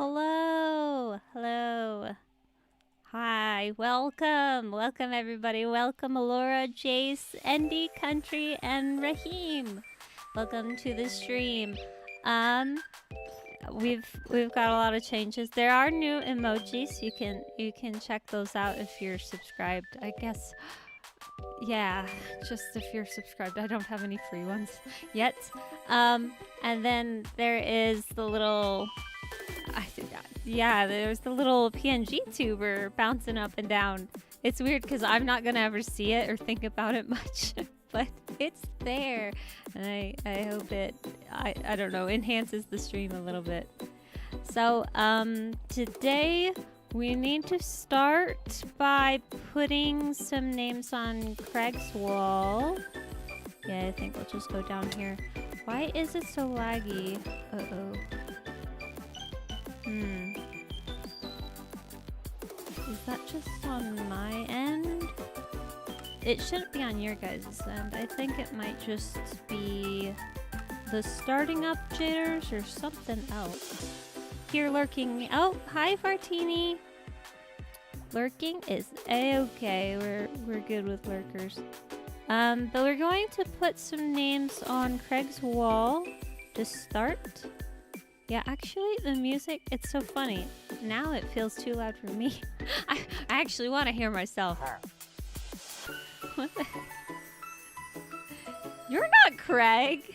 hello. Hello. Hi. Welcome. Welcome, everybody. Welcome, Alora, Jace, Andy, Country, and Raheem. Welcome to the stream. We've got a lot of changes. There are new emojis. You can check those out if you're subscribed. I guess. Yeah, just if you're subscribed. I don't have any free ones yet. And then there is the little, yeah, there's the little PNG tuber bouncing up and down. It's weird because I'm not gonna ever see it or think about it much, but it's there, and I hope it, I don't know, enhances the stream a little bit. So today we need to start by putting some names on Craig's wall. Yeah, I think we'll just go down here. Why is it so laggy? Uh-oh. Is that just on my end? It shouldn't be on your guys' end. I think it might just be the starting up jitters or something else. Here lurking. Oh, hi Fartini. Lurking is a-okay. We're good with lurkers. But we're going to put some names on Craig's wall to start. Yeah, actually the music, it's so funny. Now it feels too loud for me. I actually want to hear myself. What the heck? You're not Craig.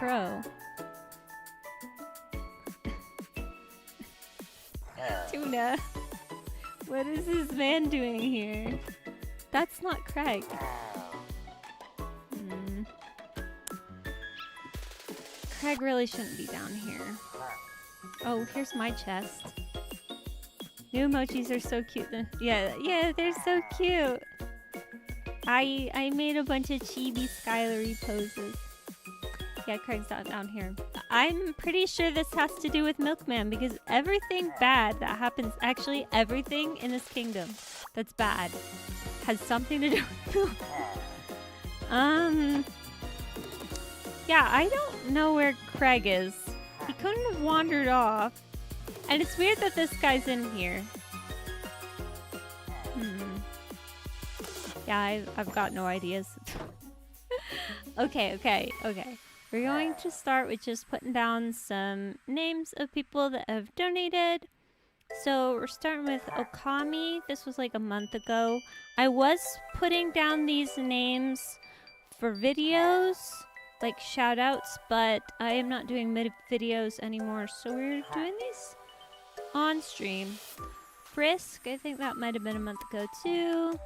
Bro. Tuna. What is this man doing here? That's not Craig. Craig really shouldn't be down here. Oh, here's my chest. New emojis are so cute. Yeah, they're so cute. I made a bunch of chibi Skylery poses. Yeah, Craig's not down here. I'm pretty sure this has to do with Milkman because everything bad that happens, actually everything in this kingdom that's bad has something to do with Milkman. Yeah, I don't know where Craig is. He couldn't have wandered off. And it's weird that this guy's in here. Yeah, I've got no ideas. Okay. We're going to start with just putting down some names of people that have donated. So we're starting with Okami. This was like a month ago. I was putting down these names for videos, like shout outs, but I am not doing videos anymore. So we're doing these on stream. Frisk, I think that might have been a month ago too.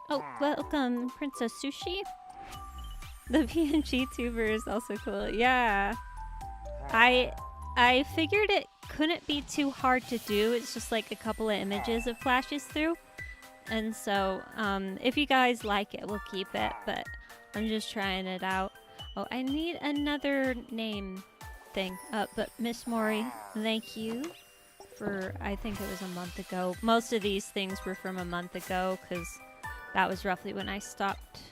Oh, welcome, Princess Sushi. The PNG tuber is also cool. Yeah. I figured it couldn't be too hard to do. It's just like a couple of images it flashes through. And so, if you guys like it, we'll keep it. But I'm just trying it out. Oh, I need another name thing. But Miss Mori, thank you for, I think it was a month ago. Most of these things were from a month ago because that was roughly when I stopped.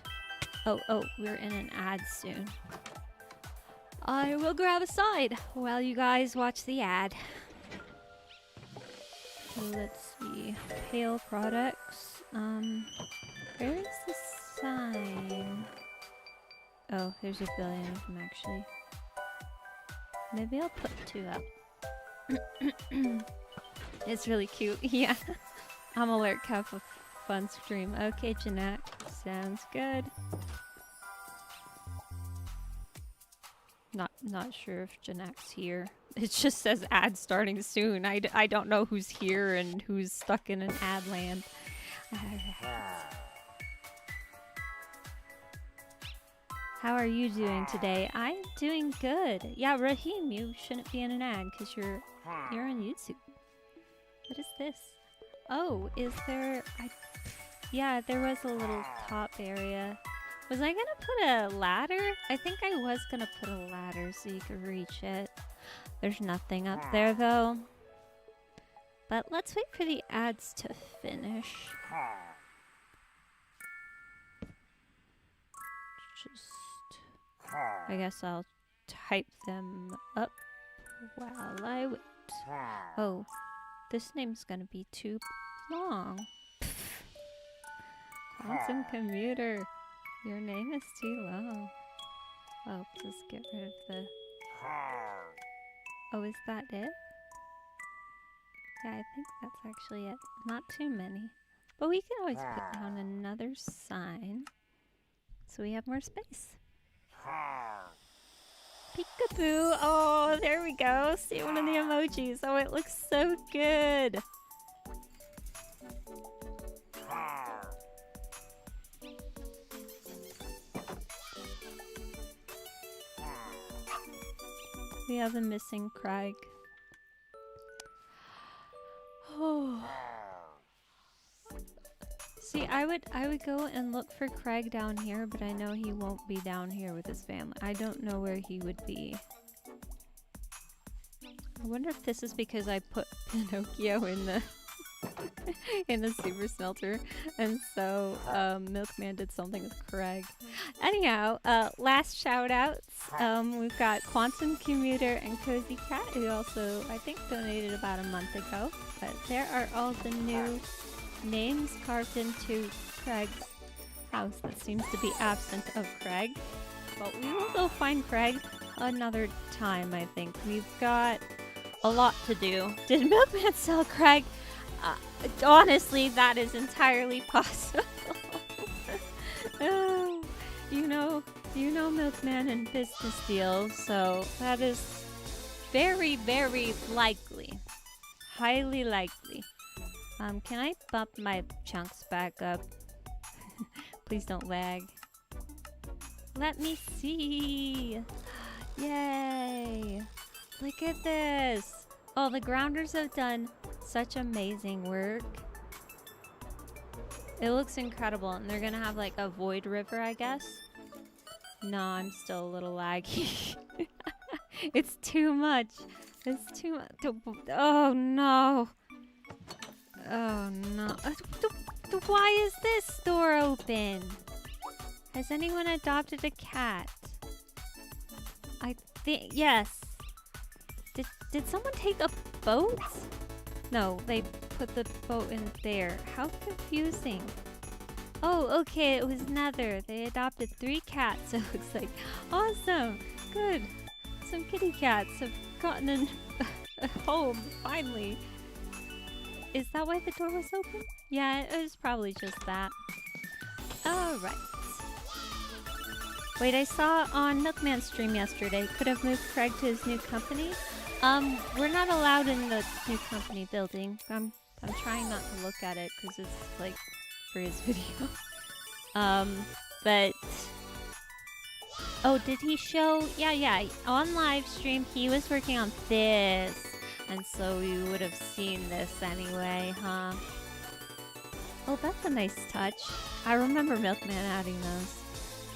Oh, we're in an ad soon. I will grab a side while you guys watch the ad. So let's see. Pale products. Where is the sign? Oh, there's a billion of them actually. Maybe I'll put 2 up. It's really cute. Yeah. I'm alert. Have a fun stream. Okay, Janak. Sounds good. Not sure if Janak's here. It just says ad starting soon. I don't know who's here and who's stuck in an ad land. How are you doing today? I'm doing good. Yeah, Raheem, you shouldn't be in an ad because you're on YouTube. What is this? Oh, is there... Yeah, there was a little top area. Was I gonna put a ladder? I think I was gonna put a ladder so you could reach it. There's nothing up there though. But let's wait for the ads to finish. Just... I guess I'll type them up while I wait. Oh, this name's gonna be too long. Quantum Commuter, your name is too long. Oh, just get rid of the... Oh, is that it? Yeah, I think that's actually it. Not too many. But we can always put down another sign so we have more space. Peekaboo! Oh, there we go. See one of the emojis. Oh, it looks so good. We have a missing Craig. Oh. See, I would go and look for Craig down here, but I know he won't be down here with his family. I don't know where he would be. I wonder if this is because I put Pinocchio in the in the super smelter, and so Milkman did something with Craig. Anyhow, last shout outs. We've got Quantum Commuter and Cozy Cat, who also I think donated about a month ago. But there are all the new names carved into Craig's house that seems to be absent of Craig. But we will go find Craig another time, I think. We've got a lot to do. Did Milkman sell Craig? Honestly, that is entirely possible. Oh, you know Milkman and business deals, so that is very, very likely. Highly likely. Can I bump my chunks back up? Please don't lag. Let me see. Yay. Look at this. Oh, the grounders have done such amazing work. It looks incredible, and they're gonna have like a void river, I guess. No, I'm still a little laggy. It's too much. It's too much. Oh no. Oh no. Why is this door open? Has anyone adopted a cat? I think, yes. Did someone take a boat? No, they put the boat in there. How confusing. Oh, okay, it was Nether. They adopted 3 cats, it looks like. Awesome. Good. Some kitty cats have gotten a home, finally. Is that why the door was open? Yeah, it was probably just that. Alright. Wait, I saw on Milkman's stream yesterday, could have moved Craig to his new company. We're not allowed in the new company building. I'm trying not to look at it because it's like for his video. But oh, did he show? Yeah. On live stream, he was working on this, and so we would have seen this anyway, huh? Oh, that's a nice touch. I remember Milkman adding those.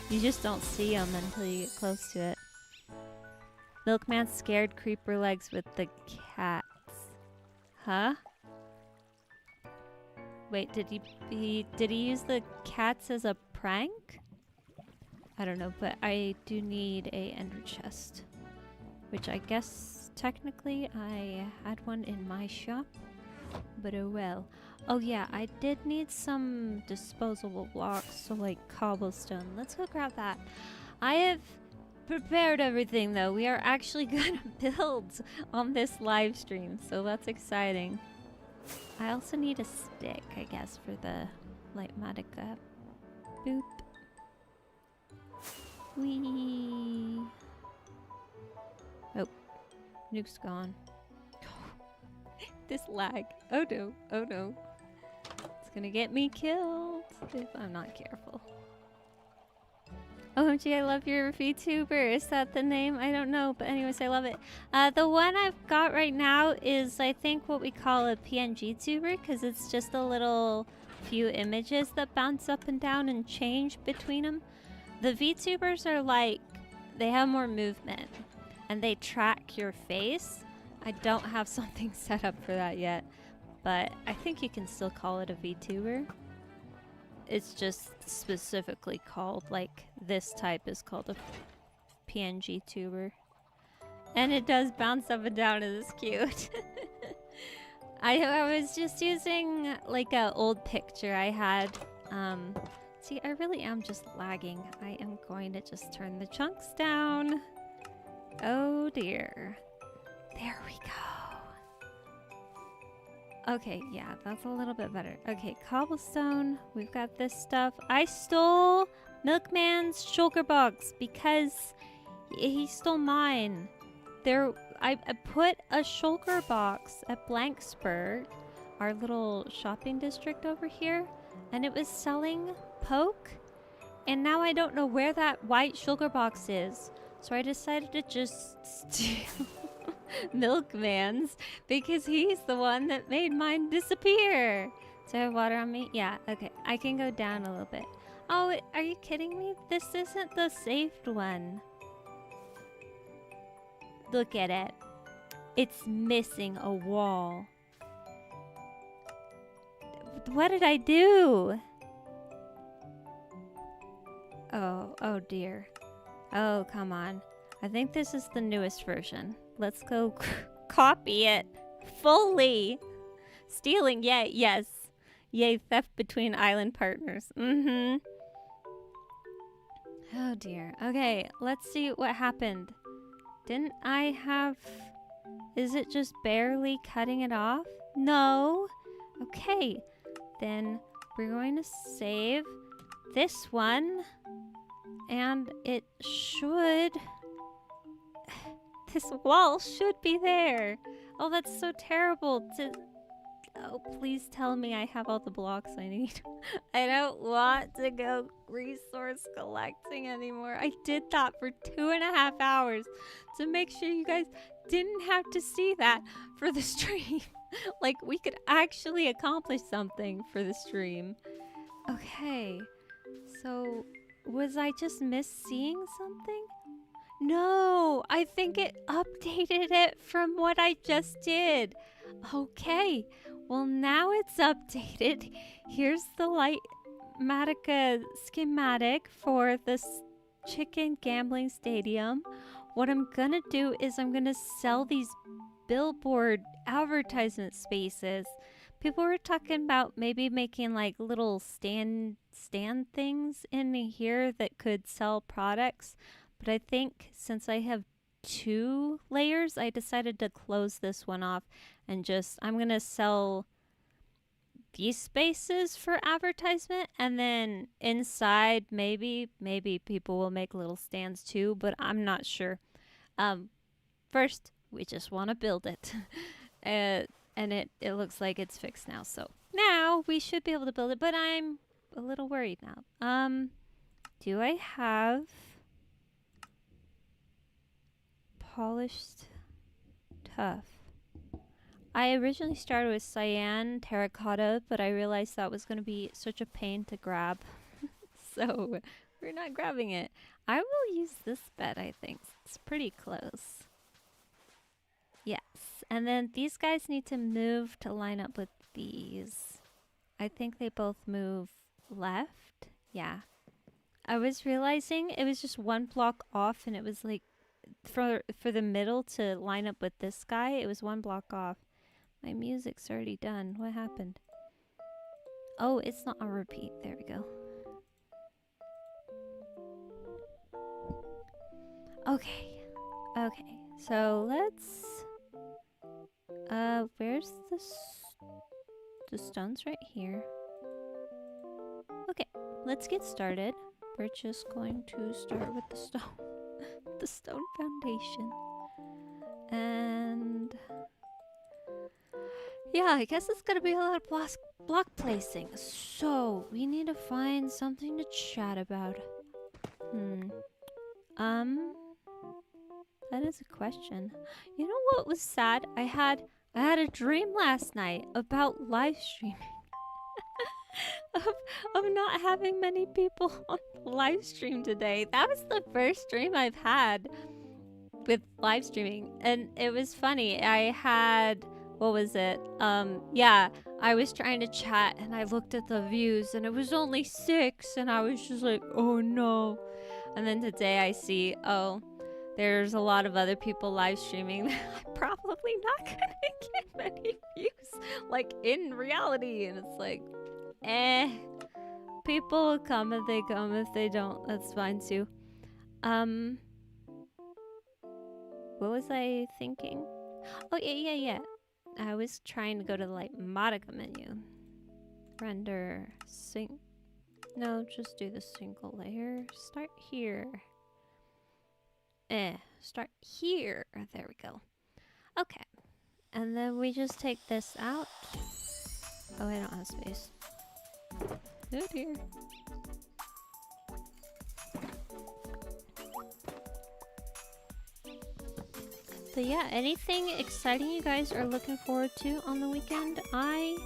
You just don't see them until you get close to it. Milkman scared creeper legs with the cats. Huh? Wait, did he use the cats as a prank? I don't know, but I do need a ender chest. Which I guess technically I had one in my shop. But oh well. Oh yeah, I did need some disposable blocks, so like cobblestone. Let's go grab that. I have prepared everything though. We are actually gonna build on this live stream, so that's exciting. I also need a stick, I guess, for the light Matica. Boop. Whee. Oh, nuke's gone. This lag. Oh no, oh no. It's gonna get me killed if I'm not careful. OMG, I love your VTuber. Is that the name? I don't know, but anyways, I love it. The one I've got right now is, I think, what we call a PNG tuber, because it's just a little few images that bounce up and down and change between them. The VTubers are like, they have more movement, and they track your face. I don't have something set up for that yet, but I think you can still call it a VTuber. It's just specifically called, like, this type is called a PNG tuber. And it does bounce up and down and it's cute. I was just using like a old picture I had. See, I really am just lagging. I am going to just turn the chunks down. Oh dear. There we go. Okay, yeah, that's a little bit better. Okay, cobblestone. We've got this stuff. I stole Milkman's shulker box because he stole mine. I put a shulker box at Blanksburg, our little shopping district over here, and it was selling poke. And now I don't know where that white shulker box is. So I decided to just steal Milkman's because he's the one that made mine disappear. Do I have water on me? Yeah, okay. I can go down a little bit. Oh, are you kidding me? This isn't the saved one. Look at it. It's missing a wall. What did I do? Oh dear. Oh, come on. I think this is the newest version. Let's go copy it fully. Stealing, yay, yes. Yay, theft between island partners. Oh dear. Okay, let's see what happened. Didn't I have... Is it just barely cutting it off? No. Okay. Then we're going to save this one. And it should... This wall should be there. Oh, that's so terrible. Oh, please tell me I have all the blocks I need. I don't want to go resource collecting anymore. I did that for 2.5 hours to make sure you guys didn't have to see that for the stream. Like, we could actually accomplish something for the stream. Okay, so was I just seeing something? No, I think it updated it from what I just did. Okay, well now it's updated. Here's the Lightmatica schematic for this chicken gambling stadium. What I'm gonna do is I'm gonna sell these billboard advertisement spaces. People were talking about maybe making like little stand things in here that could sell products. But I think since I have 2 layers, I decided to close this one off and I'm going to sell these spaces for advertisement. And then inside, maybe people will make little stands too, but I'm not sure. First, we just want to build it. And it looks like it's fixed now. So now we should be able to build it, but I'm a little worried now. Do I have... polished tough? I originally started with cyan terracotta, but I realized that was going to be such a pain to grab. So we're not grabbing it. I will use this bed, I think. It's pretty close. Yes. And then these guys need to move to line up with these. I think they both move left. Yeah. I was realizing it was just 1 block off, and it was like for the middle to line up with this guy, it was 1 block off. My music's already done. What happened? Oh, it's not on repeat. There we go. Okay. Okay. So let's... where's the stones? Right here. Okay. Let's get started. We're just going to start with the stone. The stone foundation. And yeah, I guess it's gonna be a lot of block placing. So we need to find something to chat about. That is a question. You know what was sad? I had a dream last night about live streaming. of not having many people on the live stream today. That was the first stream I've had with live streaming, and it was funny. I had, what was it? Yeah, I was trying to chat and I looked at the views and it was only 6, and I was just like, oh no. And then today I see, oh, there's a lot of other people live streaming. I'm probably not gonna get many views, like in reality. And it's like, people will come if they come. If they don't, that's fine too. What was I thinking? Oh yeah. I was trying to go to the like Modica menu. Render sync. No, just do the single layer. Start here. Start here. There we go. Okay. And then we just take this out. Oh, I don't have space. Oh dear. But yeah, anything exciting you guys are looking forward to on the weekend? I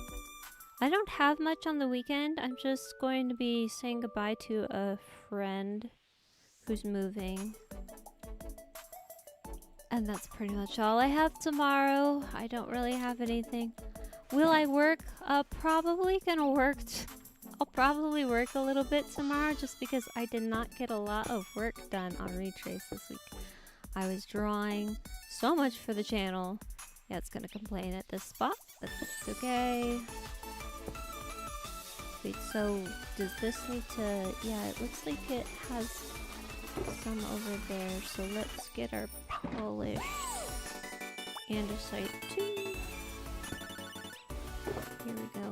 don't have much on the weekend. I'm just going to be saying goodbye to a friend who's moving. And that's pretty much all I have tomorrow. I don't really have anything. Will I work? Probably gonna work. I'll probably work a little bit tomorrow just because I did not get a lot of work done on Retrace this week. I was drawing so much for the channel. Yeah, it's gonna complain at this spot, but that's okay. Wait, so does this need to... Yeah, it looks like it has some over there. So let's get our polished andesite too. Here we go.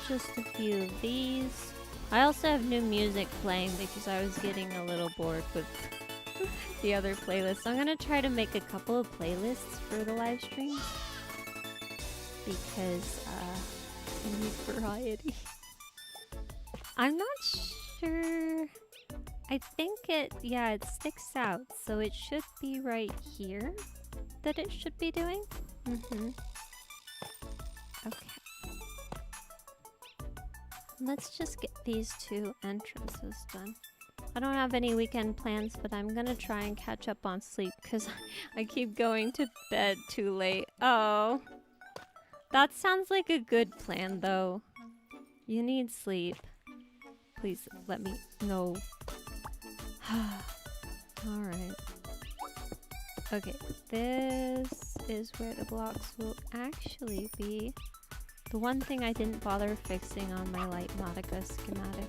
Just a few of these. I also have new music playing because I was getting a little bored with the other playlists. So I'm gonna try to make a couple of playlists for the live streams because I need variety. I'm not sure. I think it sticks out, so it should be right here that it should be doing. Okay. Let's just get these two entrances done. I don't have any weekend plans, but I'm gonna try and catch up on sleep because I keep going to bed too late. Oh, that sounds like a good plan though. You need sleep. Please let me know. Alright. Okay, this is where the blocks will actually be. The one thing I didn't bother fixing on my light Modica schematic.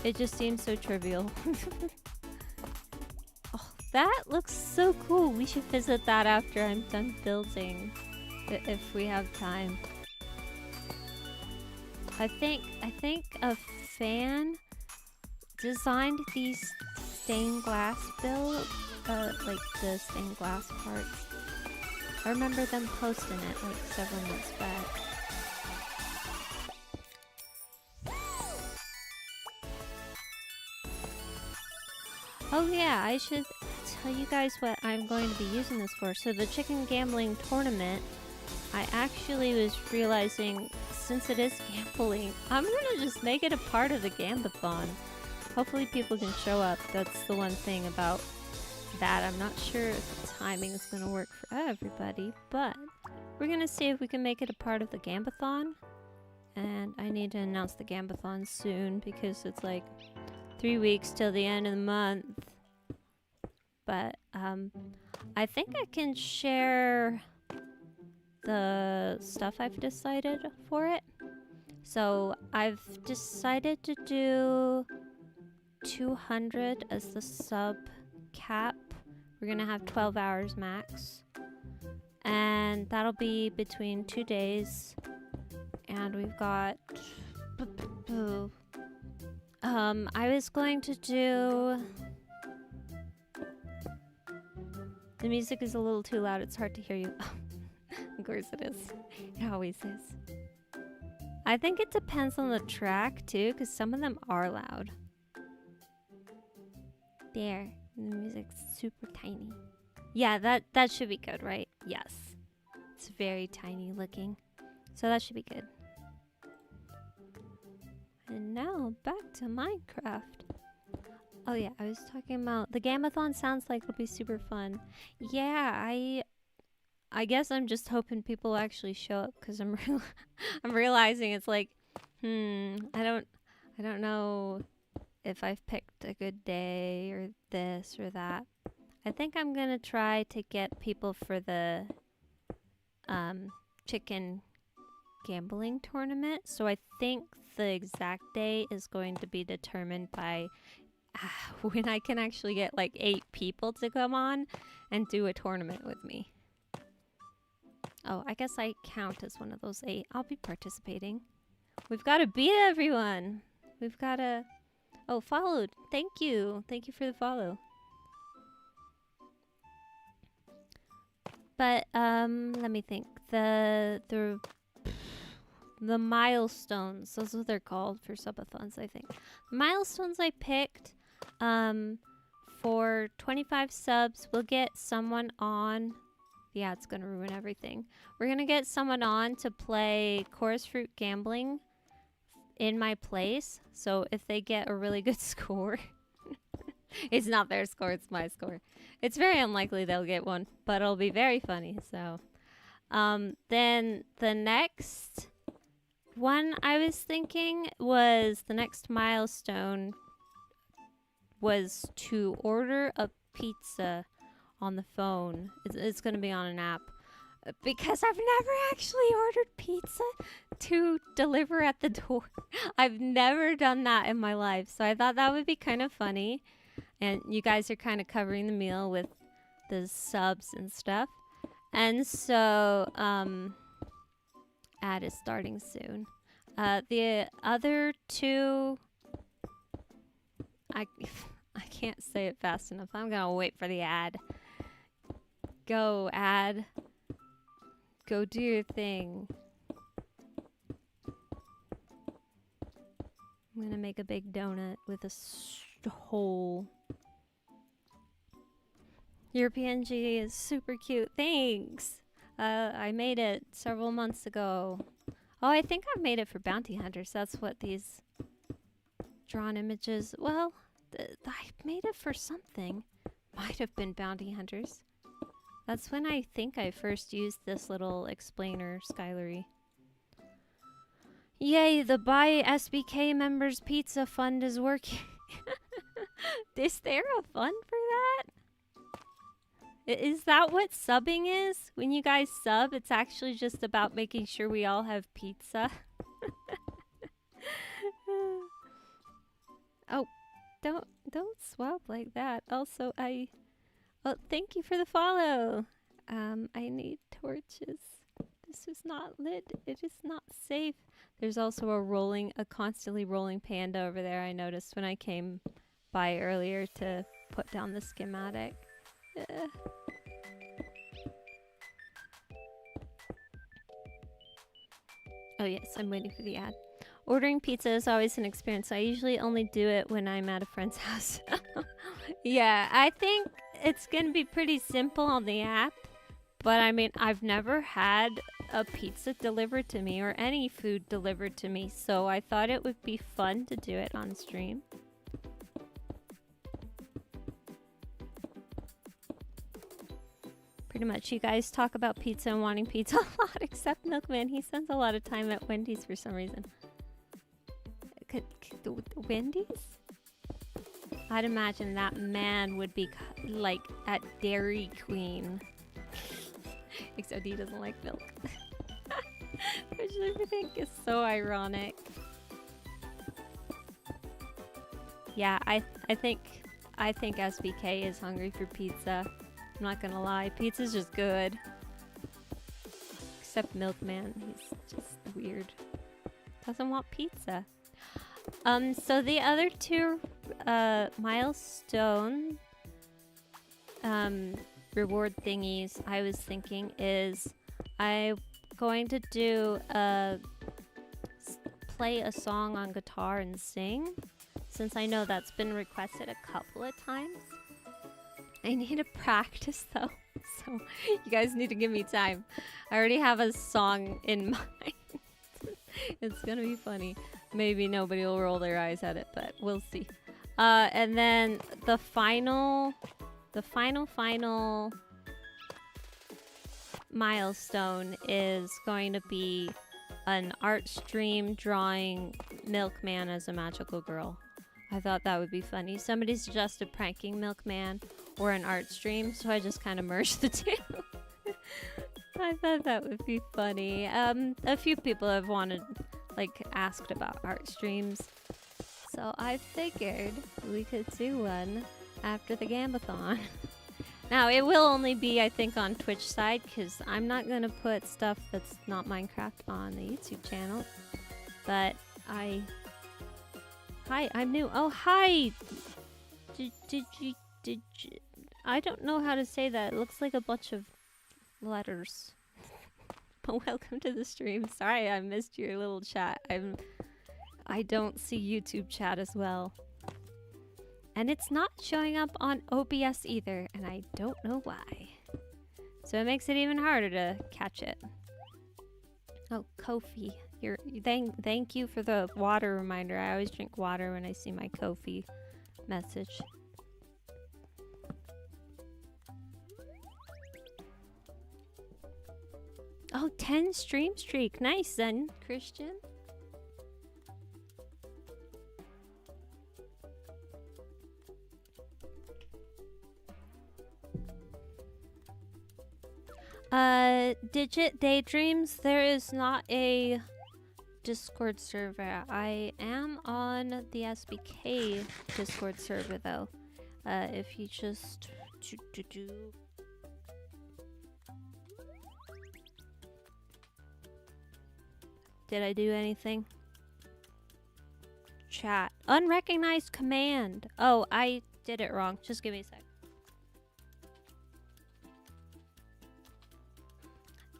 It just seems so trivial. Oh, that looks so cool. We should visit that after I'm done building. If we have time. I think a fan designed these stained glass build, like the stained glass parts. I remember them posting it like several months back. Oh yeah, I should tell you guys what I'm going to be using this for. So the chicken gambling tournament, I actually was realizing since it is gambling, I'm gonna just make it a part of the Gambathon. Hopefully people can show up. That's the one thing about that. I'm not sure if the timing is gonna work for everybody, but we're gonna see if we can make it a part of the Gambathon. And I need to announce the Gambathon soon because it's like 3 weeks till the end of the month. But I think I can share the stuff I've decided for it. So I've decided to do 200 as the sub cap. We're gonna have 12 hours max, and that'll be between 2 days. And we've got I was going to do... The music is a little too loud, it's hard to hear you. Of course it is. It always is. I think it depends on the track too, because some of them are loud. There. The music's super tiny. Yeah, that should be good, right? Yes. It's very tiny looking. So that should be good. And now back to Minecraft. Oh yeah, I was talking about the Gambathon. Sounds like it'll be super fun. Yeah, I guess I'm just hoping people actually show up because I'm realizing it's like, I don't know if I've picked a good day or this or that. I think I'm gonna try to get people for the chicken gambling tournament. So I think the exact day is going to be determined by when I can actually get like 8 people to come on and do a tournament with me. Oh, I guess I count as one of those 8. I'll be participating. We've got to beat everyone. We've got to... Oh, followed. Thank you. Thank you for the follow. But, let me think. The milestones, those are what they're called for subathons, I think. The milestones I picked, for 25 subs, we'll get someone on. Yeah, it's gonna ruin everything. We're gonna get someone on to play Chorus Fruit Gambling in my place. So if they get a really good score, it's not their score, it's my score. It's very unlikely they'll get one, but it'll be very funny. So, then the next one I was thinking was the next milestone was to order a pizza on the phone. It's going to be on an app because I've never actually ordered pizza to deliver at the door. I've never done that in my life. So I thought that would be kind of funny. And you guys are kind of covering the meal with the subs and stuff. And so, ad is starting soon. The other two, I can't say it fast enough. I'm gonna wait for the ad. Go, ad. Go do your thing. I'm gonna make a big donut with a hole. Your PNG is super cute. Thanks. I made it several months ago. Oh, I think I've made it for bounty hunters. That's what these drawn images. Well, I made it for something. Might have been bounty hunters. That's when I think I first used this little explainer, Skylery. Yay, the Buy SBK Members Pizza Fund is working. Is there a fund for that? Is that what subbing is? When you guys sub, it's actually just about making sure we all have pizza. Oh, don't swap like that. Also, oh, thank you for the follow. I need torches. This is not lit. It is not safe. There's also a constantly rolling panda over there. I noticed when I came by earlier to put down the schematic. Oh yes, I'm waiting for the ad. Ordering pizza is always an experience. I usually only do it when I'm at a friend's house. Yeah, I think it's gonna be pretty simple on the app. But I mean, I've never had a pizza delivered to me or any food delivered to me. So I thought it would be fun to do it on stream. Pretty much, you guys talk about pizza and wanting pizza a lot, except Milkman. He spends a lot of time at Wendy's for some reason. Wendy's? I'd imagine that man would be like at Dairy Queen. Except he doesn't like milk. Which I think is so ironic. Yeah, I think SBK is hungry for pizza. I'm not gonna lie, pizza's just good. Except Milkman, he's just weird. Doesn't want pizza. So the other two milestone reward thingies I was thinking is I'm going to do play a song on guitar and sing, since I know that's been requested a couple of times. I need to practice though, so you guys need to give me time. I already have a song in mind. It's gonna be funny. Maybe nobody will roll their eyes at it, but we'll see. And then the final milestone is going to be an art stream drawing Milkman as a magical girl. I thought that would be funny. Somebody suggested pranking Milkman or an art stream, so I just kind of merged the two. I thought that would be funny. A few people have asked about art streams, so I figured we could do one after the Gambathon. Now, it will only be, I think, on Twitch side, because I'm not going to put stuff that's not Minecraft on the YouTube channel. But Hi, I'm new. Oh, hi! Did you... I don't know how to say that. It looks like a bunch of letters. But welcome to the stream. Sorry I missed your little chat. I don't see YouTube chat as well. And it's not showing up on OBS either, and I don't know why. So it makes it even harder to catch it. Oh, Kofi. Thank you for the water reminder. I always drink water when I see my Kofi message. Oh, 10 stream streak. Nice then, Christian. Digit Daydreams, there is not a Discord server. I am on the SBK Discord server though. If you just Did I do anything? Chat. Unrecognized command. Oh, I did it wrong. Just give me a sec.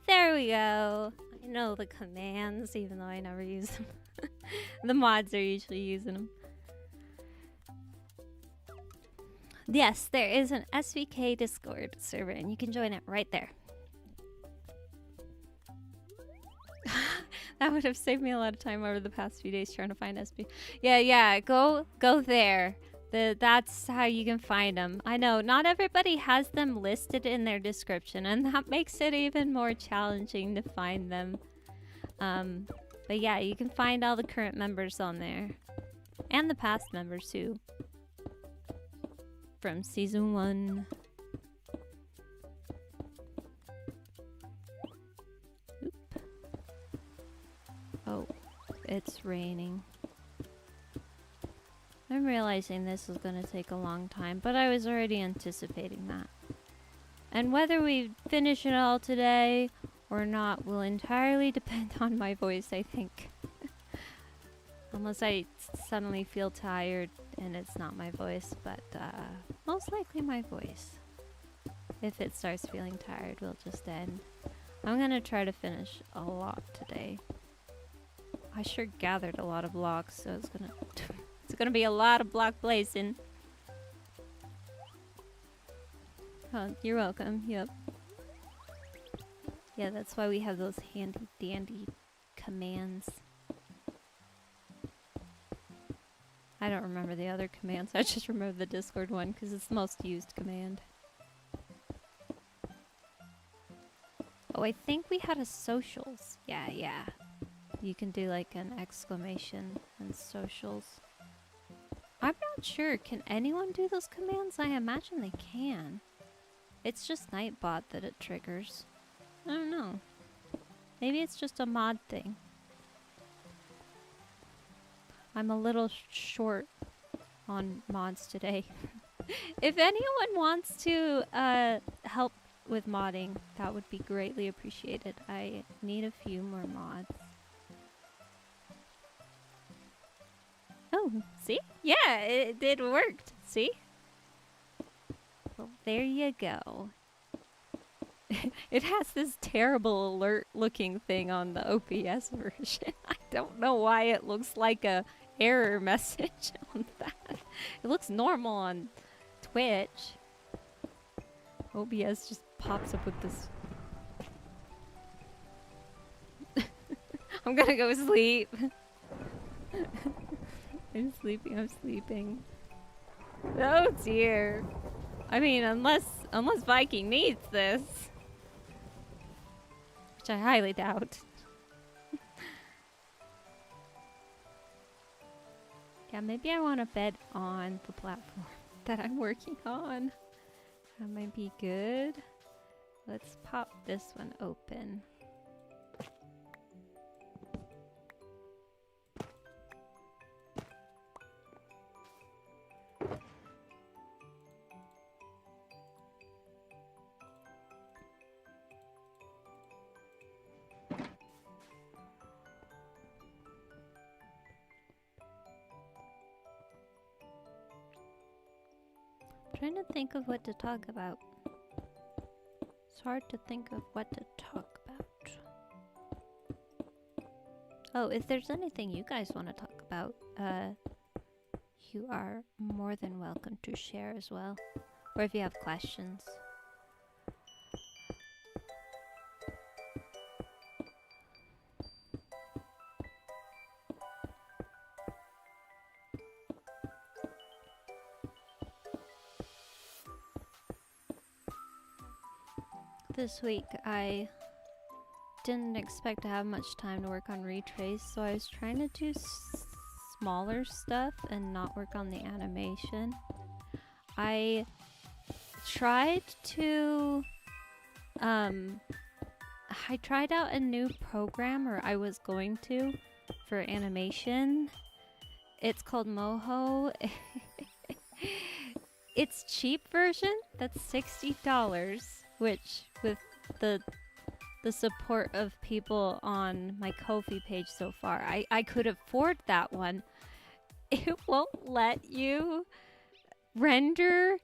There we go. I know the commands, even though I never use them. The mods are usually using them. Yes, there is an SBK Discord server, and you can join it right there. That would have saved me a lot of time over the past few days trying to find SB. Yeah, go there. That's how you can find them. I know, not everybody has them listed in their description, and that makes it even more challenging to find them. But yeah, you can find all the current members on there. And the past members too. From Season 1. Oop. Oh, it's raining. I'm realizing this is going to take a long time, but I was already anticipating that. And whether we finish it all today or not will entirely depend on my voice, I think. Unless I suddenly feel tired and it's not my voice, but most likely my voice. If it starts feeling tired, we'll just end. I'm going to try to finish a lot today. I sure gathered a lot of blocks, so it's gonna be a lot of block blazing. Oh, you're welcome. Yep. Yeah, that's why we have those handy dandy commands. I don't remember the other commands. I just remember the Discord one because it's the most used command. Oh, I think we had a socials. Yeah. You can do like an exclamation and socials. I'm not sure. Can anyone do those commands? I imagine they can. It's just Nightbot that it triggers. I don't know. Maybe it's just a mod thing. I'm a little short on mods today. If anyone wants to help with modding, that would be greatly appreciated. I need a few more mods. Oh, see? Yeah, it worked. See? Well, there you go. It has this terrible alert looking thing on the OBS version. I don't know why it looks like a error message on that. It looks normal on Twitch. OBS just pops up with this. I'm gonna go sleep. I'm sleeping. Oh dear. I mean, unless Viking needs this. Which I highly doubt. Yeah, maybe I want to bet on the platform that I'm working on. That might be good. Let's pop this one open. Trying to think of what to talk about. It's hard to think of what to talk about. Oh, if there's anything you guys want to talk about, you are more than welcome to share as well. Or if you have questions. This week I didn't expect to have much time to work on Retrace, so I was trying to do smaller stuff and not work on the animation. I tried to I tried out a new program, or I was going to, for animation. It's called Moho. It's cheap version, that's $60, which with the support of people on my Ko-fi page so far, I could afford that one. It won't let you render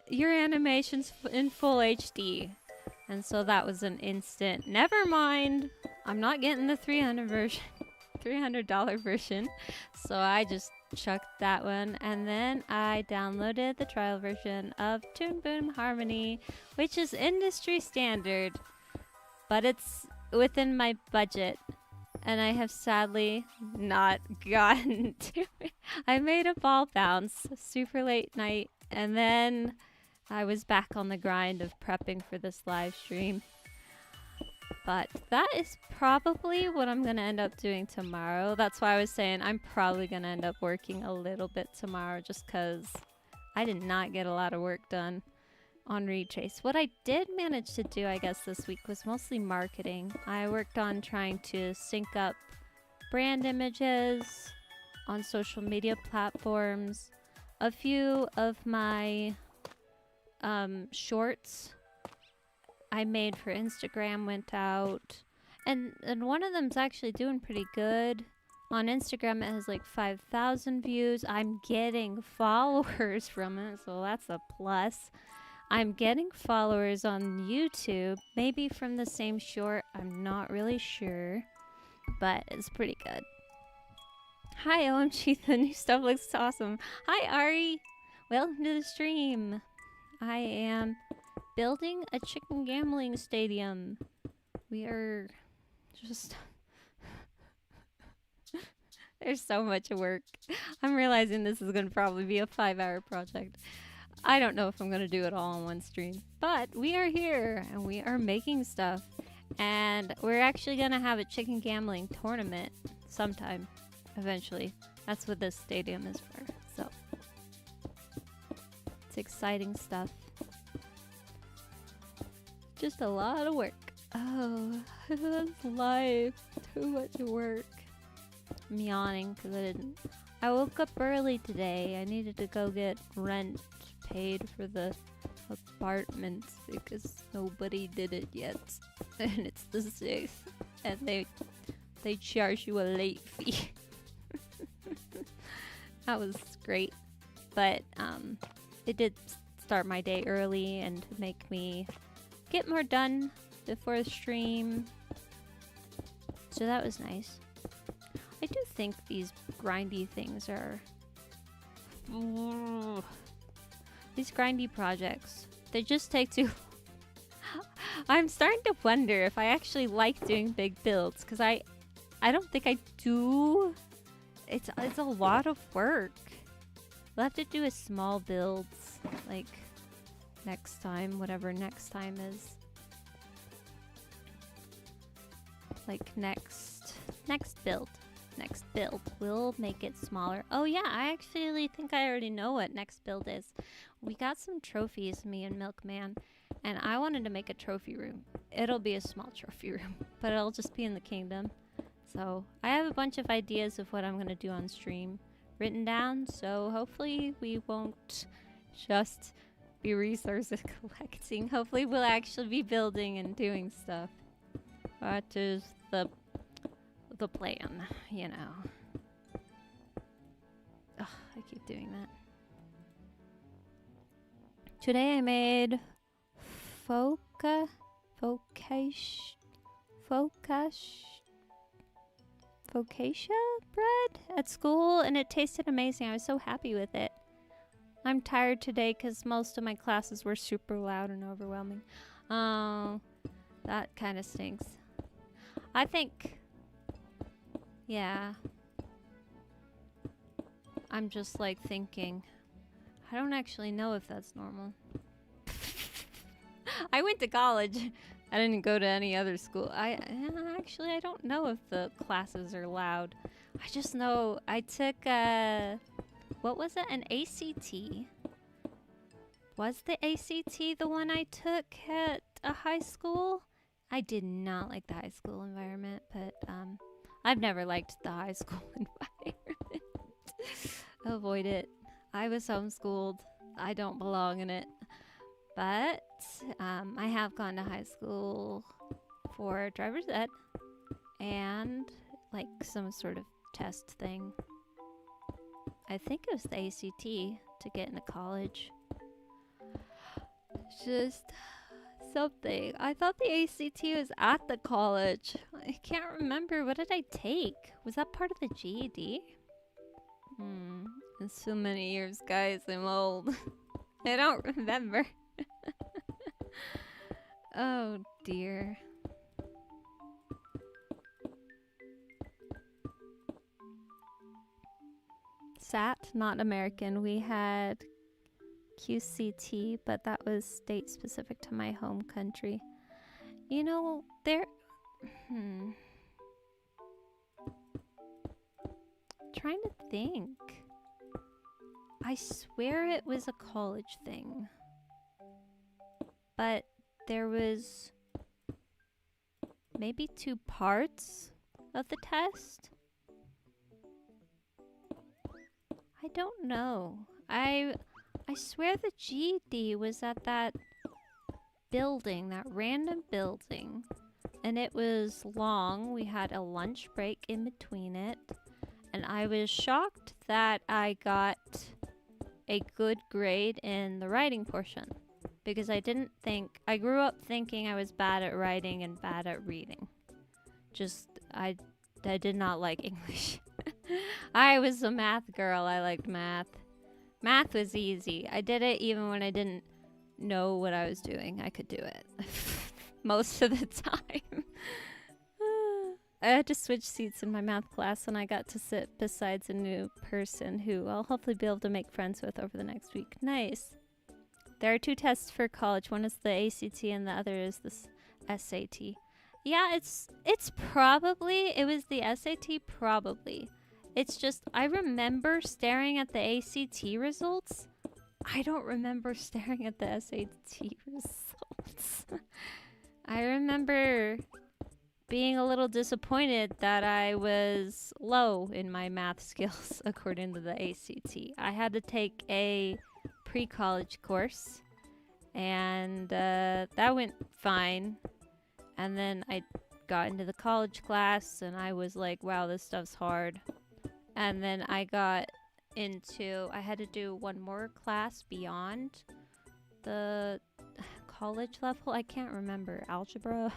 your animations in full HD. And so that was an instant, never mind, I'm not getting the $300 version. So I just chucked that one, and then I downloaded the trial version of Toon Boom Harmony, which is industry standard, but it's within my budget, and I have sadly not gotten to it. I made a ball bounce, super late night, and then I was back on the grind of prepping for this live stream. But that is probably what I'm going to end up doing tomorrow. That's why I was saying I'm probably going to end up working a little bit tomorrow, just because I did not get a lot of work done on Retrace. What I did manage to do, I guess, this week was mostly marketing. I worked on trying to sync up brand images on social media platforms. A few of my shorts I made for Instagram went out, and one of them's actually doing pretty good. On Instagram it has like 5,000 views. I'm getting followers from it, so that's a plus. I'm getting followers on YouTube, maybe from the same short, I'm not really sure, but it's pretty good. Hi OMG, the new stuff looks awesome. Hi Ari, welcome to the stream. I am building a chicken gambling stadium. We are just there's so much work. I'm realizing this is gonna probably be a 5-hour project. I don't know if I'm gonna do it all on one stream, but we are here and we are making stuff, and we're actually gonna have a chicken gambling tournament sometime eventually. That's what this stadium is for, so it's exciting stuff. Just a lot of work. Oh, that's life. Too much work. I'm yawning because I woke up early today. I needed to go get rent paid for the apartments because nobody did it yet. And it's the 6th. And they charge you a late fee. That was great. But it did start my day early and make me get more done before the stream, so that was nice. I do think these grindy things are these grindy projects, they just take too I'm starting to wonder if I actually like doing big builds, because I don't think I do. It's a lot of work. We'll have to do a small builds like next time, whatever next time is. Like next build. next build will make it smaller. Oh yeah, I actually think I already know what next build is. We got some trophies, me and Milkman, and I wanted to make a trophy room. It'll be a small trophy room, but it'll just be in the kingdom. So I have a bunch of ideas of what I'm going to do on stream written down, so hopefully we won't just be resource collecting. Hopefully we'll actually be building and doing stuff. That is the plan, you know. Ugh, I keep doing that. Today I made focaccia bread at school, and it tasted amazing. I was so happy with it. I'm tired today because most of my classes were super loud and overwhelming. Oh, that kind of stinks. I think, yeah. I'm just like thinking, I don't actually know if that's normal. I went to college. I didn't go to any other school. Actually, I don't know if the classes are loud. I just know I took what was it? An ACT. Was the ACT the one I took at a high school? I did not like the high school environment, but I've never liked the high school environment. Avoid it. I was homeschooled. I don't belong in it. But I have gone to high school for driver's ed and like some sort of test thing. I think it was the ACT to get into college. Just something. I thought the ACT was at the college. I can't remember. What did I take? Was that part of the GED? It's so many years, guys. I'm old. I don't remember. Oh dear. SAT, not American. We had QCT, but that was state specific to my home country. You know, trying to think. I swear it was a college thing. But there was maybe 2 parts of the test. I don't know. I swear the GED was at that building, that random building. And it was long. We had a lunch break in between it. And I was shocked that I got a good grade in the writing portion. Because I grew up thinking I was bad at writing and bad at reading. I did not like English. I was a math girl. I liked math. Math was easy. I did it even when I didn't know what I was doing. I could do it. Most of the time. I had to switch seats in my math class and I got to sit beside a new person who I'll hopefully be able to make friends with over the next week. Nice. There are 2 tests for college. One is the ACT and the other is the SAT. Yeah, it's probably, it was the SAT probably. It's just, I remember staring at the ACT results. I don't remember staring at the SAT results. I remember being a little disappointed that I was low in my math skills according to the ACT. I had to take a pre-college course and that went fine, and then I got into the college class and I was like, wow, this stuff's hard. And then I had to do one more class beyond the college level. I can't remember, algebra.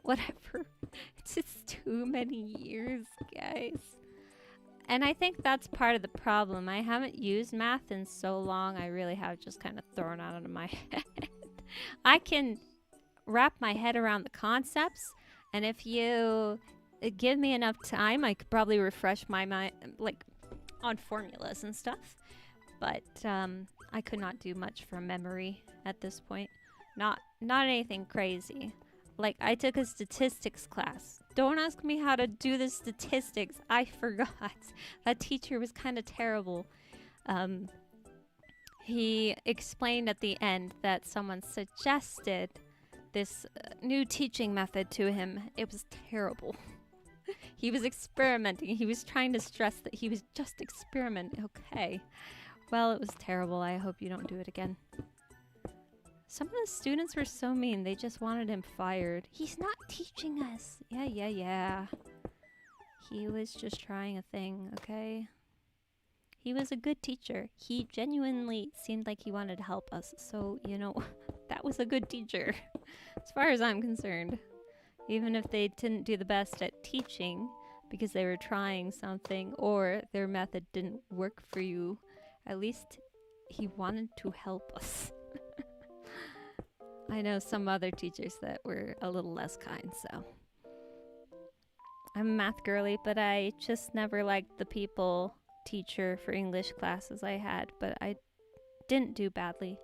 Whatever. It's just too many years, guys. And I think that's part of the problem. I haven't used math in so long. I really have just kind of thrown it out of my head. I can wrap my head around the concepts, and if you give me enough time, I could probably refresh my mind, like on formulas and stuff. But I could not do much from memory at this point. Not anything crazy. Like, I took a statistics class. Don't ask me how to do the statistics. I forgot. That teacher was kind of terrible. He explained at the end that someone suggested this new teaching method to him. It was terrible. He was experimenting. He was trying to stress that he was just experimenting. Okay. Well, it was terrible. I hope you don't do it again. Some of the students were so mean. They just wanted him fired. He's not teaching us. Yeah. He was just trying a thing, okay? He was a good teacher. He genuinely seemed like he wanted to help us. So, you know, that was a good teacher, as far as I'm concerned. Even if they didn't do the best at teaching because they were trying something or their method didn't work for you, at least he wanted to help us. I know some other teachers that were a little less kind, so. I'm a math girly, but I just never liked the people teacher for English classes I had, but I didn't do badly.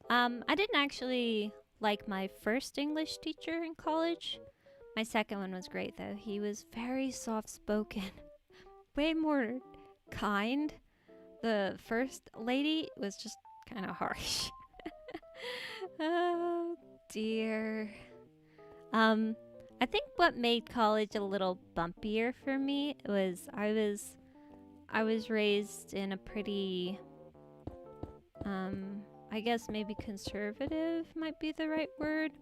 I didn't actually like my first English teacher in college. My second one was great, though. He was very soft-spoken, way more kind. The first lady was just kind of harsh. Oh dear. I think what made college a little bumpier for me was I was raised in a pretty I guess maybe conservative might be the right word.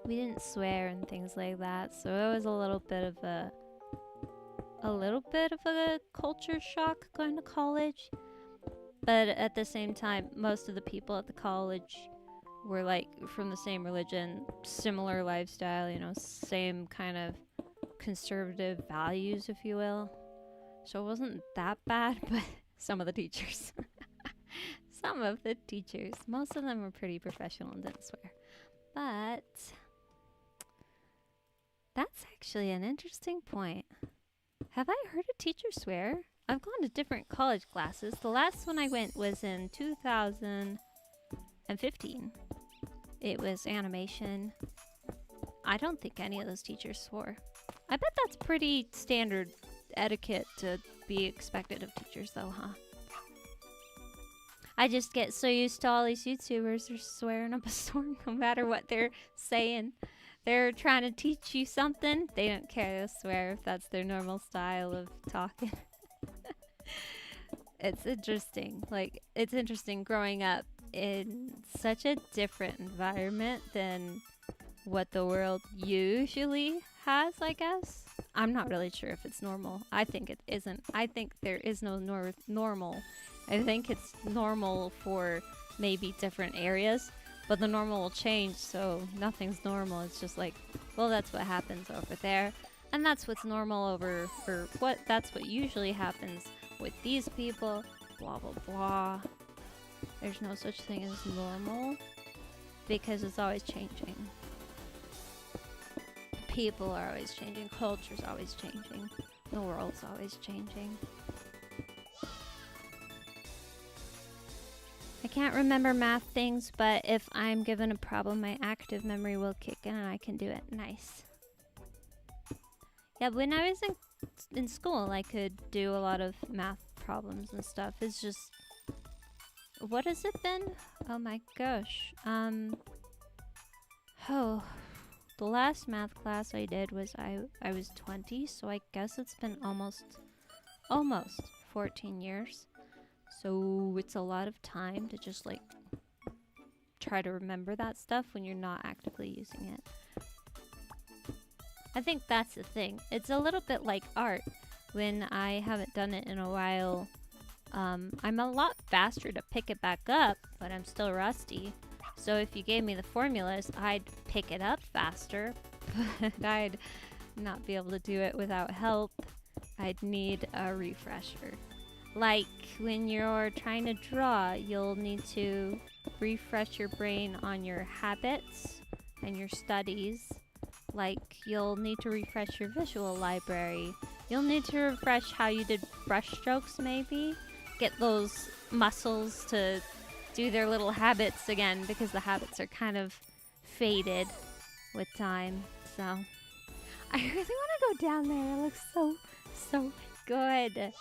We didn't swear and things like that, so it was a little bit of a culture shock going to college. But at the same time, most of the people at the college were like from the same religion, similar lifestyle, you know, same kind of conservative values, if you will. So it wasn't that bad, but some of the teachers. Most of them were pretty professional and didn't swear. But that's actually an interesting point. Have I heard a teacher swear? I've gone to different college classes. The last one I went was in 2015. It was animation. I don't think any of those teachers swore. I bet that's pretty standard etiquette to be expected of teachers though, huh? I just get so used to all these YouTubers are swearing up a storm no matter what they're saying. They're trying to teach you something. They don't care to swear if that's their normal style of talking. It's interesting. Like, it's interesting growing up in such a different environment than what the world usually has, I guess. I'm not really sure if it's normal. I think it isn't. I think there is no normal. I think it's normal for maybe different areas, but the normal will change, so nothing's normal. It's just like, well, that's what happens over there, and that's what's normal that's what usually happens with these people, blah, blah, blah. There's no such thing as normal, because it's always changing. People are always changing, culture's always changing, the world's always changing. I can't remember math things, but if I'm given a problem, my active memory will kick in and I can do it. Nice. Yeah, when I was in school, I could do a lot of math problems and stuff. It's just, what has it been? Oh my gosh. The last math class I did was I was 20, so I guess it's been almost 14 years. So it's a lot of time to just like try to remember that stuff when you're not actively using it. I think that's the thing. It's a little bit like art. When I haven't done it in a while, I'm a lot faster to pick it back up, but I'm still rusty. So if you gave me the formulas, I'd pick it up faster, but I'd not be able to do it without help. I'd need a refresher. Like when you're trying to draw, you'll need to refresh your brain on your habits and your studies. Like you'll need to refresh your visual library. You'll need to refresh how you did brush strokes maybe. Get those muscles to do their little habits again, because the habits are kind of faded with time. So I really want to go down there. It looks so good.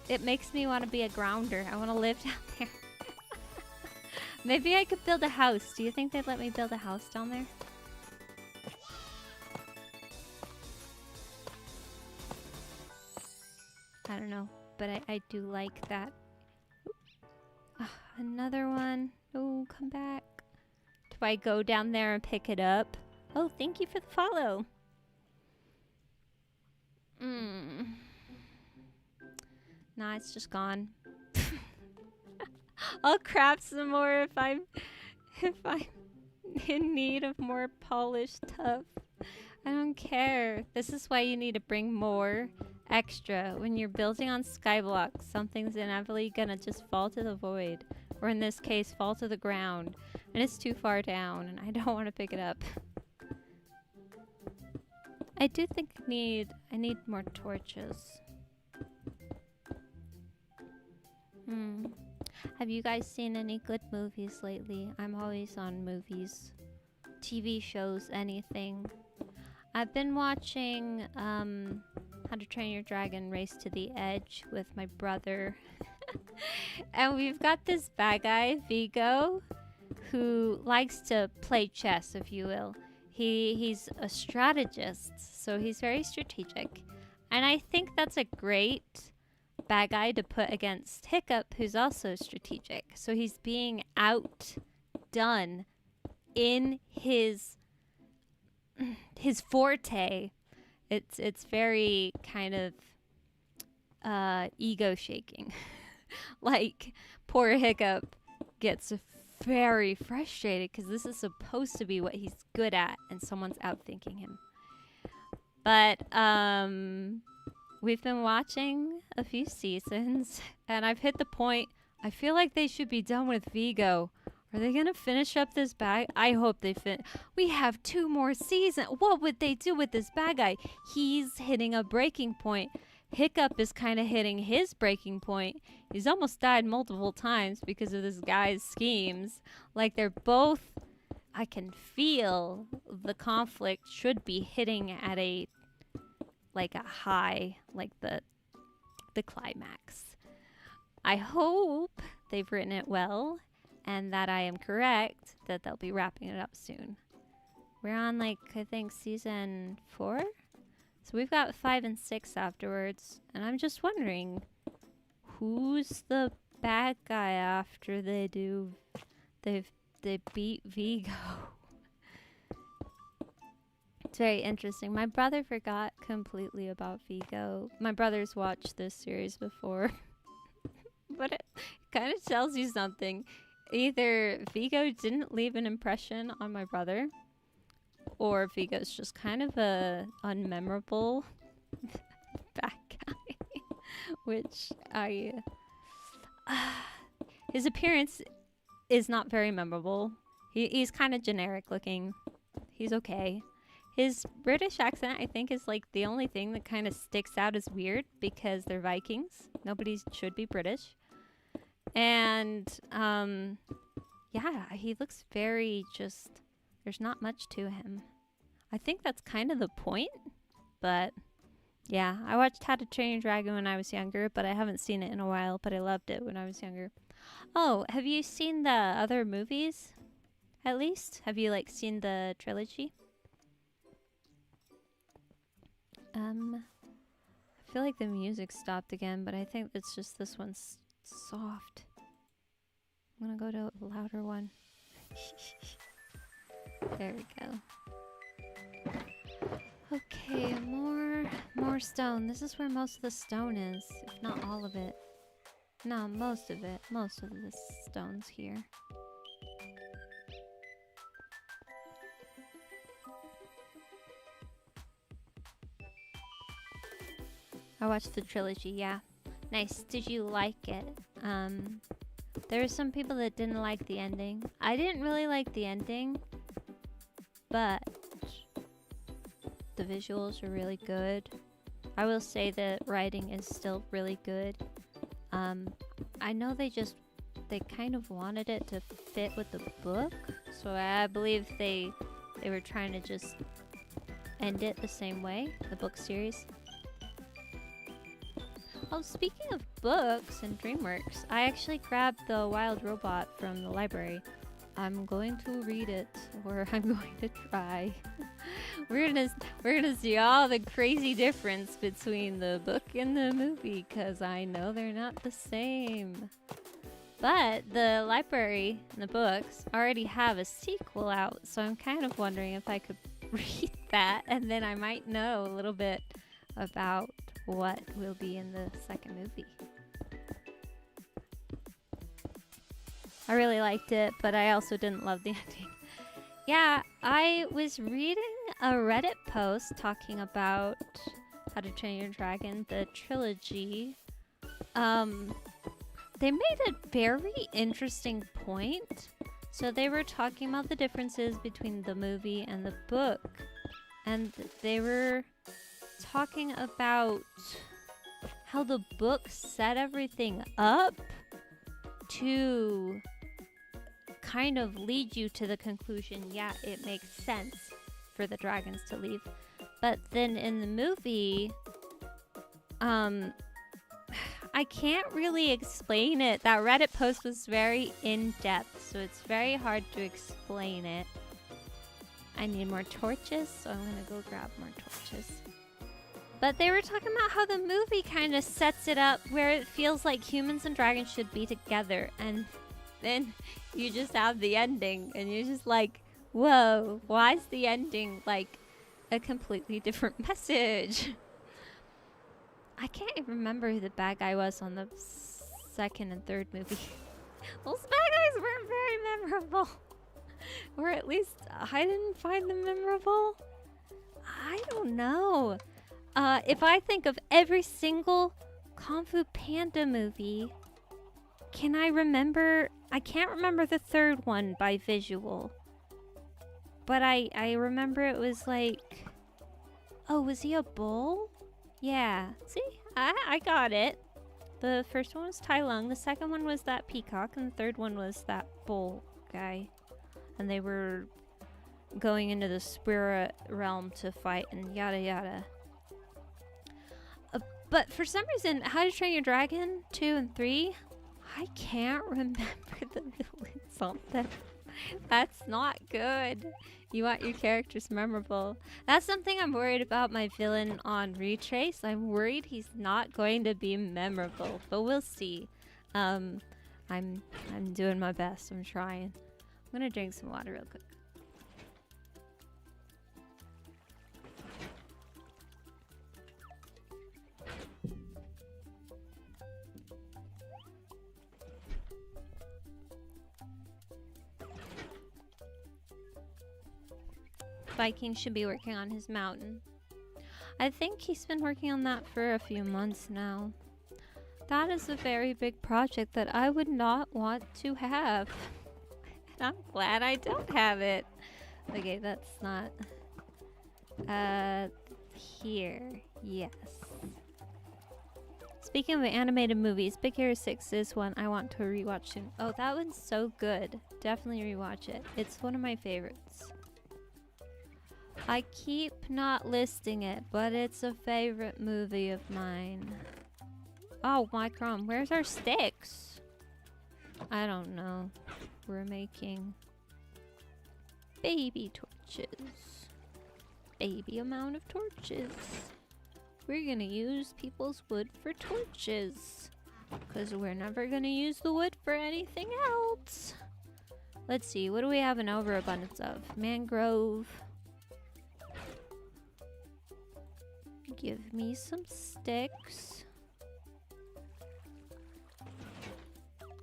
It makes me want to be a grounder. I want to live down there. Maybe I could build a house. Do you think they'd let me build a house down there? I don't know, but I do like that. Another one. Oh, come back. Do I go down there and pick it up? Oh, thank you for the follow. Nah, it's just gone. I'll craft some more if I'm in need of more polished stuff. I don't care. This is why you need to bring more extra. When you're building on Skyblock, something's inevitably gonna just fall to the void. Or in this case, fall to the ground. And it's too far down, and I don't want to pick it up. I do think I need more torches. Have you guys seen any good movies lately? I'm always on movies. TV shows, anything. I've been watching How to Train Your Dragon Race to the Edge with my brother. And we've got this bad guy, Vigo, who likes to play chess, if you will. He's a strategist, so he's very strategic. And I think that's a great bad guy to put against Hiccup, who's also strategic. So he's being outdone in his forte. It's very kind of ego shaking. Like poor Hiccup gets very frustrated because this is supposed to be what he's good at and someone's outthinking him. But we've been watching a few seasons and I've hit the point. I feel like they should be done with Vigo. Are they gonna finish up this bag? I hope they We have 2 more seasons. What would they do with this bad guy? He's hitting a breaking point. Hiccup is kind of hitting his breaking point. He's almost died multiple times because of this guy's schemes. Like they're both, I can feel the conflict should be hitting at a high, like the climax. I hope they've written it well and that I am correct that they'll be wrapping it up soon. We're on I think season 4? So we've got 5 and 6 afterwards, and I'm just wondering, who's the bad guy after they beat Vigo? It's very interesting. My brother forgot completely about Vigo. My brother's watched this series before, but it kind of tells you something. Either Vigo didn't leave an impression on my brother, or Vigo's just kind of a unmemorable bad guy, which his appearance is not very memorable. He's kind of generic looking. He's okay. His British accent, I think, is the only thing that kind of sticks out as weird because they're Vikings. Nobody should be British. And yeah, he looks very just... There's not much to him. I think that's kind of the point, but yeah, I watched How to Train Your Dragon when I was younger, but I haven't seen it in a while, but I loved it when I was younger. Oh, have you seen the other movies, at least? Have you, seen the trilogy? I feel like the music stopped again, but I think it's just this one's soft. I'm gonna go to a louder one. There we go. Okay, more stone. This is where most of the stone is, if not all of it. No, most of it. Most of the stone's here. I watched the trilogy, yeah. Nice. Did you like it? There were some people that didn't like the ending. I didn't really like the ending, but the visuals are really good. I will say that writing is still really good. I know they kind of wanted it to fit with the book, so I believe they were trying to just end it the same way, the book series. Oh, speaking of books and DreamWorks, I actually grabbed The Wild Robot from the library. I'm going to read it, or I'm going to try. We're gonna see all the crazy difference between the book and the movie, cause I know they're not the same. But the library and the books already have a sequel out, so I'm kind of wondering if I could read that, and then I might know a little bit about what will be in the second movie. I really liked it, but I also didn't love the ending. Yeah, I was reading a Reddit post talking about How to Train Your Dragon, the trilogy. They made a very interesting point. So they were talking about the differences between the movie and the book. And they were talking about how the book set everything up to kind of lead you to the conclusion, yeah, it makes sense for the dragons to leave. But then in the movie, I can't really explain it. That Reddit post was very in-depth, so it's very hard to explain it. I need more torches, so I'm gonna go grab more torches. But they were talking about how the movie kind of sets it up where it feels like humans and dragons should be together, and then you just have the ending, and you're just like, whoa, why is the ending like a completely different message? I can't even remember who the bad guy was on the second and third movie. Those bad guys weren't very memorable. Or at least I didn't find them memorable. I don't know. If I think of every single Kung Fu Panda movie, can I remember? I can't remember the third one by visual. But I remember it was like... Oh, was he a bull? Yeah. See? I got it. The first one was Tai Lung, the second one was that peacock, and the third one was that bull guy. And they were going into the spirit realm to fight and yada yada. But for some reason, How to Train Your Dragon 2 and 3, I can't remember the villains on them. That's not good. You want your characters memorable. That's something I'm worried about my villain on Retrace. I'm worried he's not going to be memorable, but we'll see. I'm doing my best. I'm trying. I'm gonna drink some water real quick. Viking should be working on his mountain. I think he's been working on that for a few months now. That is a very big project that I would not want to have. And I'm glad I don't have it. Okay, that's not... here. Yes. Speaking of animated movies, Big Hero 6 is one I want to rewatch soon. Oh, that one's so good. Definitely rewatch it. It's one of my favorites. I keep not listing it, but it's a favorite movie of mine. Oh, my crumb. Where's our sticks? I don't know. We're making baby torches. Baby amount of torches. We're gonna use people's wood for torches. Because we're never gonna use the wood for anything else. Let's see. What do we have an overabundance of? Mangrove. Give me some sticks.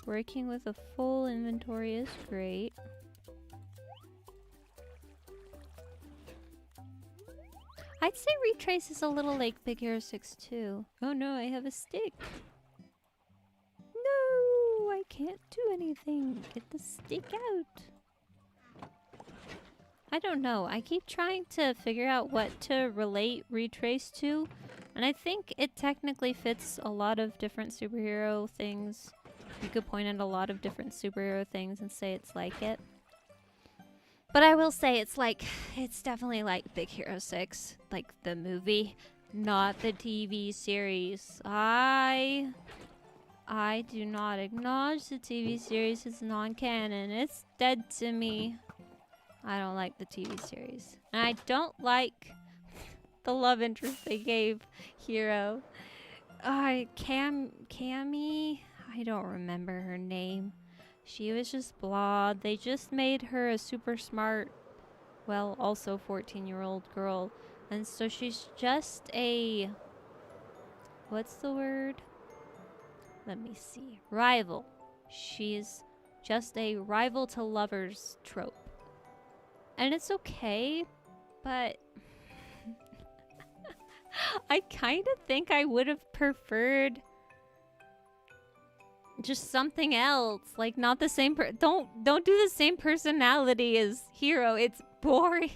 Working with a full inventory is great. I'd say Retrace is a little like Big Hero 6 too. Oh no, I have a stick. No, I can't do anything. Get the stick out. I don't know. I keep trying to figure out what to relate Retrace to. And I think it technically fits a lot of different superhero things. You could point at a lot of different superhero things and say it's like it. But I will say it's definitely like Big Hero 6, like the movie, not the TV series. I do not acknowledge the TV series as non-canon. It's dead to me. I don't like the TV series. And I don't like the love interest they gave Hero. Cammy? I don't remember her name. She was just blah. They just made her a super smart, well, also 14-year-old girl. And so she's just a... What's the word? Let me see. Rival. She's just a rival to lovers trope. And it's okay, but... I kind of think I would have preferred just something else, like not the same don't do the same personality as Hero. It's boring.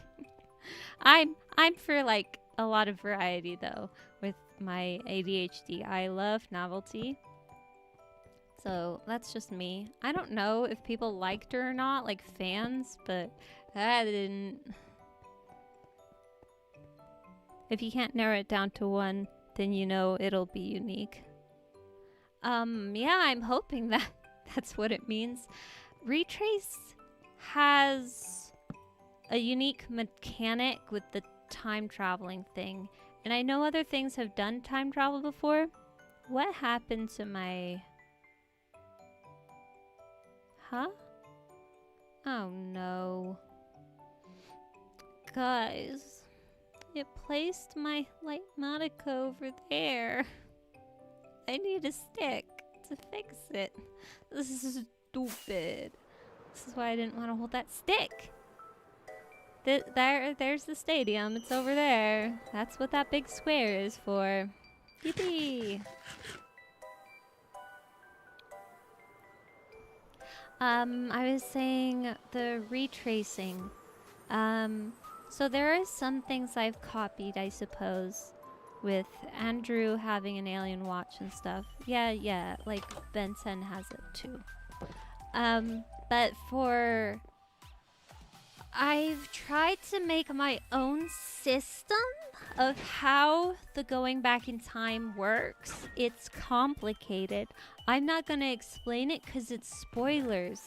I'm for like a lot of variety though with my ADHD. I love novelty. So that's just me. I don't know if people liked her or not, like fans, but I didn't. If you can't narrow it down to one, then you know it'll be unique. Yeah, I'm hoping that that's what it means. Retrace has a unique mechanic with the time traveling thing. And I know other things have done time travel before. What happened to my... Huh? Oh no. Guys, it placed my Lightmatica over there. I need a stick to fix it. This is stupid. This is why I didn't want to hold that stick. There's the stadium. It's over there. That's what that big square is for. Yippee! I was saying the retracing. So there are some things I've copied, I suppose, with Andrew having an alien watch and stuff. Yeah, like Benson has it too. But I've tried to make my own system of how the going back in time works. It's complicated. I'm not going to explain it because it's spoilers.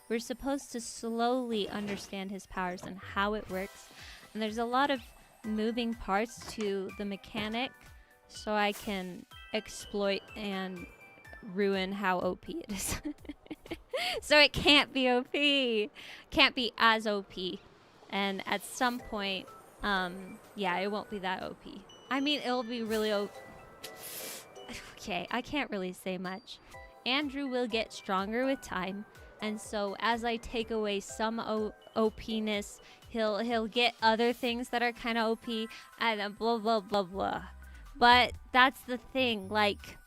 We're supposed to slowly understand his powers and how it works. And there's a lot of moving parts to the mechanic, so I can exploit and ruin how OP it is. So it can't be OP. Can't be as OP. And at some point, yeah, it won't be that OP. I mean, it'll be really OP. Okay, I can't really say much. Andrew will get stronger with time. And so as I take away some OP-ness, he'll get other things that are kind of OP and blah, blah, blah, blah. But that's the thing, like,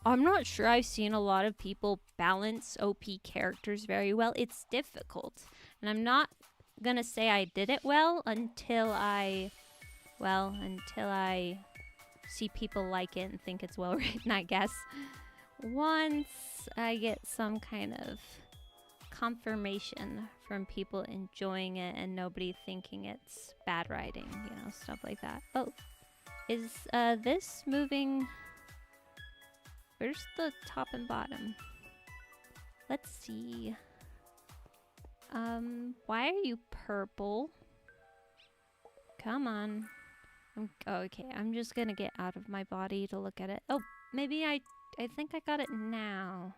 I'm not sure I've seen a lot of people balance OP characters very well. It's difficult. And I'm not gonna say I did it well until I see people like it and think it's well written, I guess. Once I get some kind of confirmation from people enjoying it and nobody thinking it's bad writing, you know, stuff like that. Oh, is this moving? Where's the top and bottom? Let's see. Why are you purple? Come on. Okay, I'm just gonna get out of my body to look at it. Oh, maybe I think I got it now.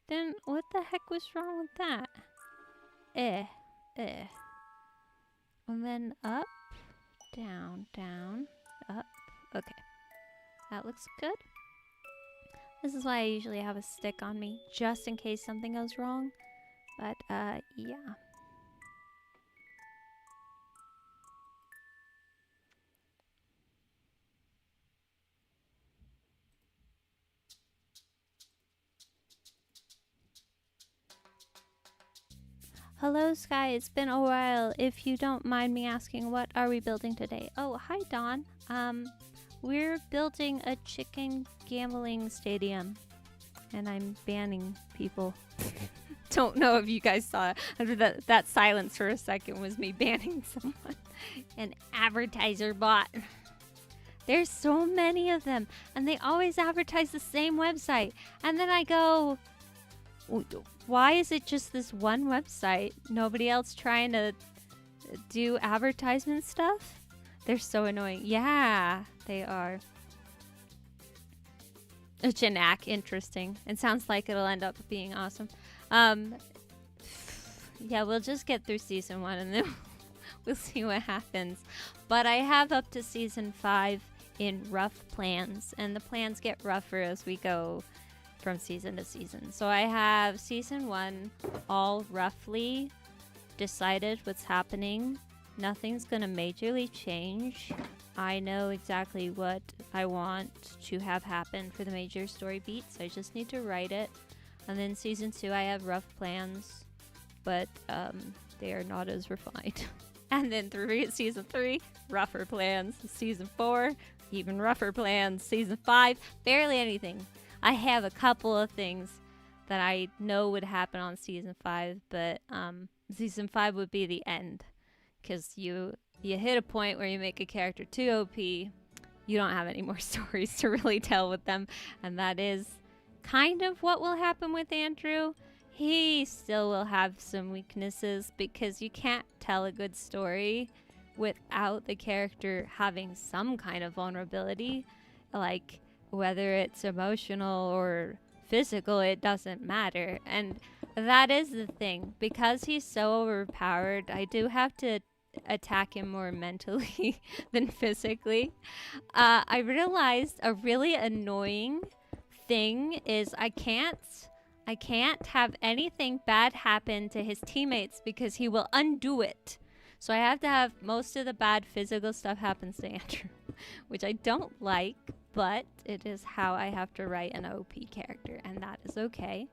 Then what the heck was wrong with that? And then up, down, down, up. Okay. That looks good. This is why I usually have a stick on me, just in case something goes wrong. But, yeah. Hello, Sky. It's been a while. If you don't mind me asking, what are we building today? Oh, hi, Dawn. We're building a chicken gambling stadium. And I'm banning people. Don't know if you guys saw it. That silence for a second was me banning someone. An advertiser bot. There's so many of them, and they always advertise the same website. And then I go, why is it just this one website? Nobody else trying to do advertisement stuff? They're so annoying. Yeah, they are. A Janak, interesting. It sounds like it'll end up being awesome. Yeah, we'll just get through season 1 and then we'll see what happens. But I have up to season 5 in rough plans, and the plans get rougher as we go from season to season. So I have season 1 all roughly decided what's happening. Nothing's gonna majorly change. I know exactly what I want to have happen for the major story beats. I just need to write it. And then season 2, I have rough plans, but they are not as refined. And then season 3, rougher plans. Season 4, even rougher plans. Season 5, barely anything. I have a couple of things that I know would happen on season 5, but season 5 would be the end. Because you hit a point where you make a character too OP, you don't have any more stories to really tell with them. And that is kind of what will happen with Andrew. He still will have some weaknesses because you can't tell a good story without the character having some kind of vulnerability. Like, whether it's emotional or physical, it doesn't matter. And that is the thing. Because he's so overpowered, I do have to attack him more mentally than physically. I realized a really annoying thing is I can't have anything bad happen to his teammates because he will undo it. So I have to have most of the bad physical stuff happens to Andrew, which I don't like, but it is how I have to write an OP character, and that is okay.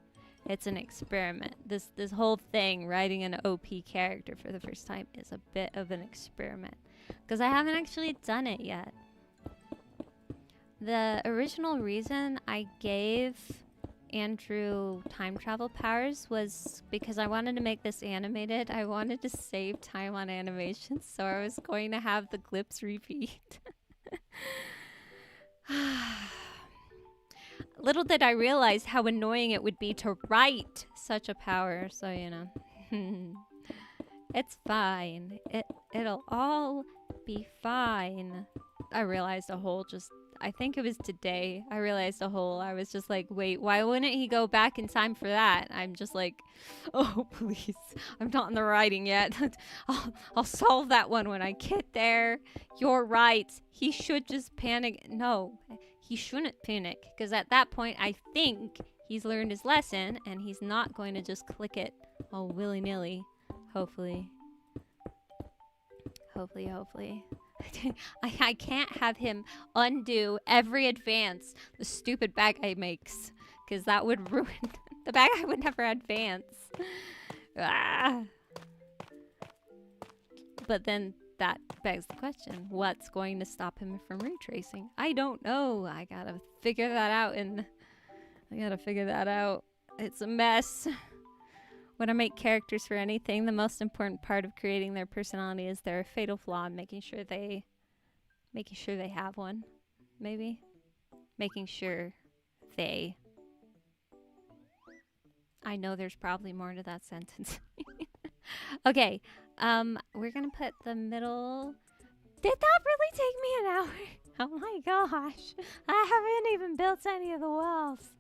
It's an experiment. This whole thing, writing an OP character for the first time, is a bit of an experiment because I haven't actually done it yet. The original reason I gave Andrew time travel powers was because I wanted to make this animated. I wanted to save time on animation, so I was going to have the clips repeat. Little did I realize how annoying it would be to write such a power, so you know. It's fine. It'll all be fine. I realized I think it was today, I realized I was just like, wait, why wouldn't he go back in time for that? I'm just like, oh, please. I'm not in the writing yet. I'll solve that one when I get there. You're right. He should just panic. No, he shouldn't panic. Because at that point, I think he's learned his lesson and he's not going to just click it all willy-nilly. Hopefully. Hopefully. I can't have him undo every advance the stupid bad guy makes, because that would ruin the bad guy would never advance. But then that begs the question, what's going to stop him from retracing? I don't know. I gotta figure that out. It's a mess. When I make characters for anything, the most important part of creating their personality is their fatal flaw and making sure they have one. Maybe. Making sure they. I know there's probably more to that sentence. Okay. We're gonna put the middle. Did that really take me an hour? Oh my gosh. I haven't even built any of the walls.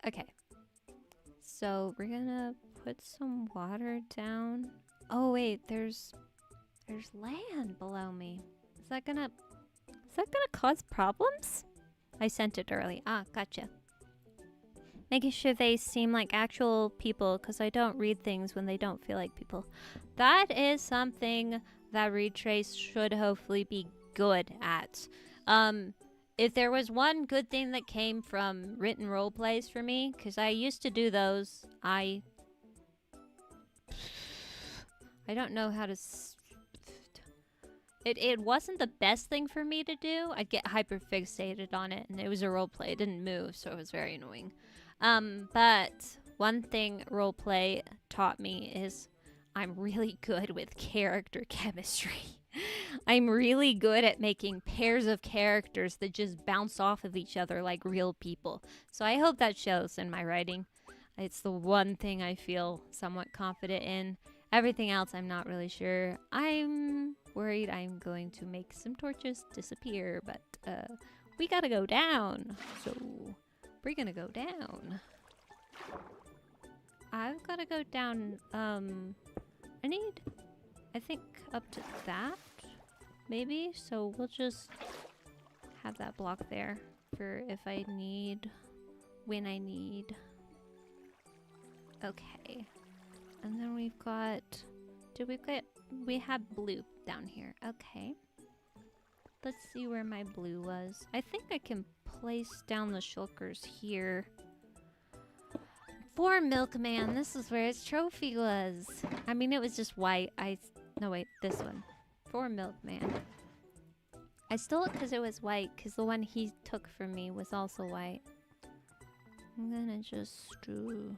Okay. So we're gonna put some water down. Oh wait, there's land below me. Is that gonna cause problems? I sent it early. Ah, gotcha. Making sure they seem like actual people, because I don't read things when they don't feel like people. That is something that Retrace should hopefully be good at. If there was one good thing that came from written role plays for me, because I used to do those, I don't know how to... It wasn't the best thing for me to do. I'd get hyperfixated on it, and it was a role play. It didn't move, so it was very annoying. But One thing roleplay taught me is I'm really good with character chemistry. I'm really good at making pairs of characters that just bounce off of each other like real people. So I hope that shows in my writing. It's the one thing I feel somewhat confident in. Everything else, I'm not really sure. I'm worried I'm going to make some torches disappear, but we gotta go down. So we're gonna go down. I've gotta go down. I think up to that, maybe. So we'll just have that block there for if I need, when I need. Okay. And then we've got, we have blue down here. Okay. Let's see where my blue was. I think I can place down the shulkers here. For Milkman, this is where his trophy was. I mean, it was just white. No wait, this one. For Milkman. I stole it because it was white, because the one he took from me was also white. I'm gonna just do...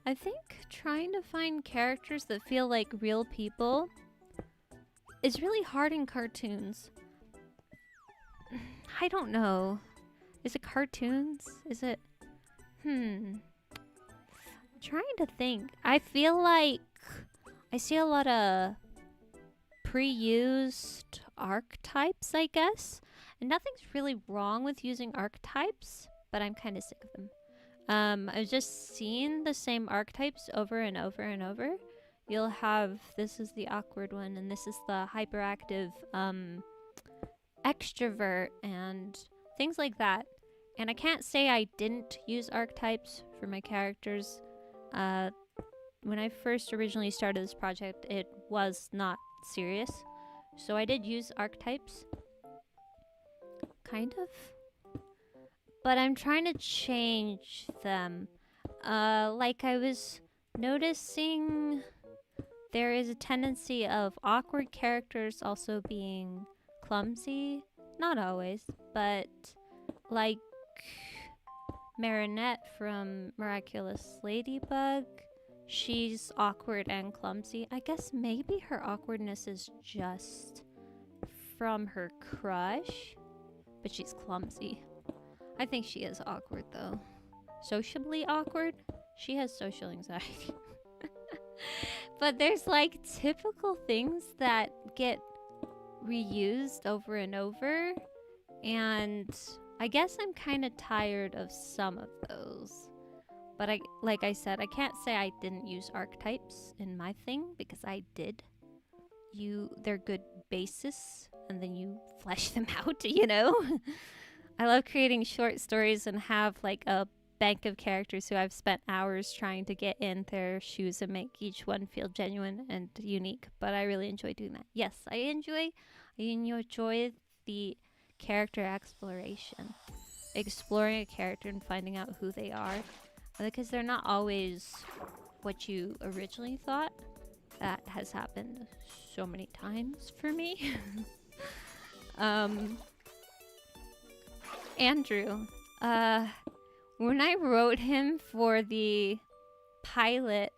I think trying to find characters that feel like real people is really hard in cartoons. I don't know. Is it cartoons? Is it... I'm trying to think. I feel like I see a lot of pre-used archetypes, I guess. And nothing's really wrong with using archetypes, but I'm kind of sick of them. I've just seen the same archetypes over and over and over. You'll have, this is the awkward one, and this is the hyperactive extrovert, and things like that. And I can't say I didn't use archetypes for my characters. When I first originally started this project, it was not serious. So I did use archetypes. Kind of. But I'm trying to change them. Like I was noticing there is a tendency of awkward characters also being clumsy. Not always, but like Marinette from Miraculous Ladybug, she's awkward and clumsy. I guess maybe her awkwardness is just from her crush, but she's clumsy. I think she is awkward though. Sociably awkward? She has social anxiety. But there's like typical things that get reused over and over, and I guess I'm kind of tired of some of those. But like I said, I can't say I didn't use archetypes in my thing, because I did. They're good basis, and then you flesh them out, you know? I love creating short stories and have like a bank of characters who I've spent hours trying to get in their shoes and make each one feel genuine and unique. But I really enjoy doing that. Yes, I enjoy the character exploration. Exploring a character and finding out who they are. Because they're not always what you originally thought. That has happened so many times for me. Andrew, when I wrote him for the pilot,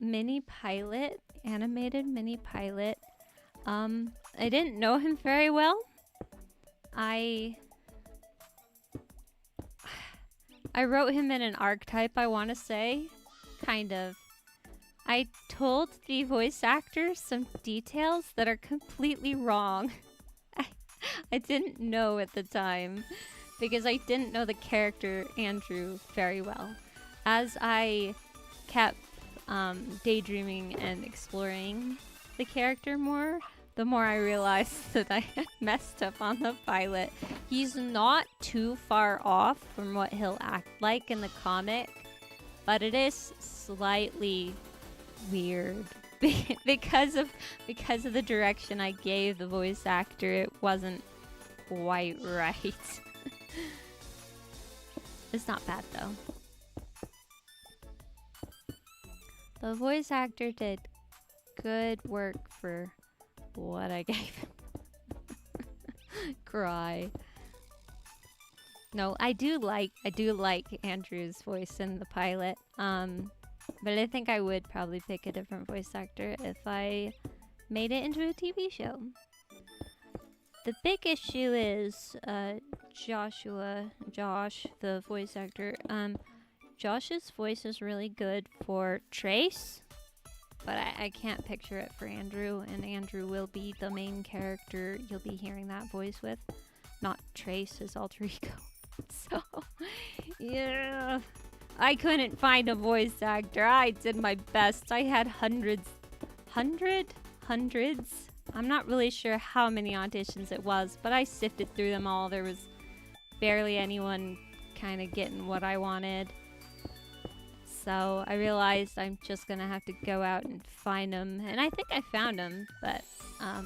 animated mini pilot, I didn't know him very well. I wrote him in an archetype, I want to say. Kind of. I told the voice actor some details that are completely wrong. I didn't know at the time, because I didn't know the character Andrew very well. As I kept daydreaming and exploring the character more, the more I realized that I had messed up on the pilot. He's not too far off from what he'll act like in the comic, but it is slightly weird. because of the direction I gave the voice actor, it wasn't quite right. It's not bad though. The voice actor did good work for what I gave him. Cry. No, I do like Andrew's voice in the pilot. But I think I would probably pick a different voice actor if I made it into a TV show. The big issue is Josh, the voice actor. Josh's voice is really good for Trace, but I can't picture it for Andrew, and Andrew will be the main character you'll be hearing that voice with, not Trace, his alter ego. So, yeah. I couldn't find a voice actor. I did my best. I had hundreds. I'm not really sure how many auditions it was, but I sifted through them all. There was barely anyone kind of getting what I wanted. So I realized I'm just gonna have to go out and find them. And I think I found them, but, I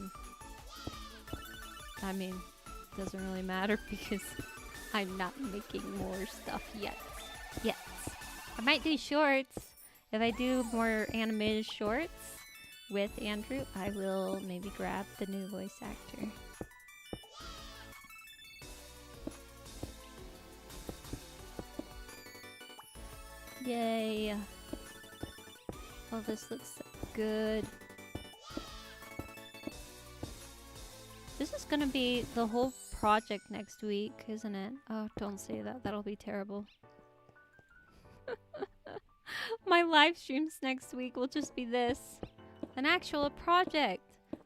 mean, it doesn't really matter because I'm not making more stuff yet. I might do shorts. If I do more animated shorts with Andrew, I will maybe grab the new voice actor. Yay. Oh, this looks so good. This is gonna be the whole project next week, isn't it? Oh, don't say that. That'll be terrible. My live streams next week will just be this. An actual project.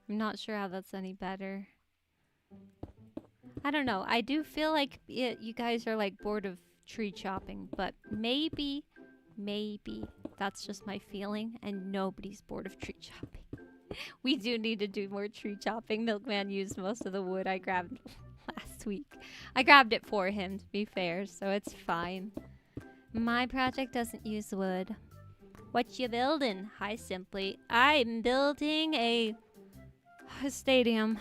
I'm not sure how that's any better. I don't know. I do feel like you guys are like bored of tree chopping, but maybe that's just my feeling and nobody's bored of tree chopping. We do need to do more tree chopping. Milkman used most of the wood I grabbed last week. I grabbed it for him, to be fair, so it's fine. My project doesn't use wood. What you building? Hi, Simply. I'm building a stadium,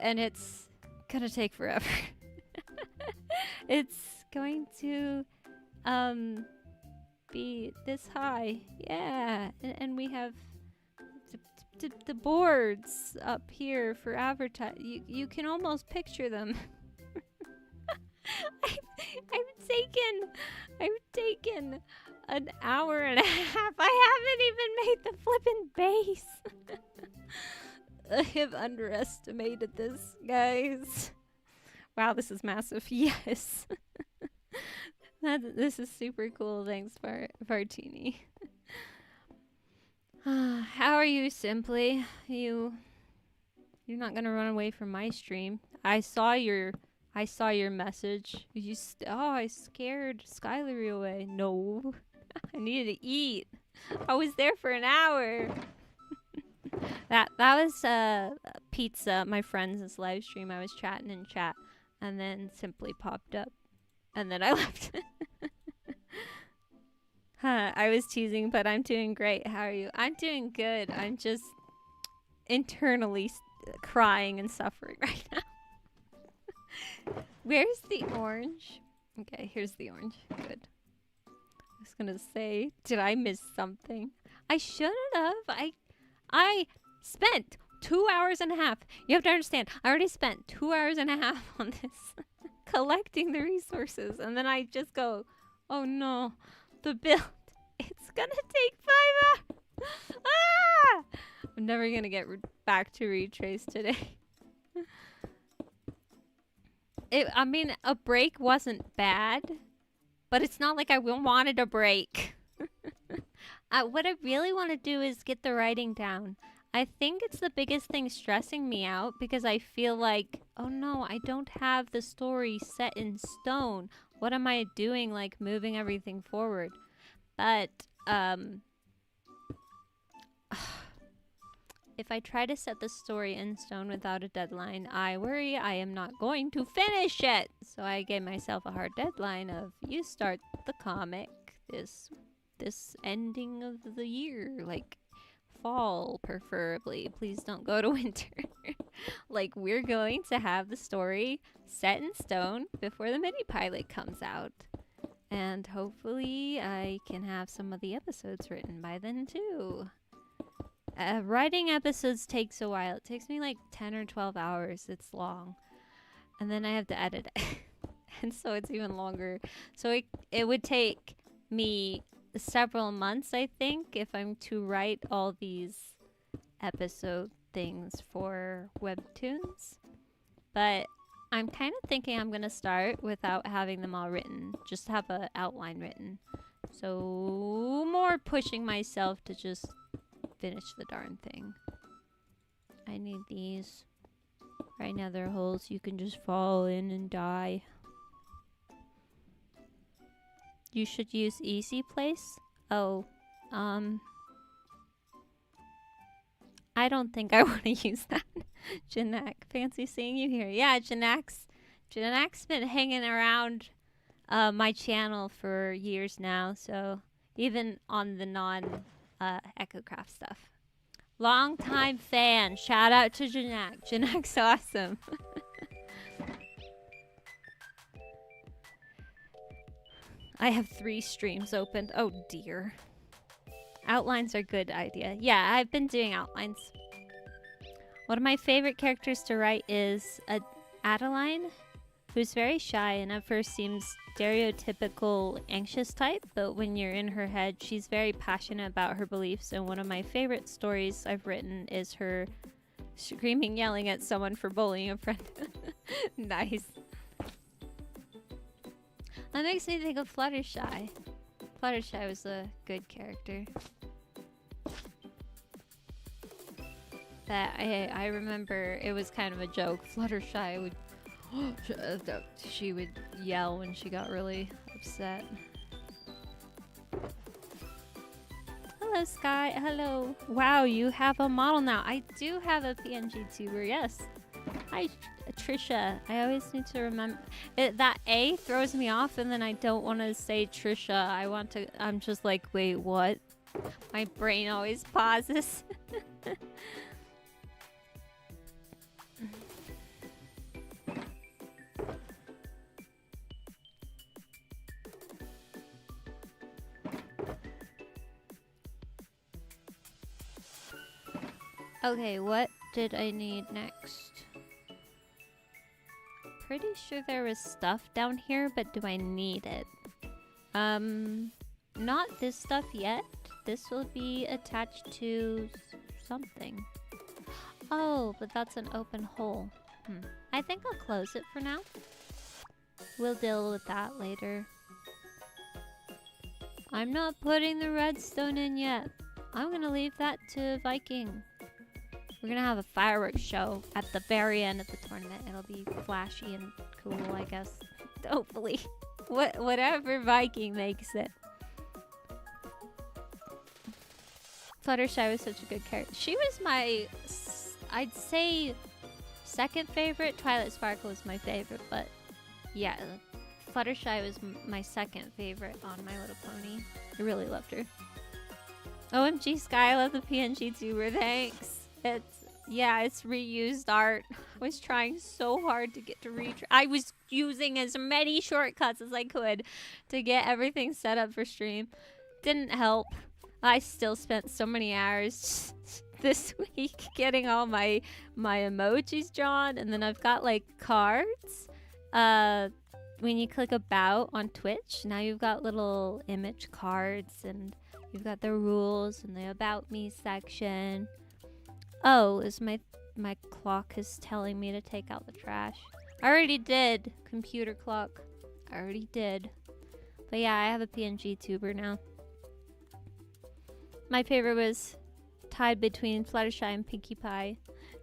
and it's gonna take forever. It's going to be this high, yeah, and we have the boards up here for advertise. You can almost picture them. I've taken an hour and a half. I haven't even made the flippin' base. I have underestimated this, guys. Wow, this is massive. Yes. This is super cool. Thanks, Bartini. How are you, Simply? You're not gonna run away from my stream. I saw your message. I scared Skylar away. No. I needed to eat. I was there for an hour. that was pizza, my friend's live stream. I was chatting in chat and then Simply popped up and then I left. I was teasing, but I'm doing great. How are you? I'm doing good. I'm just internally crying and suffering right now. Where's the orange? Okay, here's the orange. Good. I was gonna say, did I miss something? I should have. I spent 2 hours and a half. You have to understand, I already spent 2 hours and a half on this, collecting the resources, and then I just go, oh no, the build. It's gonna take 5 hours. Ah! I'm never gonna get back to retrace today. I mean, a break wasn't bad, but it's not like I wanted a break. What I really want to do is get the writing down. I think it's the biggest thing stressing me out because I feel like, oh no, I don't have the story set in stone. What am I doing, like moving everything forward? But, if I try to set the story in stone without a deadline, I worry I am not going to finish it. So I gave myself a hard deadline of you start the comic this ending of the year, like fall preferably. Please don't go to winter. Like we're going to have the story set in stone before the mini pilot comes out. And hopefully I can have some of the episodes written by then too. Writing episodes takes a while. It takes me like 10 or 12 hours. It's long. And then I have to edit it. And so it's even longer. So it would take me several months, I think, if I'm to write all these episode things for webtoons. But I'm kind of thinking I'm gonna start without having them all written. Just have an outline written. So more pushing myself to just finish the darn thing. I need these. Right now they're holes you can just fall in and die. You should use easy place? Oh, I don't think I want to use that. Janak, fancy seeing you here. Yeah, Janak's been hanging around my channel for years now, so even on the non EchoCraft stuff. Long time fan. Shout out to Janak. Janak's awesome. I have 3 streams opened. Oh dear. Outlines are a good idea. Yeah, I've been doing outlines. One of my favorite characters to write is Adeline, who's very shy and at first seems stereotypical anxious type, but when you're in her head, she's very passionate about her beliefs, and one of my favorite stories I've written is her screaming, yelling at someone for bullying a friend. Nice. That makes me think of Fluttershy. Fluttershy was a good character. That I remember it was kind of a joke. Fluttershy would she would yell when she got really upset. Hello, Sky. Hello. Wow, you have a model now. I do have a PNG tuber, yes. Hi, Trisha. I always need to remember. That A throws me off, and then I don't want to say Trisha. I'm just like, wait, what? My brain always pauses. Okay, what did I need next? Pretty sure there was stuff down here, but do I need it? Not this stuff yet. This will be attached to something. Oh, but that's an open hole. I think I'll close it for now. We'll deal with that later. I'm not putting the redstone in yet. I'm gonna leave that to Viking. We're gonna have a fireworks show at the very end of the tournament. It'll be flashy and cool, I guess. Hopefully. Whatever Viking makes it. Fluttershy was such a good character. She was my, I'd say, second favorite. Twilight Sparkle was my favorite, but yeah, Fluttershy was my second favorite on My Little Pony. I really loved her. OMG Sky, I love the PNG tuber, thanks. It's reused art. I was trying so hard to get to I was using as many shortcuts as I could to get everything set up for stream. Didn't help. I still spent so many hours this week getting all my emojis drawn, and then I've got like cards. When you click about on Twitch, now you've got little image cards, and you've got the rules and the about me section. Oh, is my clock is telling me to take out the trash. I already did. Computer clock. I already did. But yeah, I have a PNG tuber now. My favorite was tied between Fluttershy and Pinkie Pie.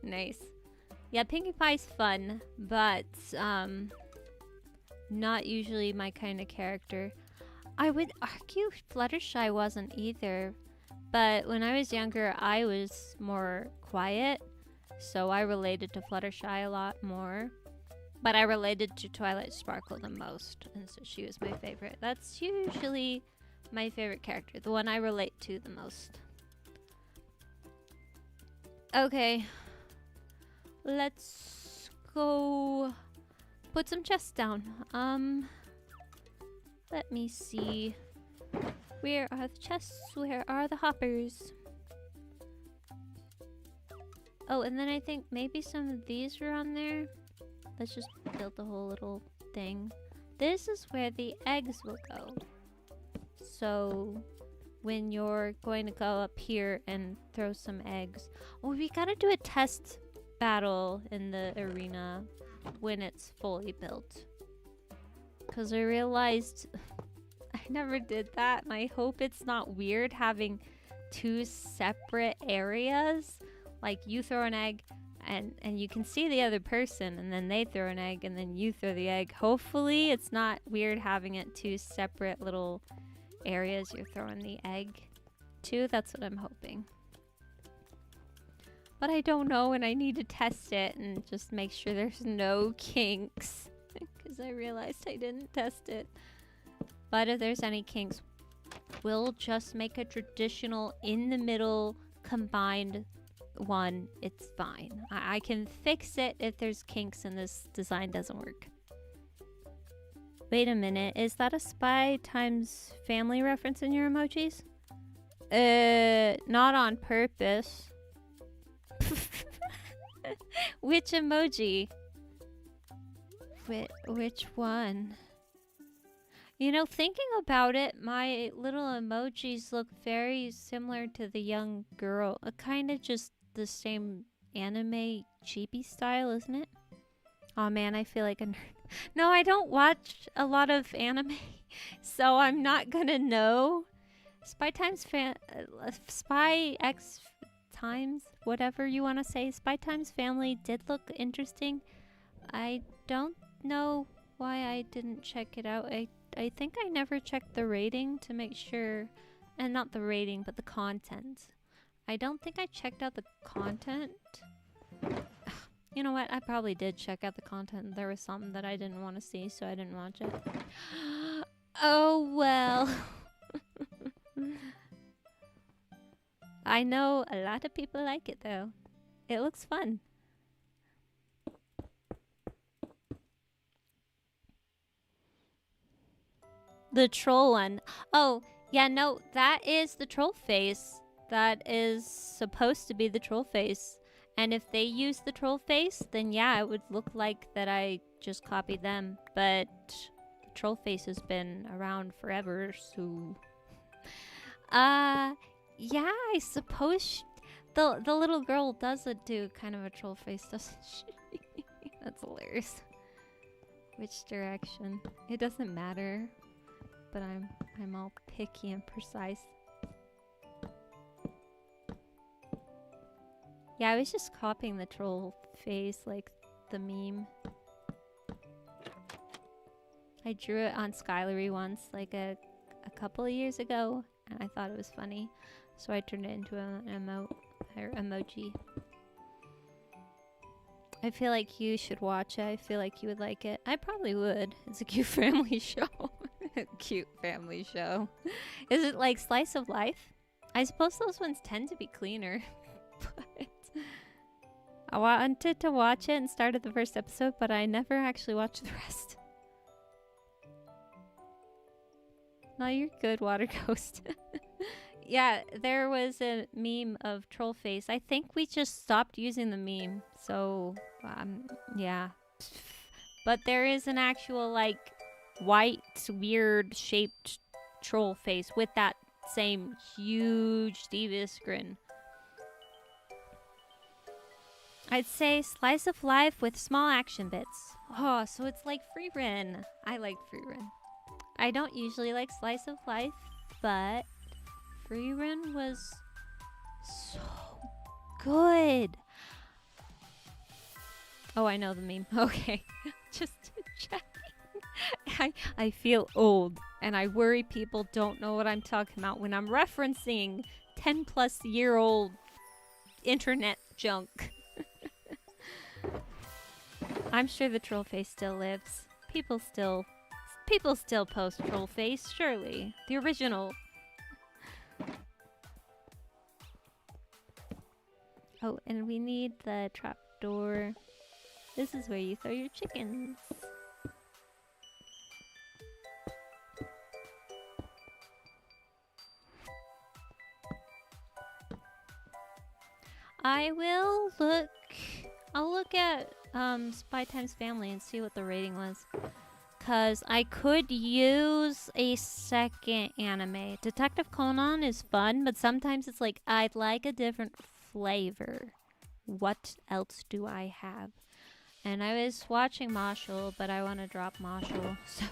Nice. Yeah, Pinkie Pie's fun, but not usually my kind of character. I would argue Fluttershy wasn't either. But when I was younger, I was more quiet, so I related to Fluttershy a lot more. But I related to Twilight Sparkle the most, and so she was my favorite. That's usually my favorite character, the one I relate to the most. Okay, let's go put some chests down. Let me see. Where are the chests? Where are the hoppers? Oh, and then I think maybe some of these are on there. Let's just build the whole little thing. this is where the eggs will go. So when you're going to go up here and throw some eggs. Oh, we gotta do a test battle in the arena when it's fully built. Because I realized I never did that, and I hope it's not weird having 2 separate areas. Like you throw an egg and you can see the other person, and then they throw an egg and then you throw the egg. Hopefully it's not weird having it 2 separate little areas you're throwing the egg to. That's what I'm hoping. But I don't know, and I need to test it and just make sure there's no kinks. Because I realized I didn't test it. But if there's any kinks, we'll just make a traditional in the middle combined one. It's fine. I can fix it if there's kinks and this design doesn't work. Wait a minute, is that a Spy times Family reference in your emojis? Not on purpose. Which emoji? Which one? You know, thinking about it, my little emojis look very similar to the young girl. Kind of just the same anime chibi style, isn't it? Oh man, I feel like a nerd. No, I don't watch a lot of anime, so I'm not gonna know. Spy X times, whatever you want to say. Spy times Family did look interesting. I don't know why I didn't check it out. I think I never checked the rating to make sure, and not the rating, but the content. I don't think I checked out the content. You know what? I probably did check out the content. There was something that I didn't want to see, so I didn't watch it. Oh, well. I know a lot of people like it, though. It looks fun. The troll one. Oh, yeah, no, that is the troll face. That is supposed to be the troll face. And if they use the troll face, then yeah, it would look like that I just copied them. But the troll face has been around forever, so... yeah, I suppose the little girl does do kind of a troll face, doesn't she? That's hilarious. Which direction? It doesn't matter, but I'm all picky and precise. Yeah, I was just copying the troll face, like the meme. I drew it on Skylery once, like a couple of years ago, and I thought it was funny, so I turned it into an emoji. I feel like you should watch it. I feel like you would like it. I probably would. It's a cute family show. Cute family show. Is it like Slice of Life? I suppose those ones tend to be cleaner. But I wanted to watch it and started the first episode, but I never actually watched the rest. No, you're good, Water Ghost. Yeah, there was a meme of troll face. I think we just stopped using the meme, so yeah. But there is an actual like white weird shaped troll face with that same huge devious grin. I'd say Slice of Life with small action bits. Oh, so it's like Free Run. I like Free Run. I don't usually like Slice of Life, but Free Run was so good. Oh, I know the meme. Okay. Just checking. I feel old, and I worry people don't know what I'm talking about when I'm referencing 10-plus-year-old internet junk. I'm sure the troll face still lives. People still post troll face, surely. The original. Oh, and we need the trapdoor. This is where you throw your chickens. I'll look at Spy times Family and see what the rating was. because I could use a second anime. Detective Conan is fun, but sometimes it's like, I'd like a different flavor. What else do I have? And I was watching Marshall, but I want to drop Marshall, so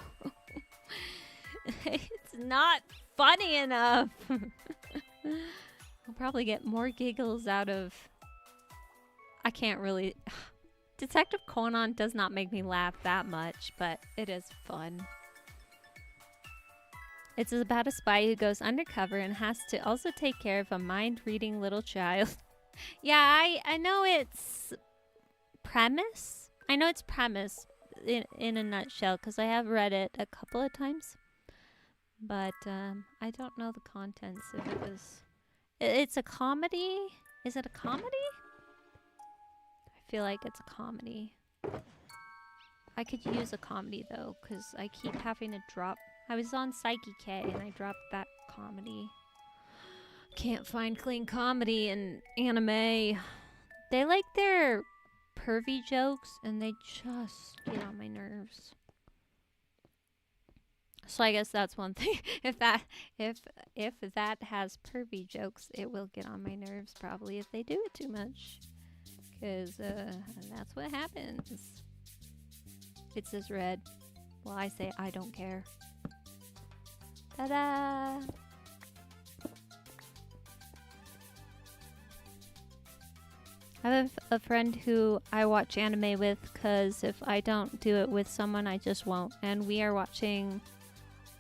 it's not funny enough. I'll probably get more giggles out of... I can't really... Detective Conan does not make me laugh that much, but it is fun. It's about a spy who goes undercover and has to also take care of a mind-reading little child. Yeah, I know its premise. I know its premise in a nutshell, because I have read it a couple of times. But I don't know the contents, if it was... It's a comedy? Is it a comedy? I feel like it's a comedy. I could use a comedy though, because I keep having to drop. I was on Psyche K and I dropped that comedy. Can't find clean comedy in anime. They like their pervy jokes and they just get on my nerves. So I guess that's one thing. if that has pervy jokes, it will get on my nerves probably if they do it too much. Because that's what happens. It says red. Well, I say I don't care. Ta-da! I have a friend who I watch anime with, because if I don't do it with someone, I just won't. And we are watching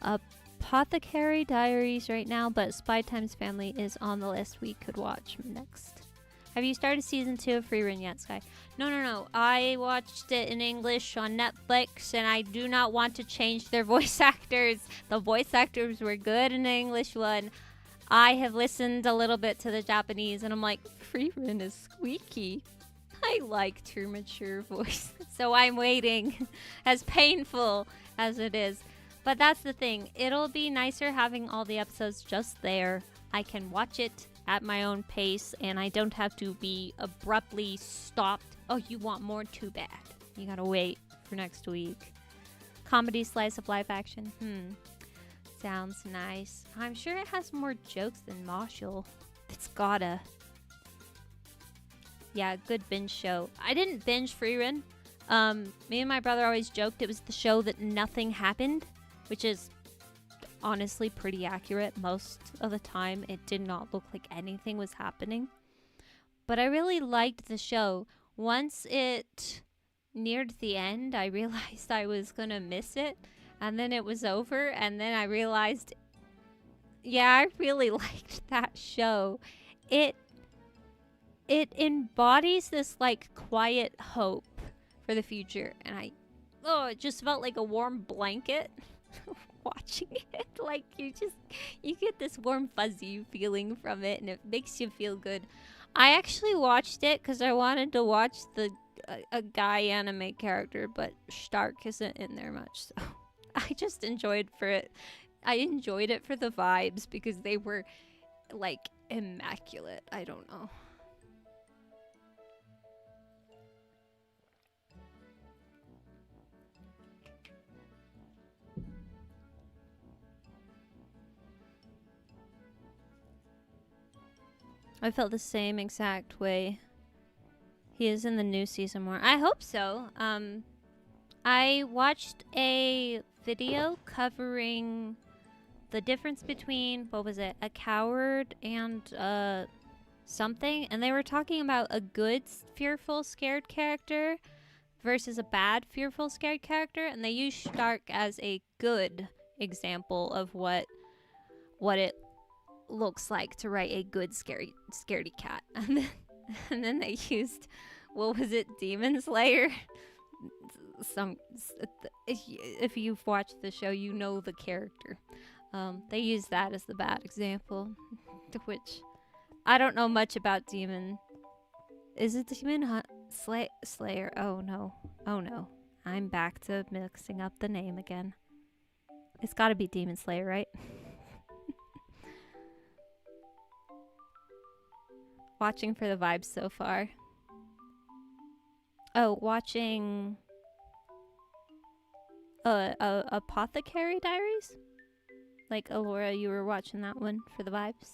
Apothecary Diaries right now, but Spy Times Family is on the list we could watch next. Have you started season 2 of Free Run yet, Sky? No. I watched it in English on Netflix, and I do not want to change their voice actors. The voice actors were good in the English one. I have listened a little bit to the Japanese, and I'm like, Free Run is squeaky. I liked her mature voice. So I'm waiting, as painful as it is. But that's the thing. It'll be nicer having all the episodes just there. I can watch it at my own pace, and I don't have to be abruptly stopped. Oh, you want more? Too bad. You gotta wait for next week. Comedy slice of life action. Sounds nice. I'm sure it has more jokes than Marshall. It's gotta. Yeah, good binge show. I didn't binge Free Run. Me and my brother always joked it was the show that nothing happened, which is honestly pretty accurate. Most of the time it did not look like anything was happening, but I really liked the show. Once it neared the end, I realized I was gonna miss it, and then it was over, and then I realized, yeah, I really liked that show. It embodies this like quiet hope for the future, and it just felt like a warm blanket watching it. Like you get this warm fuzzy feeling from it, and it makes you feel good. I actually watched it because I wanted to watch a guy anime character, but Stark isn't in there much, so I just enjoyed it. I enjoyed it for the vibes because they were like immaculate. I don't know. I felt the same exact way. He is in the new season more. I hope so. I watched a video covering the difference between, what was it, a coward and something, and they were talking about a good fearful scared character versus a bad fearful scared character, and they used Stark as a good example of what it looks like to write a good scaredy cat. And then they used, what was it, Demon Slayer? If you've watched the show, you know the character. They used that as the bad example, to which I don't know much about Demon. Is it Demon Slayer? Oh no. I'm back to mixing up the name again. It's gotta be Demon Slayer, right? Watching for the vibes so far. Oh, watching Apothecary Diaries? Like, Alora, you were watching that one for the vibes?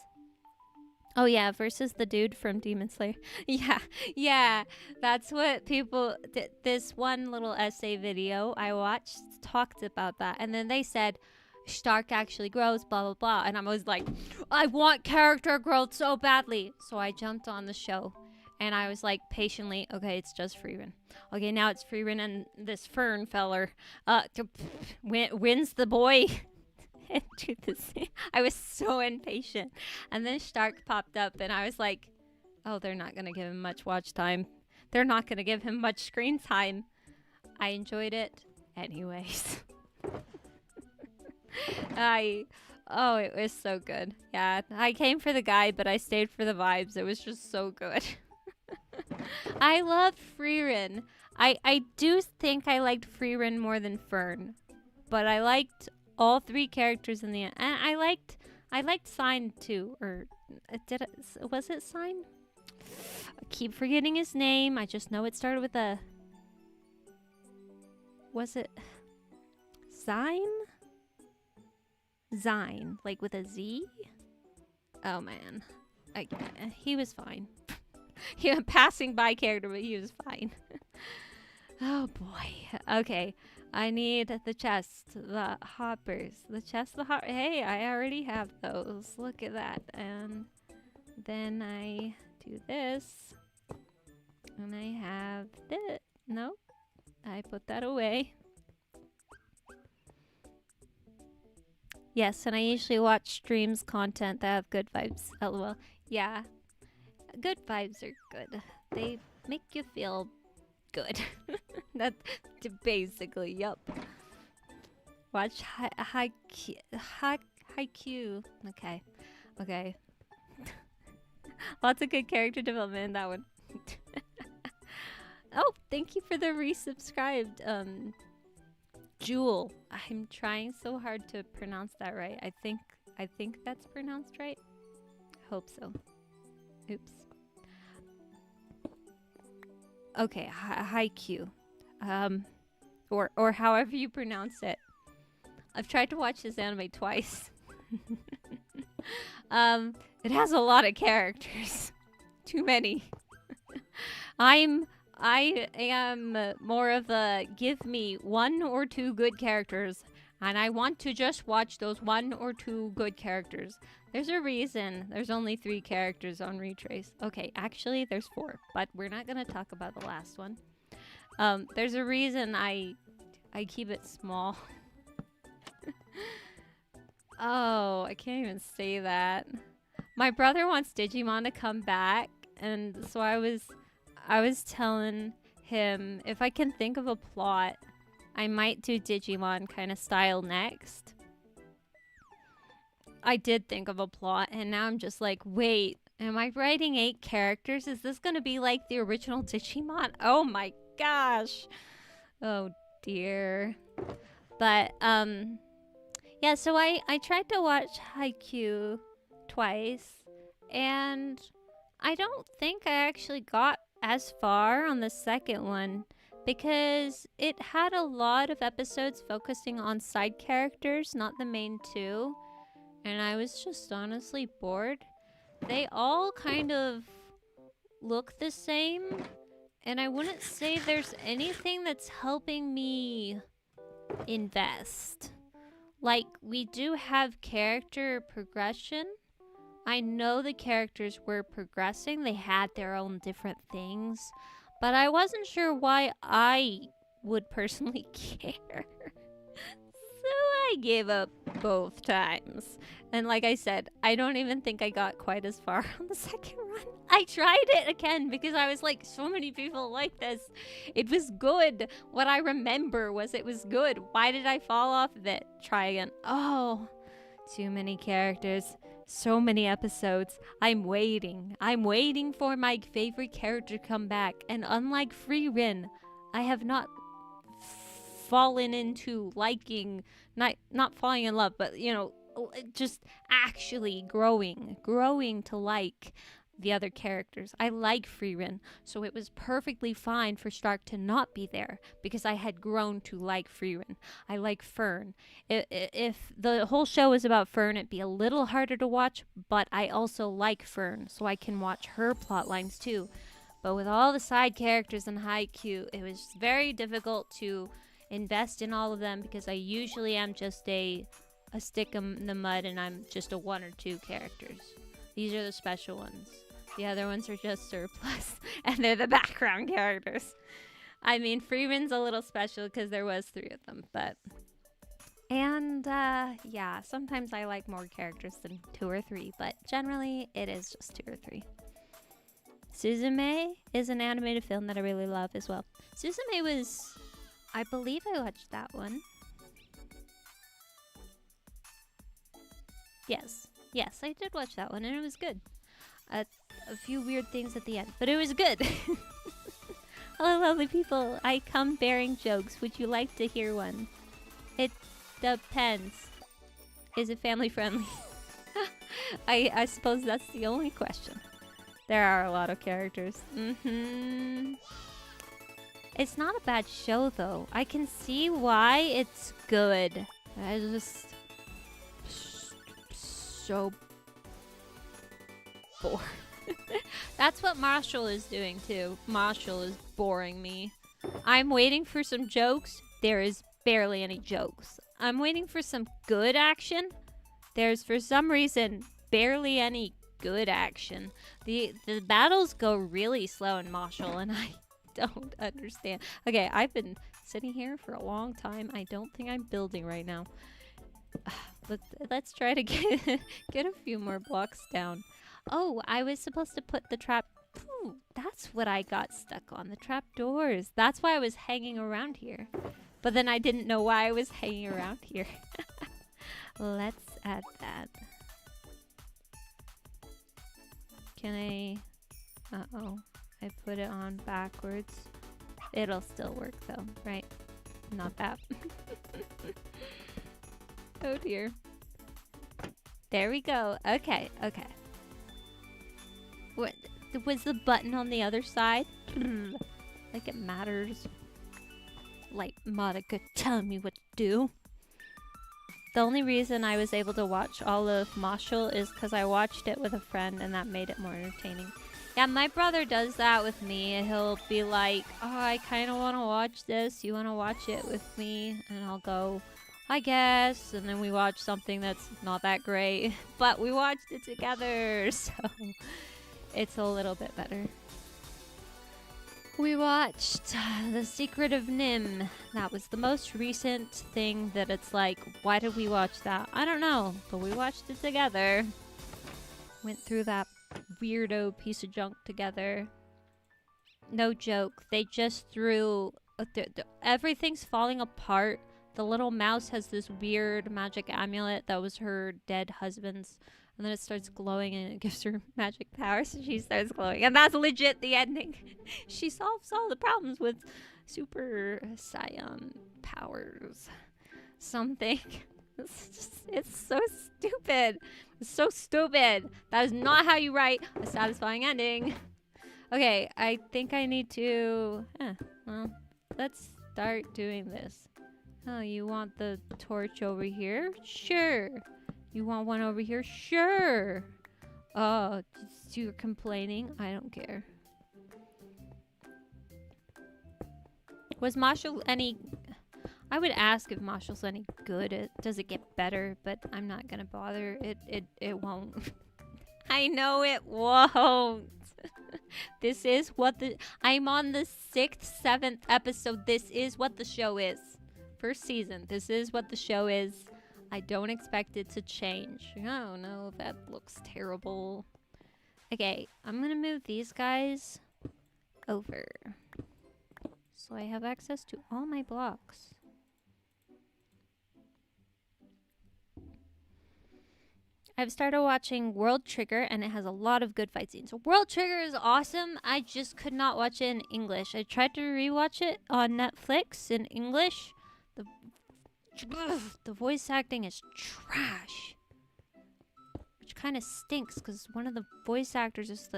Oh yeah, versus the dude from Demon Slayer. Yeah, that's what people. This one little essay video I watched talked about that, and then they said Stark actually grows, blah blah blah, and I was like, I want character growth so badly, so I jumped on the show, and I was like patiently, okay, it's just Freerin. Okay, now it's Freerin and this Fern feller. Wins the boy. Do this. I was so impatient, and then Stark popped up, and I was like, "Oh, they're not gonna give him much watch time. They're not gonna give him much screen time." I enjoyed it, anyways. Oh, it was so good. Yeah, I came for the guy, but I stayed for the vibes. It was just so good. I love Freerin. I do think I liked Freerin more than Fern, but I liked all three characters in the end. And I liked Sign too, or was it Sign? I keep forgetting his name. I just know it started with a. Was it Sign? Zine, like with a Z? Oh man, he was fine. He was a passing by character, but he was fine. Oh boy. Okay. I need the chest, the hoppers. The chest, the hopper. Hey, I already have those. Look at that. And then I do this. And I have this. No. I put that away. Yes, and I usually watch streams content that have good vibes. LOL. Yeah. Good vibes are good. They make you feel good. That's basically, yup. Watch Haikyuu. Okay. Lots of good character development in that one. Oh, thank you for the resubscribed, Jewel. I'm trying so hard to pronounce that right. I think that's pronounced right. Hope so. Oops. Okay, Haikyuu. Or however you pronounce it. I've tried to watch this anime twice. It has a lot of characters. Too many. I am more of a give me 1 or 2 good characters, and I want to just watch those 1 or 2 good characters. There's a reason there's only 3 characters on Retrace. Okay, actually there's 4, but we're not gonna talk about the last one. There's a reason I keep it small. Oh, I can't even say that. My brother wants Digimon to come back, and so I was telling him if I can think of a plot, I might do Digimon kind of style next. I did think of a plot, and now I'm just like, wait, am I writing 8 characters? Is this gonna be like the original Digimon? Oh my gosh. Oh dear. But, yeah, so I tried to watch Haikyuu twice, and I don't think I actually got as far on the second one because it had a lot of episodes focusing on side characters, not the main 2, and I was just honestly bored. They all kind of look the same, and I wouldn't say there's anything that's helping me invest. Like, we do have character progression. I know the characters were progressing. They had their own different things. But I wasn't sure why I would personally care. So I gave up both times. And like I said, I don't even think I got quite as far on the second run. I tried it again because I was like, so many people like this. It was good. What I remember was it was good. Why did I fall off of it? Try again. Oh, too many characters. So many episodes. I'm waiting. I'm waiting for my favorite character to come back. And unlike Freerin, I have not fallen into liking, not falling in love, but, you know, just actually growing to like the other characters. I like Frieren, so it was perfectly fine for Stark to not be there because I had grown to like Frieren. I like Fern. If the whole show was about Fern, it'd be a little harder to watch, but I also like Fern, so I can watch her plot lines too. But with all the side characters in Haikyuu, it was very difficult to invest in all of them because I usually am just a stick in the mud and I'm just a 1 or 2 characters. These are the special ones. The other ones are just surplus, and they're the background characters. I mean, Freeman's a little special because there was 3 of them, but... And, yeah, sometimes I like more characters than 2 or 3, but generally it is just 2 or 3. Suzume is an animated film that I really love as well. Suzume was... I believe I watched that one. Yes, I did watch that one, and it was good. A few weird things at the end, but it was good. Hello, lovely people. I come bearing jokes. Would you like to hear one? It depends. Is it family friendly? I suppose that's the only question. There are a lot of characters. It's not a bad show, though. I can see why it's good. I just... so bored. That's what Marshall is doing too. Marshall is boring me. I'm waiting for some jokes. There is barely any jokes. I'm waiting for some good action. There's for some reason barely any good action. The battles go really slow in Marshall and I don't understand. Okay, I've been sitting here for a long time. I don't think I'm building right now. Let's try to get a few more blocks down. Oh, I was supposed to put the trap... Ooh, that's what I got stuck on, the trap doors. That's why I was hanging around here. But then I didn't know why I was hanging around here. Let's add that. Can I... Uh-oh. I put it on backwards. It'll still work though, right? Not that. Oh dear. There we go. Okay. What was the button on the other side? Like it matters. Like Monica telling me what to do. The only reason I was able to watch all of Marshall is because I watched it with a friend and that made it more entertaining. Yeah, my brother does that with me. He'll be like, oh, I kind of want to watch this. You want to watch it with me? And I'll go, I guess. And then we watch something that's not that great. But we watched it together. So it's a little bit better. We watched The Secret of Nim. That was the most recent thing that it's like, why did we watch that? I don't know. But we watched it together. Went through that weirdo piece of junk together. No joke. They just threw... everything's falling apart. The little mouse has this weird magic amulet that was her dead husband's. And then it starts glowing and it gives her magic powers. So she starts glowing. And that's legit the ending. She solves all the problems with super scion powers. Something. It's so stupid. It's so stupid. That is not how you write a satisfying ending. Okay, I think I need to... well, let's start doing this. Oh, you want the torch over here? Sure. You want one over here? Sure. Oh, you're complaining? I don't care. Was Marshall any... I would ask if Marshall's any good. Does it get better? But I'm not gonna bother. It won't. I know it won't. This is what the... I'm on the 6th, 7th episode. This is what the show is. First season. This is what the show is. I don't expect it to change. Oh no, that looks terrible. Okay, I'm gonna move these guys over. So I have access to all my blocks. I've started watching World Trigger and it has a lot of good fight scenes. So World Trigger is awesome. I just could not watch it in English. I tried to rewatch it on Netflix in English. The voice acting is trash. Which kind of stinks because one of the voice actors is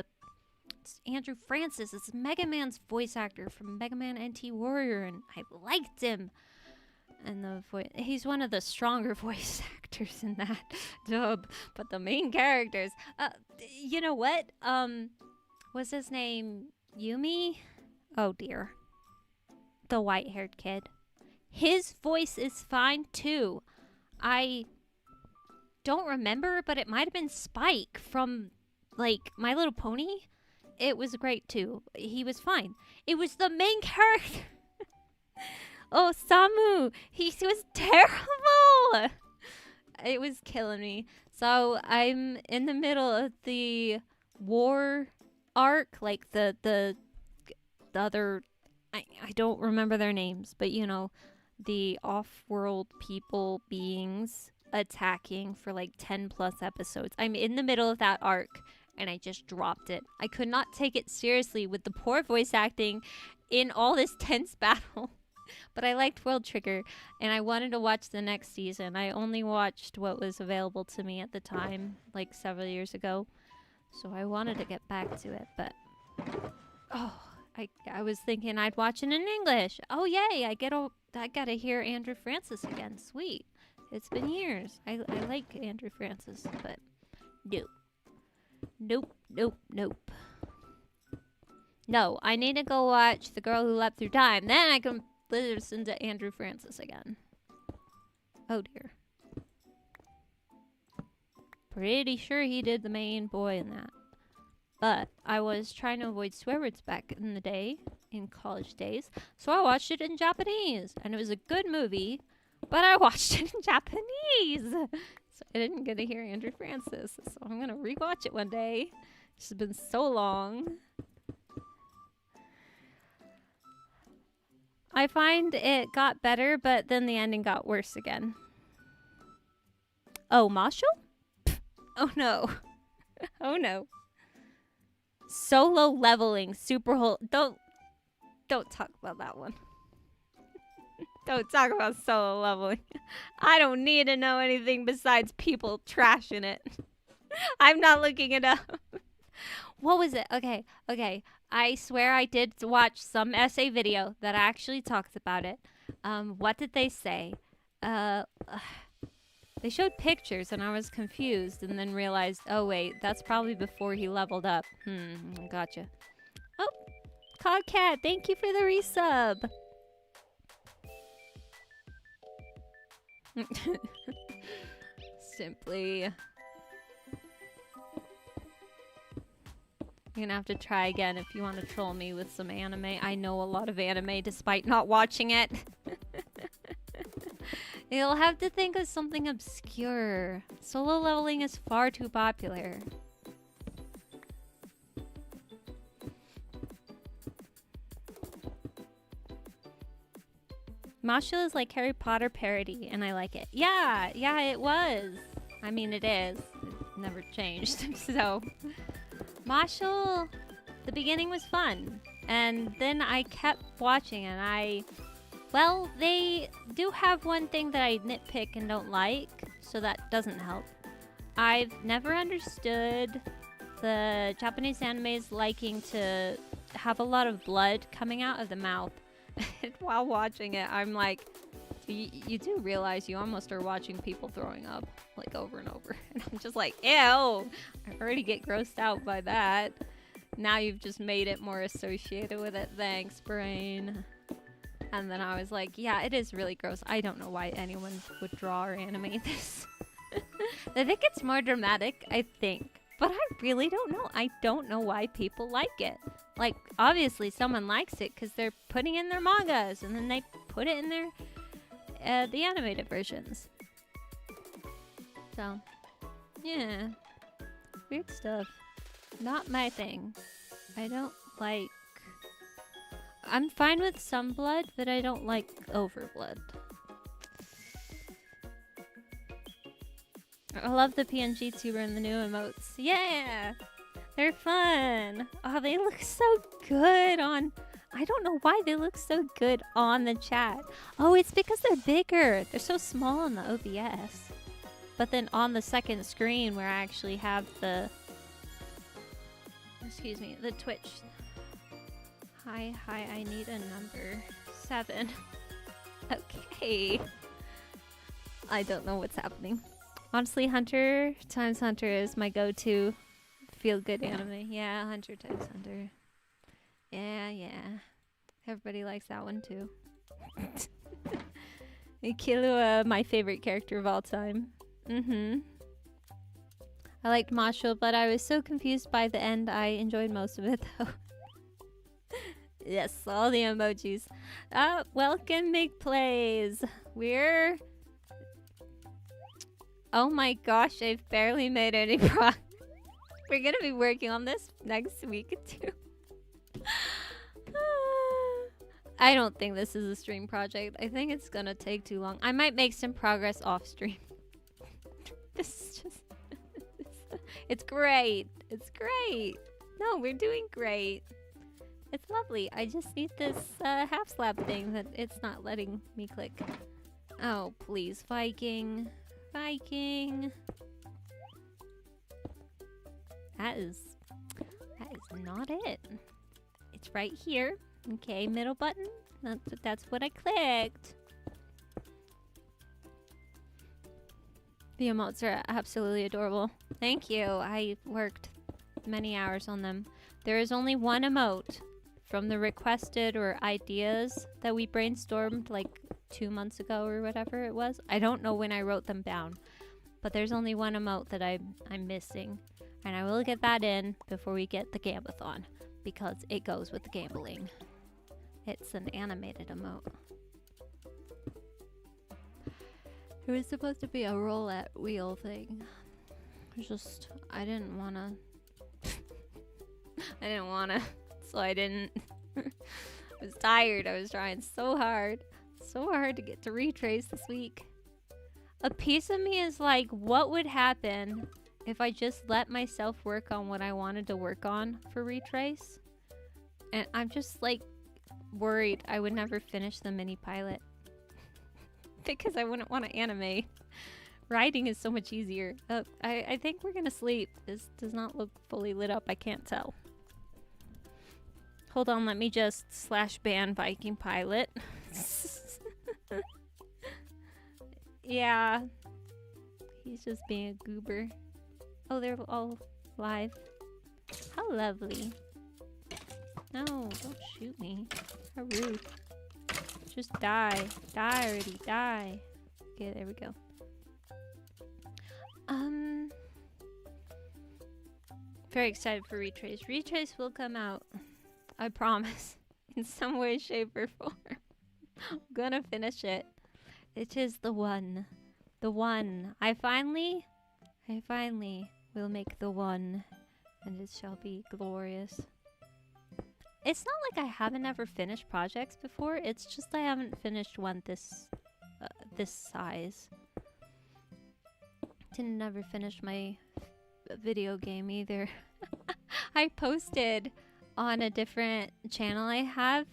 it's Andrew Francis. It's Mega Man's voice actor from Mega Man NT Warrior, and I liked him. And he's one of the stronger voice actors in that dub. But the main characters, you know what? Was his name Yumi? Oh dear. The white-haired kid. His voice is fine too. I don't remember, but it might have been Spike from, like, My Little Pony. It was great too. He was fine. It was the main character. Oh, Samu. He was terrible. It was killing me. So I'm in the middle of the war arc, like the other, I don't remember their names, but you know, the off-world people, beings attacking for like 10 plus episodes. I'm in the middle of that arc and I just dropped it. I could not take it seriously with the poor voice acting in all this tense battle. But I liked World Trigger and I wanted to watch the next season. I only watched what was available to me at the time, like several years ago. So I wanted to get back to it, but I was thinking I'd watch it in English. Oh yay, I gotta hear Andrew Francis again. Sweet. It's been years. I like Andrew Francis, but nope. No, I need to go watch The Girl Who Leapt Through Time. Then I can listen to Andrew Francis again. Oh dear. Pretty sure he did the main boy in that. But I was trying to avoid swear words back in the day, in college days, so I watched it in Japanese. And it was a good movie, but I watched it in Japanese. So I didn't get to hear Andrew Francis. So I'm going to rewatch it one day. It's been so long. I find it got better, but then the ending got worse again. Oh, Marshall? Oh no. Oh no. Solo leveling, super whole. Don't talk about that one. Don't talk about solo leveling. I don't need to know anything besides people trashing it. I'm not looking it up. What was it? Okay. I swear I did watch some essay video that actually talks about it. What did they say? They showed pictures and I was confused and then realized, oh wait, that's probably before he leveled up. Gotcha. Oh, Codcat, thank you for the resub. Simply. You're gonna have to try again if you want to troll me with some anime. I know a lot of anime despite not watching it. You'll have to think of something obscure. Solo leveling is far too popular. Masha is like Harry Potter parody, and I like it. Yeah, it was. I mean, it is. It never changed, so... Marshall, the beginning was fun, and then I kept watching, and well, they do have one thing that I nitpick and don't like, so that doesn't help. I've never understood the Japanese animes liking to have a lot of blood coming out of the mouth. While watching it, I'm like, you do realize you almost are watching people throwing up, like, over and over. And I'm just like, ew! I already get grossed out by that. Now you've just made it more associated with it. Thanks, brain. And then I was like, yeah, it is really gross. I don't know why anyone would draw or animate this. I think it's more dramatic, I think. But I really don't know. I don't know why people like it. Like, obviously someone likes it because they're putting in their mangas and then they put it in their the animated versions. So, yeah. Weird stuff. Not my thing. I don't like... I'm fine with some blood, but I don't like overblood. I love the PNG tuber and the new emotes. Yeah! They're fun! Oh, they look so good on... I don't know why they look so good on the chat. Oh, it's because they're bigger. They're so small in the OBS. But then on the second screen where I actually have the, excuse me, the Twitch. Hi, I need a number. 7. Okay. I don't know what's happening. Honestly, Hunter x Hunter is my go-to feel-good anime. Yeah, Hunter x Hunter. Yeah. Everybody likes that one too. Killua, my favorite character of all time. I liked Masho, but I was so confused by the end. I enjoyed most of it though. Yes, all the emojis. Welcome, Make Plays. We're... Oh my gosh, I've barely made any progress. We're gonna be working on this next week too. I don't think this is a stream project. I think it's gonna take too long. I might make some progress off stream. This is just... It's great. It's great. No, we're doing great. It's lovely. I just need this half slab thing that it's not letting me click. Oh, please, Viking. Viking. That is not it. It's right here. Okay, middle button. That's what I clicked. The emotes are absolutely adorable. Thank you. I worked many hours on them. There is only one emote from the requested or ideas that we brainstormed like 2 months ago or whatever it was. I don't know when I wrote them down, but there's only one emote that I'm missing, and I will get that in before we get the Gambathon because it goes with the gambling. It's an animated emote. It was supposed to be a roulette wheel thing. I didn't wanna. So I didn't. I was tired. I was trying so hard to get to Retrace this week. A piece of me is like, what would happen if I just let myself work on what I wanted to work on for Retrace? And I'm just like worried I would never finish the mini pilot because I wouldn't want to animate. Writing is so much easier. I think we're gonna sleep. This does not look fully lit up. I can't tell. Hold on, let me just /ban Viking Pilot. Yeah. He's just being a goober. Oh, they're all live. How lovely. No, don't shoot me. How rude. Just die. Die already. Die. Okay, there we go. Very excited for Retrace. Retrace will come out. I promise. In some way, shape, or form. I'm gonna finish it. It is the one. The one. I finally will make the one. And it shall be glorious. It's not like I haven't ever finished projects before. It's just I haven't finished one this size. Didn't ever finish my video game either. I posted on a different channel I have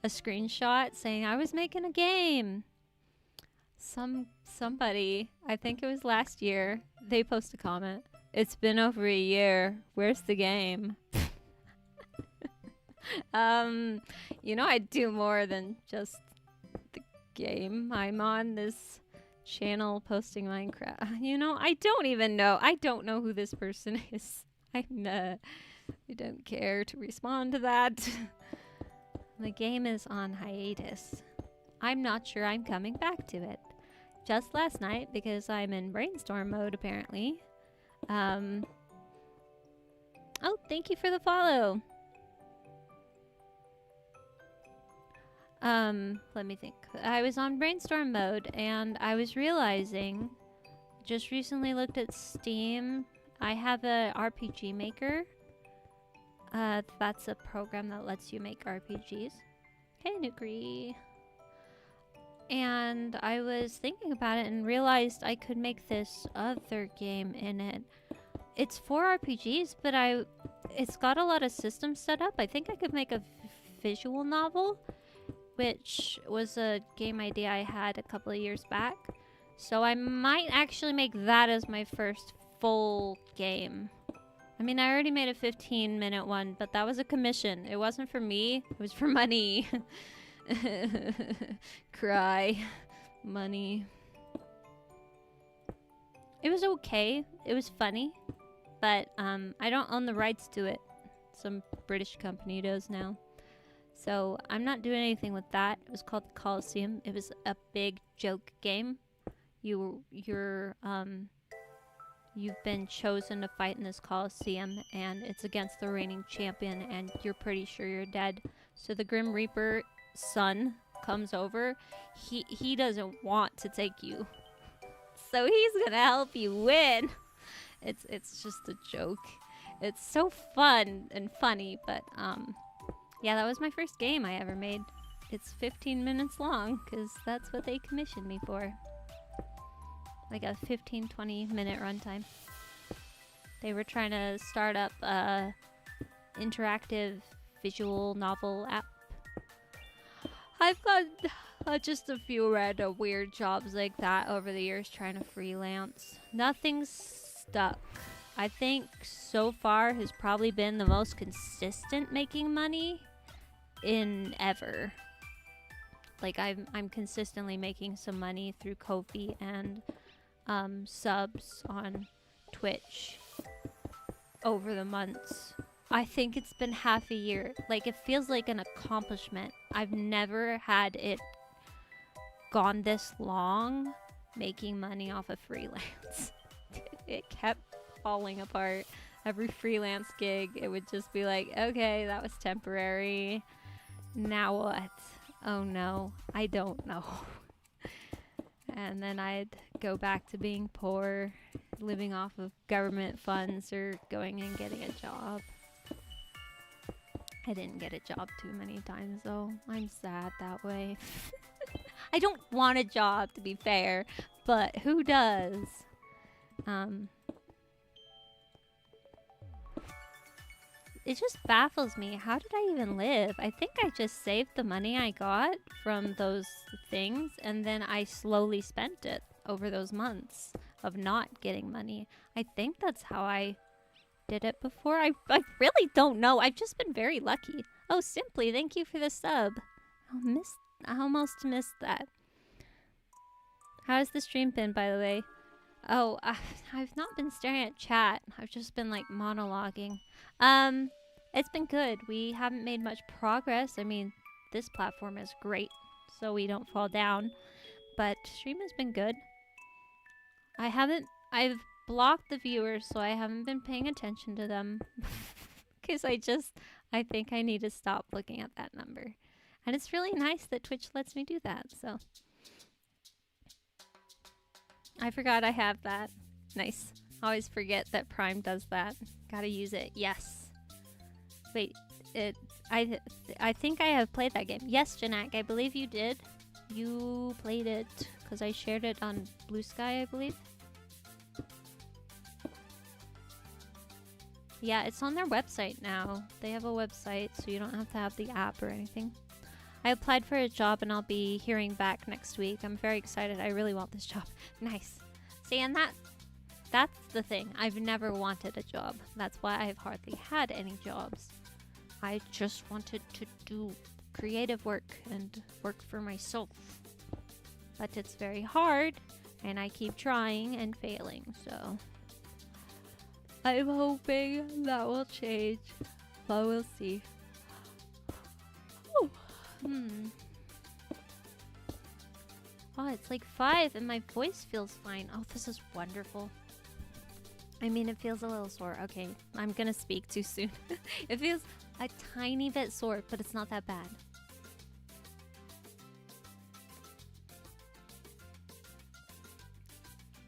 a screenshot saying I was making a game. Somebody, I think it was last year, they post a comment. It's been over a year. Where's the game? You know, I do more than just the game. I'm on this channel posting Minecraft. You know, I don't even know. I don't know who this person is. I don't care to respond to that. The game is on hiatus. I'm not sure I'm coming back to it. Just last night, because I'm in brainstorm mode apparently. Oh, thank you for the follow. Let me think. I was on brainstorm mode and I was realizing, just recently looked at Steam, I have a RPG maker. That's a program that lets you make RPGs. Hey, Nukri. And I was thinking about it and realized I could make this other game in it. It's for RPGs, but it's got a lot of systems set up. I think I could make a visual novel, which was a game idea I had a couple of years back. So I might actually make that as my first full game. I mean, I already made a 15-minute one, but that was a commission. It wasn't for me. It was for money. Cry. Money. It was okay. It was funny. But I don't own the rights to it. Some British company does now. So I'm not doing anything with that. It was called the Coliseum. It was a big joke game. You've been chosen to fight in this Coliseum, and it's against the reigning champion, and you're pretty sure you're dead. So the Grim Reaper son comes over. He doesn't want to take you, so he's gonna help you win. It's just a joke. It's so fun and funny, but yeah, that was my first game I ever made. It's 15 minutes long, because that's what they commissioned me for. Like a 15-20 minute runtime. They were trying to start up a interactive visual novel app. I've got just a few random weird jobs like that over the years trying to freelance. Nothing's stuck. I think so far has probably been the most consistent making money in ever. Like I'm consistently making some money through Ko-fi and subs on Twitch over the months. I think it's been half a year. Like, it feels like an accomplishment. I've never had it gone this long making money off of freelance. It kept falling apart. Every freelance gig, it would just be like, okay, that was temporary. Now what? Oh no, I don't know. And then I'd go back to being poor, living off of government funds, or going and getting a job. I didn't get a job too many times, though. I'm sad that way. I don't want a job, to be fair, but who does? It just baffles me. How did I even live? I think I just saved the money I got from those things, and then I slowly spent it over those months of not getting money. I think that's how I did it before. I really don't know. I've just been very lucky. Oh, Simply, thank you for the sub. I almost missed that. How has the stream been, by the way? Oh, I've not been staring at chat. I've just been, like, monologuing. It's been good. We haven't made much progress. I mean, this platform is great, so we don't fall down. But stream has been good. I've blocked the viewers, so I haven't been paying attention to them. Because I think I need to stop looking at that number. And it's really nice that Twitch lets me do that, so. I forgot I have that. Nice. Always forget that Prime does that. Gotta use it. Yes. Wait, I think I have played that game. Yes, Janak, I believe you did. You played it because I shared it on Blue Sky, I believe. Yeah, it's on their website now. They have a website, so you don't have to have the app or anything. I applied for a job and I'll be hearing back next week. I'm very excited. I really want this job. Nice. See, and that's the thing. I've never wanted a job. That's why I've hardly had any jobs. I just wanted to do creative work and work for myself. But it's very hard, and I keep trying and failing, so I'm hoping that will change, but we'll see. Oh, it's like 5 and my voice feels fine. Oh, this is wonderful. I mean, it feels a little sore. Okay, I'm gonna speak too soon. It feels a tiny bit sore, but it's not that bad.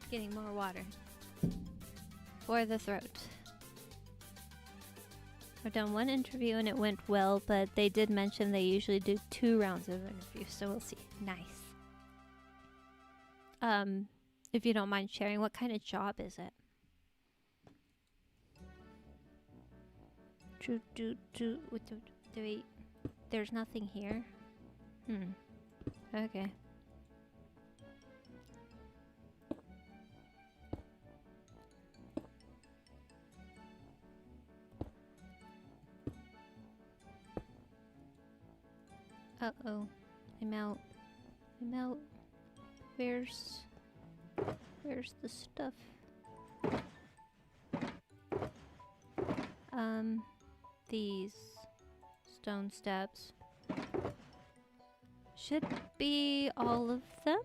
Getting more water for the throat. I've done one interview and it went well, but they did mention they usually do 2 rounds of interviews, so we'll see. Nice. If you don't mind sharing, what kind of job is it? Wait, there's nothing here. Okay. Uh-oh. I'm out. I'm out. Where's the stuff? These stone steps should be all of them.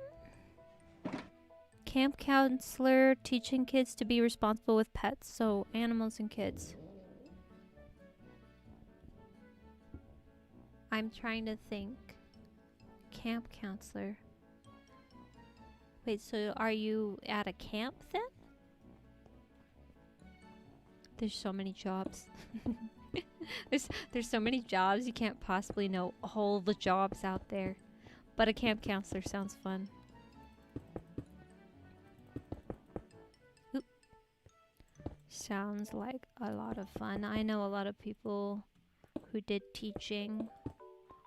Camp counselor teaching kids to be responsible with pets, so animals and kids. I'm trying to think. Camp counselor. Wait, so are you at a camp then? There's so many jobs. there's so many jobs, you can't possibly know all the jobs out there. But a camp counselor sounds fun. Oop. Sounds like a lot of fun. I know a lot of people who did teaching.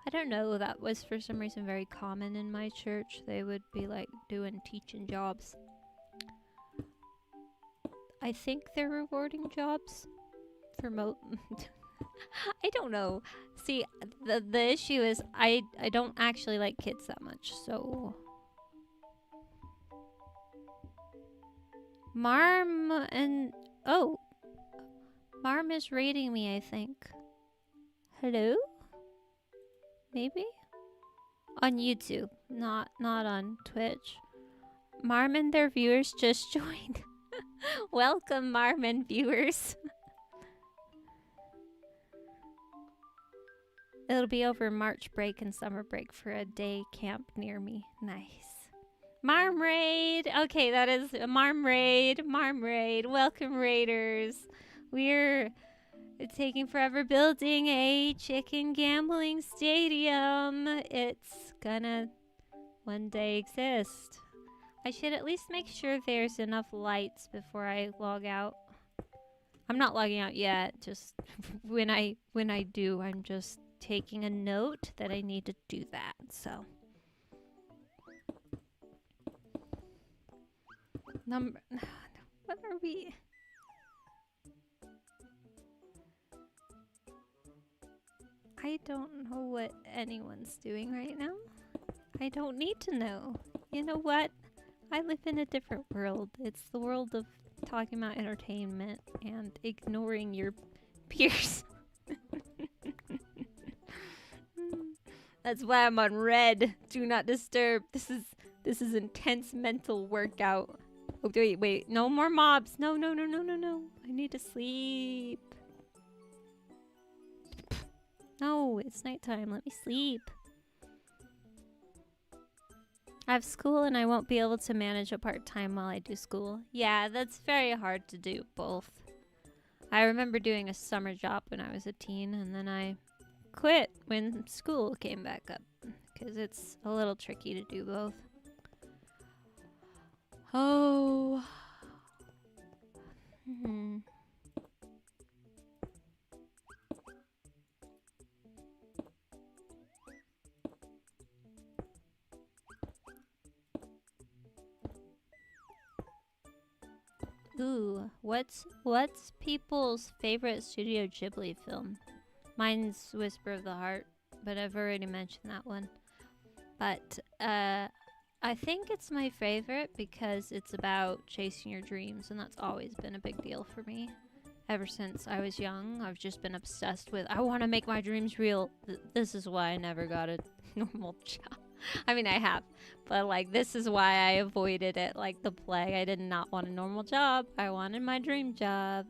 I don't know, that was for some reason very common in my church. They would be like doing teaching jobs. I think they're rewarding jobs for I don't know. See, the issue is I don't actually like kids that much, so Marm is rating me, I think. Hello? Maybe? On YouTube, not on Twitch. Marm and their viewers just joined. Welcome, Marm and viewers. It'll be over March break and summer break for a day camp near me. Nice. Marm Raid! Okay, that is Marm Raid. Marm Raid. Welcome, Raiders. We're taking forever building a chicken gambling stadium. It's gonna one day exist. I should at least make sure there's enough lights before I log out. I'm not logging out yet, just when I do, I'm just taking a note that I need to do that, so. What are we? I don't know what anyone's doing right now. I don't need to know. You know what? I live in a different world. It's the world of talking about entertainment and ignoring your peers. That's why I'm on red. Do not disturb. This is intense mental workout. Oh, wait. No more mobs. No. I need to sleep. No, it's nighttime. Let me sleep. I have school and I won't be able to manage a part-time while I do school. Yeah, that's very hard to do both. I remember doing a summer job when I was a teen, and then I quit when school came back up because it's a little tricky to do both. Oh. Ooh, what's people's favorite Studio Ghibli film? Mine's Whisper of the Heart, but I've already mentioned that one. But I think it's my favorite because it's about chasing your dreams, and that's always been a big deal for me. Ever since I was young, I've just been obsessed with, I want to make my dreams real. This is why I never got a normal job. I mean, I have, but like, this is why I avoided it like the plague. I did not want a normal job. I wanted my dream job.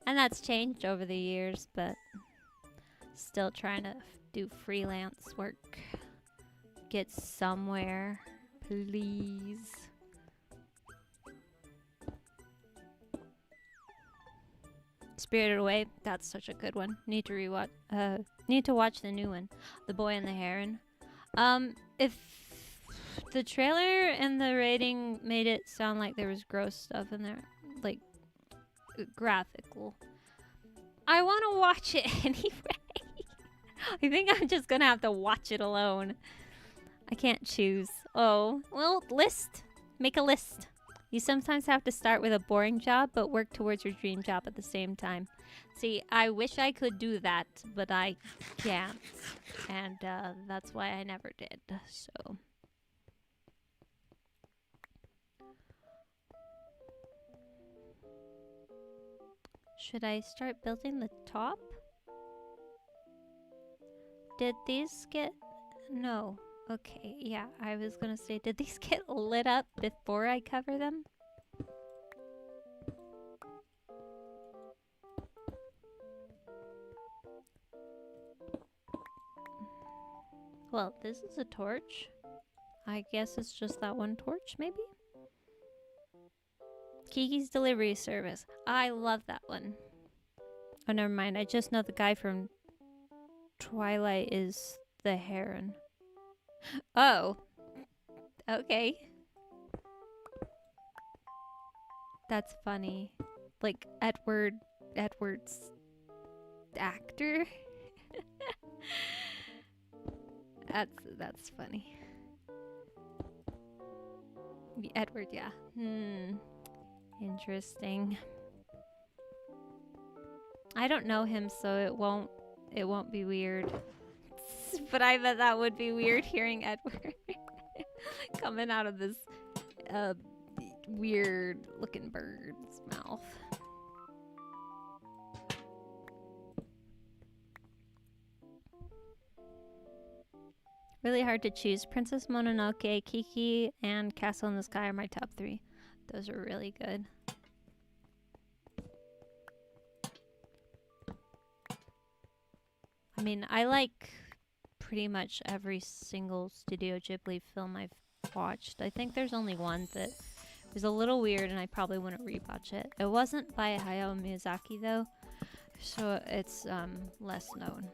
And that's changed over the years, but still trying to do freelance work. Get somewhere, please. Spirited Away, that's such a good one. Need to rewatch. Need to watch the new one, The Boy and the Heron. If the trailer and the rating made it sound like there was gross stuff in there, like graphical, I want to watch it anyway. I think I'm just gonna have to watch it alone. I can't choose. Oh, well, list. Make a list. You sometimes have to start with a boring job, but work towards your dream job at the same time. See, I wish I could do that, but I can't. And that's why I never did, so... Should I start building the top? Did these get... No. Okay, yeah, I was gonna say, did these get lit up before I cover them? Well, this is a torch. I guess it's just that one torch, maybe? Kiki's Delivery Service. I love that one. Oh, never mind. I just know the guy from Twilight is the Heron. Oh. Okay. That's funny. Like, Edward's actor? That's funny. Edward, yeah. Interesting. I don't know him, so it won't be weird. But I bet that would be weird hearing Edward coming out of this weird looking bird's mouth. Really hard to choose. Princess Mononoke, Kiki, and Castle in the Sky are my top 3. Those are really good. I mean, I like pretty much every single Studio Ghibli film I've watched. I think there's only one that was a little weird and I probably wouldn't rewatch it. It wasn't by Hayao Miyazaki though, so it's less known.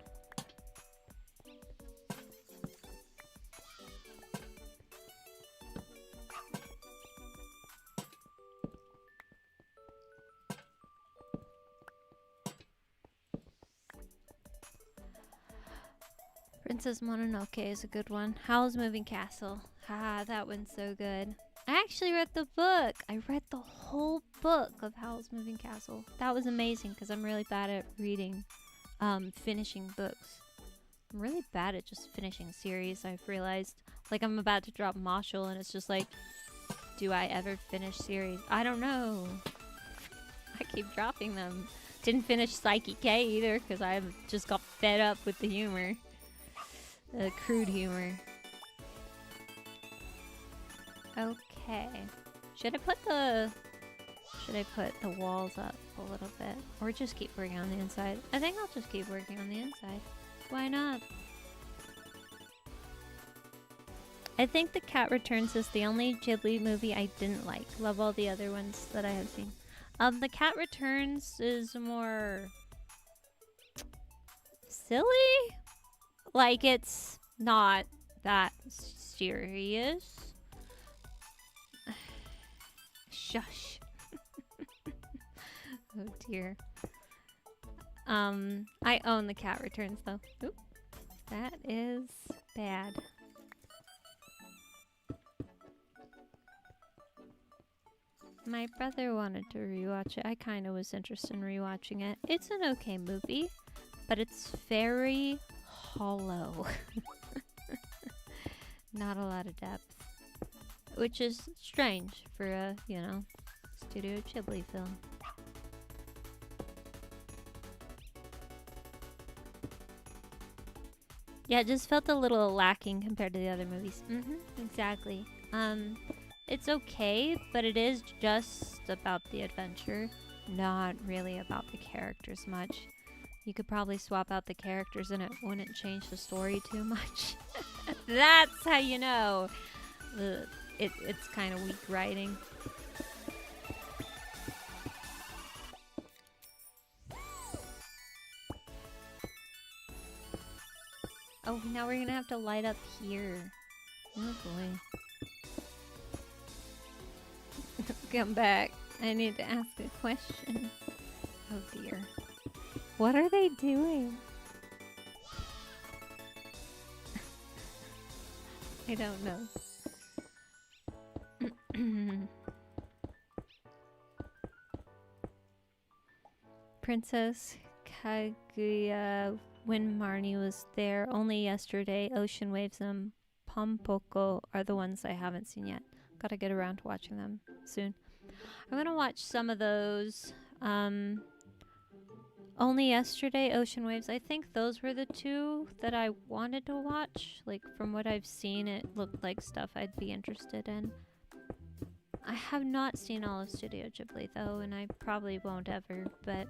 Princess Mononoke is a good one. Howl's Moving Castle. Ah, that one's so good. I actually read the book. I read the whole book of Howl's Moving Castle. That was amazing because I'm really bad at reading, finishing books. I'm really bad at just finishing series, I've realized. Like, I'm about to drop Marshall and it's just like, do I ever finish series? I don't know. I keep dropping them. Didn't finish Psyche K either because I just got fed up with the humor. The crude humor. Okay. Should I put the walls up a little bit? Or just keep working on the inside? I think I'll just keep working on the inside. Why not? I think The Cat Returns is the only Ghibli movie I didn't like. Love all the other ones that I have seen. The Cat Returns is more silly. Like, it's not that serious. Shush. Oh dear. I own The Cat Returns though. Oop. That is bad. My brother wanted to rewatch it. I kind of was interested in rewatching it. It's an okay movie, but it's very hollow. Not a lot of depth. Which is strange for a, you know, Studio Ghibli film. Yeah, it just felt a little lacking compared to the other movies. Exactly. It's okay, but it is just about the adventure, not really about the characters much. You could probably swap out the characters and it wouldn't change the story too much. That's how you know it's kind of weak writing. Oh, now we're gonna have to light up here. Oh boy. Come back. I need to ask a question. Oh dear. What are they doing? I don't know. Princess Kaguya when Marnie was there. Only yesterday. Ocean Waves and Pompoko are the ones I haven't seen yet. Gotta get around to watching them soon. I'm gonna watch some of those. Only yesterday, Ocean Waves. I think those were the two that I wanted to watch. Like, from what I've seen, it looked like stuff I'd be interested in. I have not seen all of Studio Ghibli, though, and I probably won't ever, but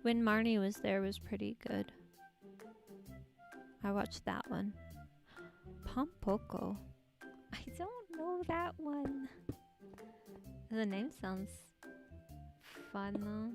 when Marnie was there was pretty good. I watched that one. Pompoko. I don't know that one. The name sounds fun, though.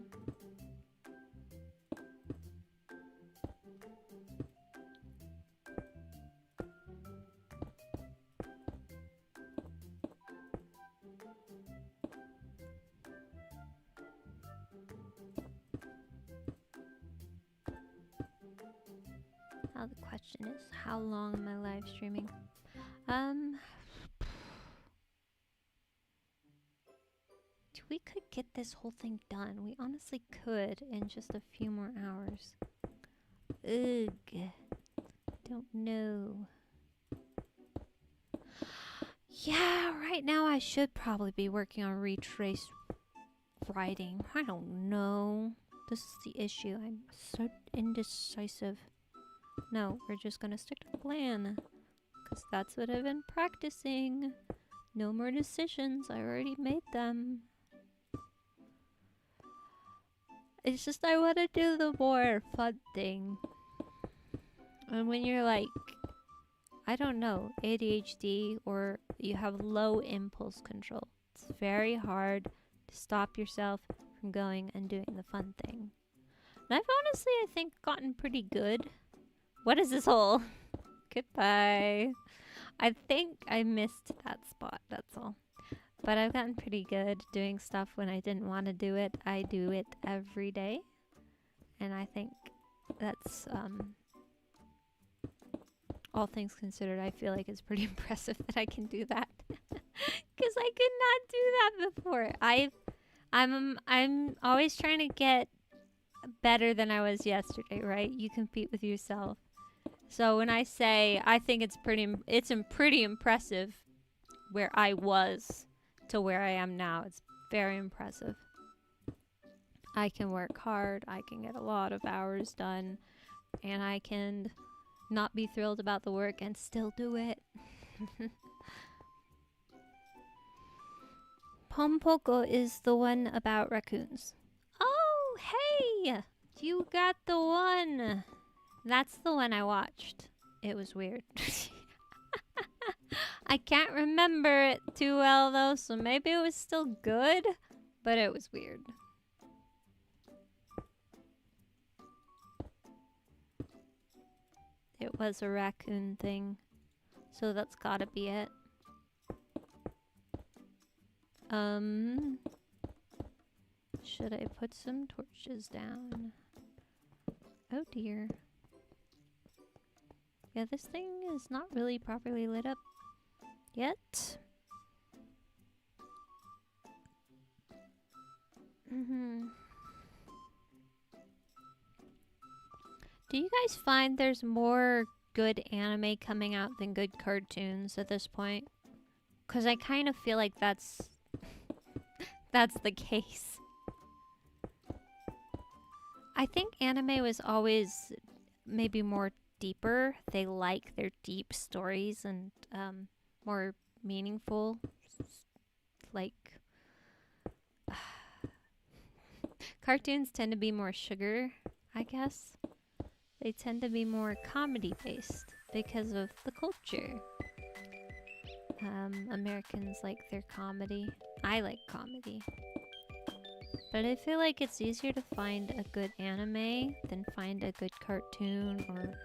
Now the question is, how long am I live streaming? We could get this whole thing done. We honestly could in just a few more hours. Ugh. Don't know. Yeah, right now I should probably be working on retrace writing. I don't know. This is the issue. I'm so indecisive. No, we're just gonna stick to the plan. Because that's what I've been practicing. No more decisions. I already made them. It's just I want to do the more fun thing. And when you're like, I don't know, ADHD or you have low impulse control, it's very hard to stop yourself from going and doing the fun thing. And I've honestly, I think, gotten pretty good. What is this hole? Goodbye. I think I missed that spot, that's all. But I've gotten pretty good doing stuff when I didn't want to do it. I do it every day. And I think that's, all things considered, I feel like it's pretty impressive that I can do that. Because I could not do that before. I'm always trying to get better than I was yesterday, right? You compete with yourself. So when I say I think it's pretty impressive where I was to where I am now, it's very impressive. I can work hard, I can get a lot of hours done, and I can not be thrilled about the work and still do it. Pompoko is the one about raccoons. Oh, hey! You got the one! That's the one I watched. It was weird. I can't remember it too well though, so maybe it was still good, but it was weird. It was a raccoon thing, so that's gotta be it. Should I put some torches down? Oh dear. Yeah, this thing is not really properly lit up yet. Do you guys find there's more good anime coming out than good cartoons at this point? Because I kind of feel like that's the case. I think anime was always maybe more deeper. They like their deep stories and more meaningful. Like cartoons tend to be more sugar, I guess. They tend to be more comedy based because of the culture. Americans like their comedy. I like comedy. But I feel like it's easier to find a good anime than find a good cartoon or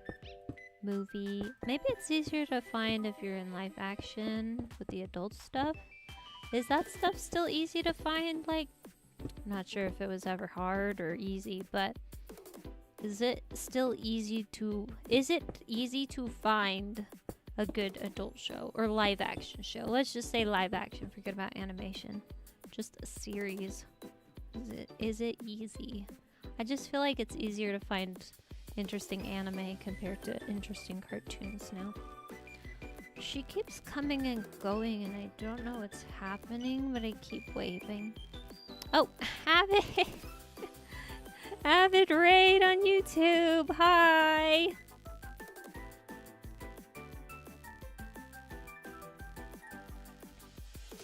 movie. Maybe it's easier to find if you're in live action with the adult stuff. Is that stuff still easy to find? Like, I'm not sure if it was ever hard or easy, but is it easy to find a good adult show or live action show? Let's just say live action, forget about animation. Just a series. Is it easy? I just feel like it's easier to find interesting anime compared to interesting cartoons now. She keeps coming and going and I don't know what's happening, but I keep waving. Oh, Avid! Avid Raid on YouTube! Hi!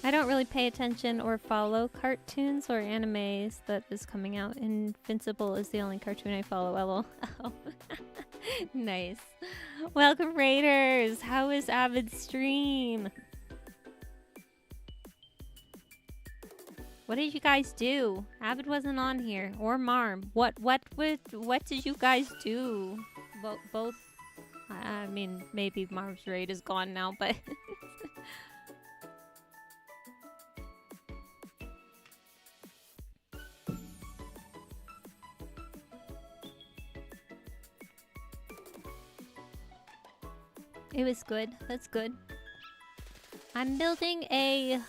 I don't really pay attention or follow cartoons or animes that is coming out. Invincible is the only cartoon I follow, lol. Oh. Nice. Welcome, Raiders! How is Avid's stream? What did you guys do? Avid wasn't on here. Or Marm. What did you guys do? Both? I mean, maybe Marm's raid is gone now, but... It was good. That's good. I'm building a...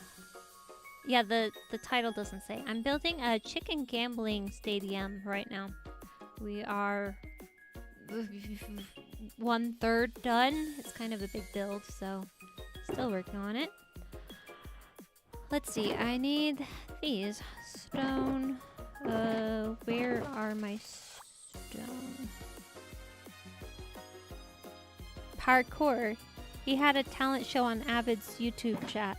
Yeah, the title doesn't say. I'm building a chicken gambling stadium right now. We are 1/3 done. It's kind of a big build, so still working on it. Let's see. I need these. Stone. Where are my stone? Parkour. He had a talent show on Avid's YouTube chat.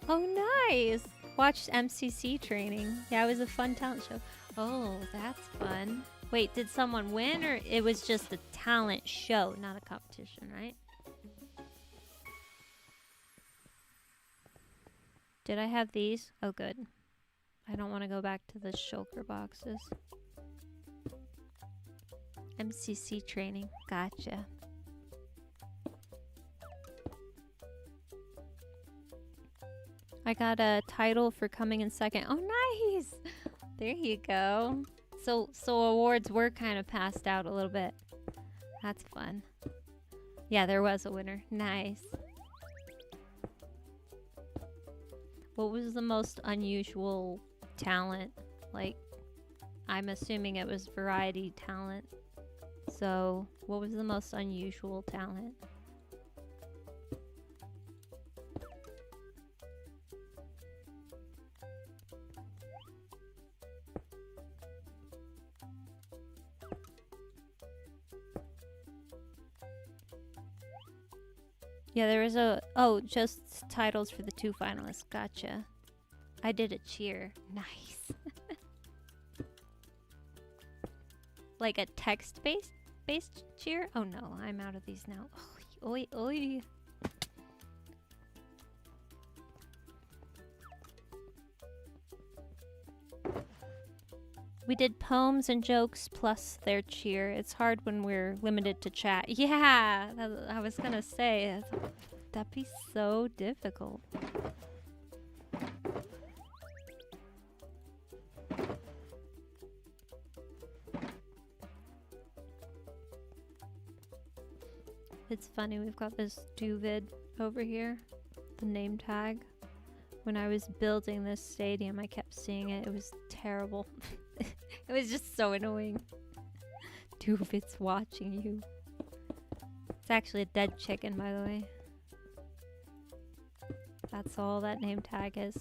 Oh, nice! Watched MCC training. Yeah, it was a fun talent show. Oh, that's fun. Wait, did someone win or it was just a talent show, not a competition, right? Did I have these? Oh, good. I don't want to go back to the shulker boxes. MCC training. Gotcha. I got a title for coming in second. Oh, nice! There you go. So awards were kind of passed out a little bit. That's fun. Yeah, there was a winner. Nice. What was the most unusual talent? Like, I'm assuming it was variety talent. So, what was the most unusual talent? Yeah, there was a... Oh, just titles for the 2 finalists. Gotcha. I did a cheer. Nice. Like a text-based cheer? Oh no, I'm out of these now. Oi, oi. We did poems and jokes plus their cheer. It's hard when we're limited to chat. Yeah, I was gonna say, that'd be so difficult. It's funny, we've got this duvid over here, the name tag. When I was building this stadium, I kept seeing it. It was terrible. It was just so annoying. Duvid's watching you. It's actually a dead chicken, by the way. That's all that name tag is.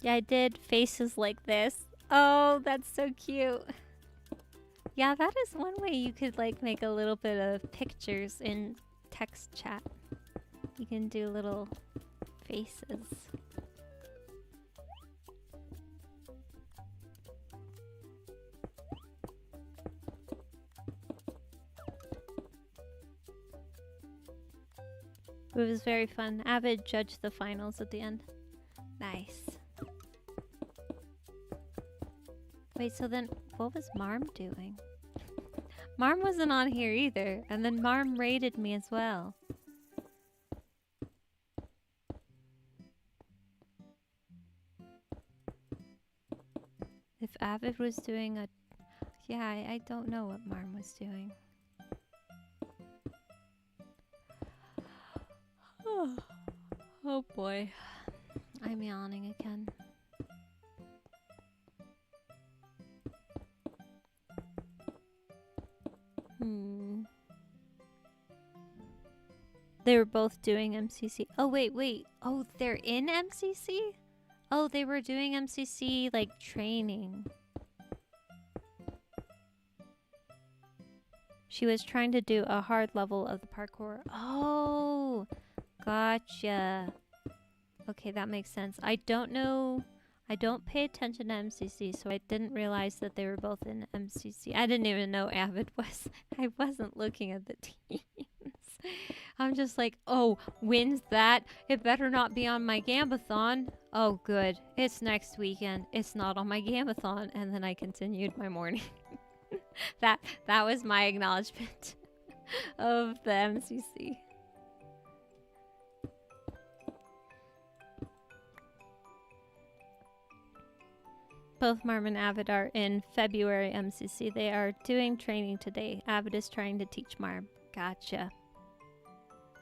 Yeah, I did faces like this. Oh, that's so cute. Yeah, that is one way you could like make a little bit of pictures in text chat. You can do little faces. It was very fun. Avid judged the finals at the end. Nice. Wait, so then what was Marm doing? Marm wasn't on here either, and then Marm raided me as well. If Avid was doing a... Yeah, I don't know what Marm was doing. Oh boy. I'm yawning again. They were both doing MCC. Oh, wait. Oh, they're in MCC? Oh, they were doing MCC, like, training. She was trying to do a hard level of the parkour. Oh, gotcha. Okay, that makes sense. I don't know. I don't pay attention to MCC, so I didn't realize that they were both in MCC. I didn't even know Avid was. I wasn't looking at the teams. I'm just like, oh, wins that? It better not be on my Gambathon. Oh, good. It's next weekend. It's not on my Gambathon. And then I continued my morning. that was my acknowledgement of the MCC. Both Marm and Avid are in February MCC. They are doing training today. Avid is trying to teach Marm. Gotcha.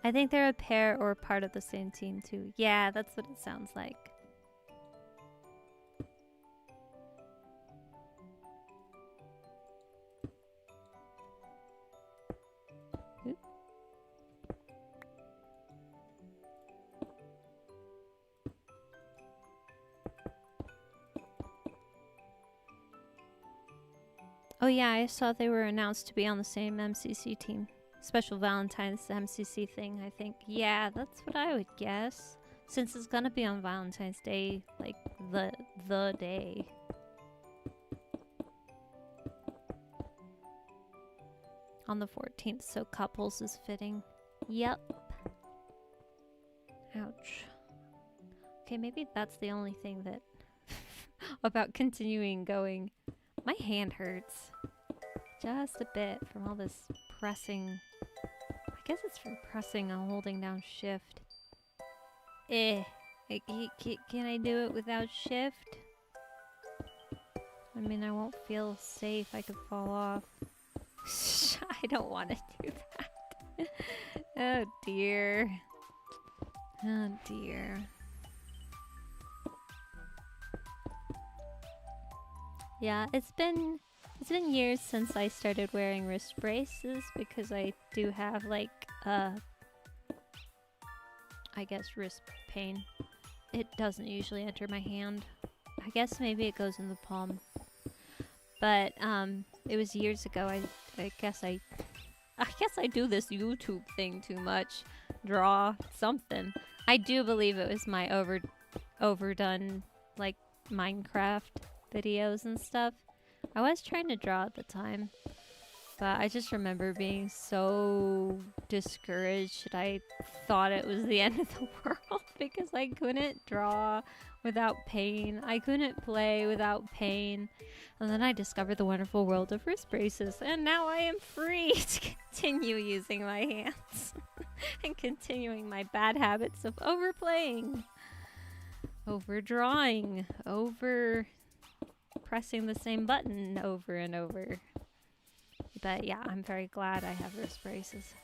I think they're a pair or part of the same team too. Yeah, that's what it sounds like. Oop. Oh yeah, I saw they were announced to be on the same MCC team. Special Valentine's MCC thing, I think. Yeah, that's what I would guess. Since it's gonna be on Valentine's Day, like the day. On the 14th, so couples is fitting. Yep. Ouch. Okay, maybe that's the only thing that about continuing going. My hand hurts. Just a bit from all this pressing. I guess it's from pressing and holding down shift. Can I do it without shift? I mean, I won't feel safe. I could fall off. I don't want to do that. Oh dear. Oh dear. Yeah, it's been years since I started wearing wrist braces because I do have like I guess wrist pain. It doesn't usually enter my hand. I guess maybe it goes in the palm. But it was years ago. I guess I do this YouTube thing too much. Draw something. I do believe it was my overdone like Minecraft videos and stuff. I was trying to draw at the time, but I just remember being so discouraged. I thought it was the end of the world because I couldn't draw without pain. I couldn't play without pain. And then I discovered the wonderful world of wrist braces, and now I am free to continue using my hands and continuing my bad habits of overplaying, overdrawing, pressing the same button over and over. But yeah, I'm very glad I have wrist braces.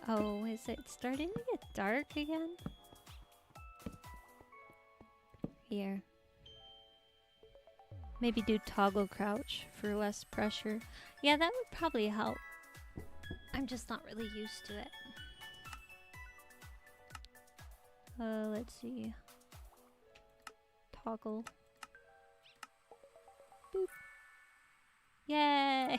Oh, is it starting to get dark again? Here. Maybe do toggle crouch for less pressure. Yeah, that would probably help. I'm just not really used to it. Let's see. Toggle. Boop. Yay!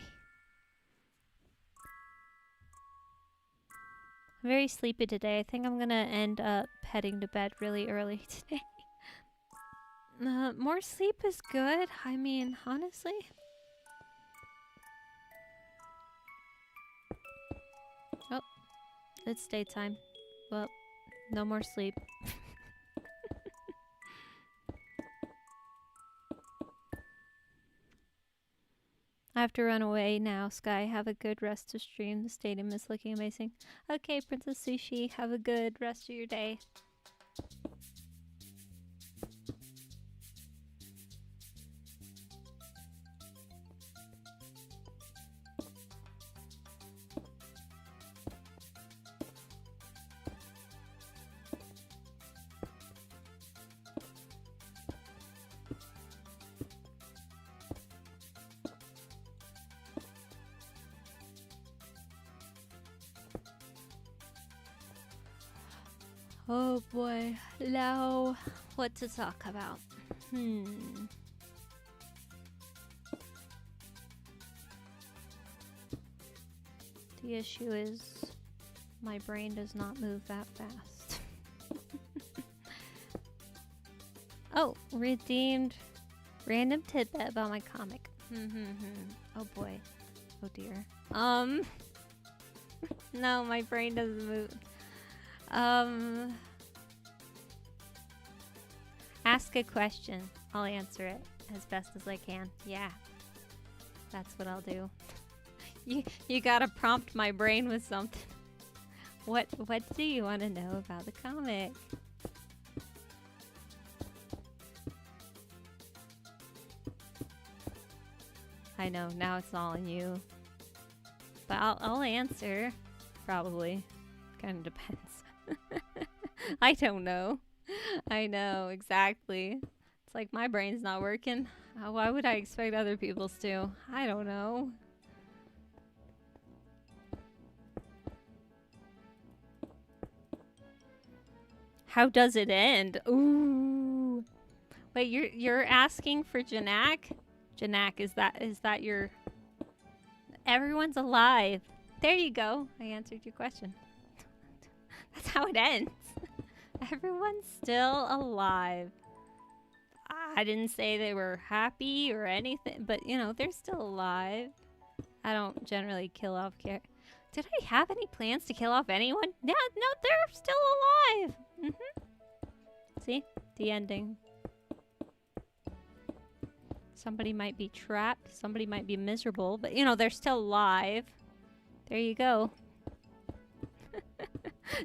I'm very sleepy today. I think I'm gonna end up heading to bed really early today. More sleep is good. I mean, honestly. Oh, it's daytime. Well, no more sleep. I have to run away now, Sky. Have a good rest of stream. The stadium is looking amazing. Okay, Princess Sushi. Have a good rest of your day. Oh boy. Now, what to talk about? The issue is my brain does not move that fast. Oh, redeemed random tidbit about my comic. Oh boy. Oh dear. No, my brain doesn't move. Ask a question. I'll answer it as best as I can. Yeah. That's what I'll do. You gotta prompt my brain with something. What do you want to know about the comic? I know, now it's all on you. But I'll answer. Probably. Kind of depends. I don't know. I know, exactly. It's like my brain's not working. Why would I expect other people's to? I don't know. How does it end? Ooh. Wait, you're asking for Janak? Janak, is that your... Everyone's alive. There you go. I answered your question. That's how it ends. Everyone's still alive. I didn't say they were happy or anything, but you know, they're still alive. I don't generally kill off characters. Did I have any plans to kill off anyone? No, they're still alive. See? The ending. Somebody might be trapped, somebody might be miserable, but you know, they're still alive. There you go.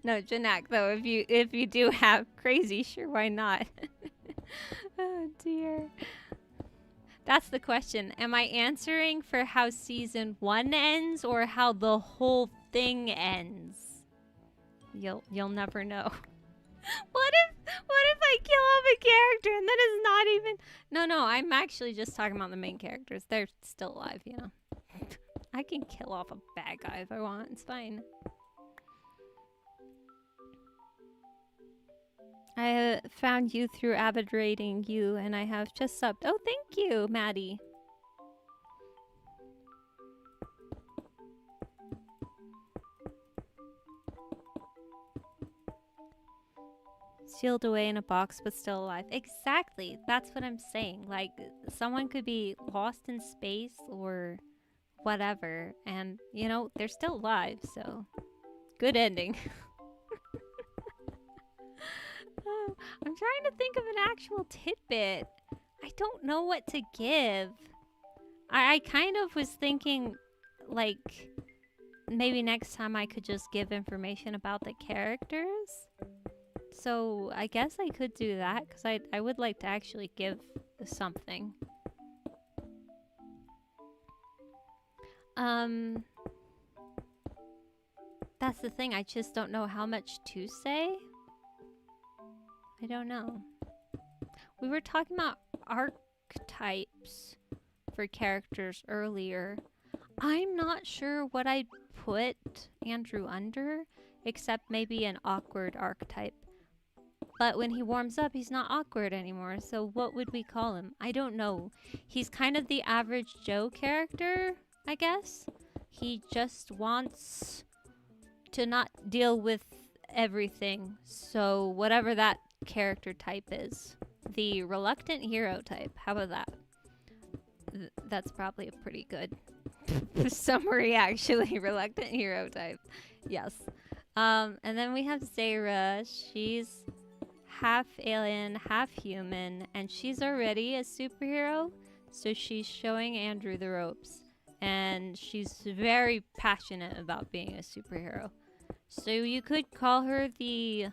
No, Janak, though, if you do have crazy, sure, why not? Oh dear. That's the question. Am I answering for how season 1 ends or how the whole thing ends? You'll never know. What if I kill off a character and then it's not even... No, I'm actually just talking about the main characters. They're still alive, you know. I can kill off a bad guy if I want. It's fine. I found you through Avid rating you, and I have just subbed. Oh, thank you, Maddie. Sealed away in a box, but still alive. Exactly. That's what I'm saying. Like, someone could be lost in space or whatever, and, you know, they're still alive, so good ending. I'm trying to think of an actual tidbit. I don't know what to give. I kind of was thinking, like, maybe next time I could just give information about the characters. So I guess I could do that, because I would like to actually give something. That's the thing, I just don't know how much to say. I don't know. We were talking about archetypes for characters earlier. I'm not sure what I'd put Andrew under, except maybe an awkward archetype. But when he warms up, he's not awkward anymore, so what would we call him? I don't know. He's kind of the average Joe character, I guess. He just wants to not deal with everything, so whatever that character type is. The reluctant hero type. How about that? That's probably a pretty good summary, actually. Reluctant hero type. Yes. And then we have Zara. She's half alien, half human, and she's already a superhero, so she's showing Andrew the ropes. And she's very passionate about being a superhero. So you could call her the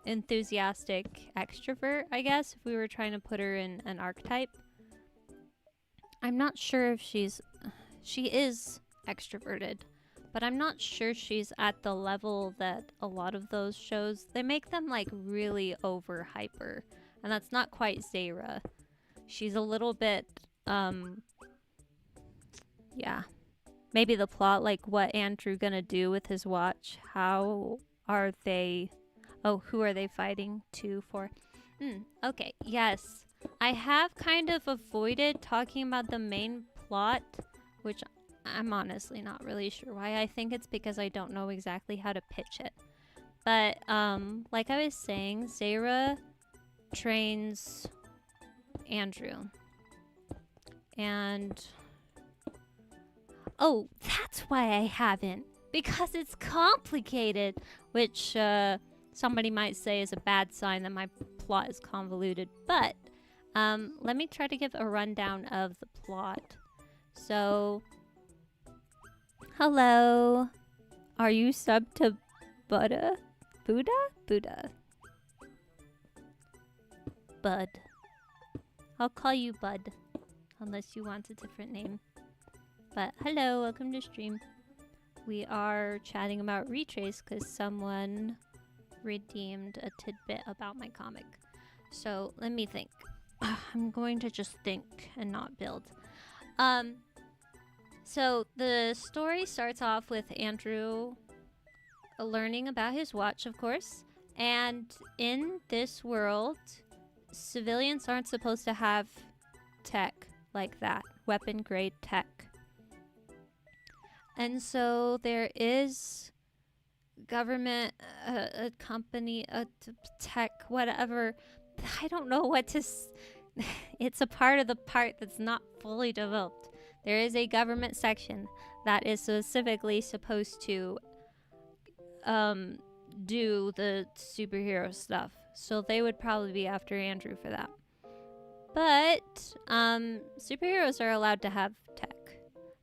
enthusiastic extrovert, I guess, if we were trying to put her in an archetype. I'm not sure if she is extroverted, but I'm not sure she's at the level that a lot of those shows, they make them like really over hyper, and that's not quite Zara. She's a little bit, yeah. Maybe the plot, like what Andrew gonna do with his watch, how are they... Oh, who are they fighting to for? Okay, yes. I have kind of avoided talking about the main plot, which I'm honestly not really sure why. I think it's because I don't know exactly how to pitch it. But, like I was saying, Zara trains Andrew. And... oh, that's why I haven't. Because it's complicated. Which, somebody might say is a bad sign that my plot is convoluted. But, let me try to give a rundown of the plot. So... hello. Are you sub to Buddha? Buddha? Bud. I'll call you Bud. Unless you want a different name. But hello, welcome to stream. We are chatting about Retrace because someone redeemed a tidbit about my comic. So let me think. I'm going to just think and not build. So the story starts off with Andrew learning about his watch, of course. And in this world, civilians aren't supposed to have tech like that, weapon grade tech. And so there is government, a company, a tech, whatever. I don't know what to... it's a part of the part that's not fully developed. There is a government section that is specifically supposed to do the superhero stuff. So they would probably be after Andrew for that. But superheroes are allowed to have tech.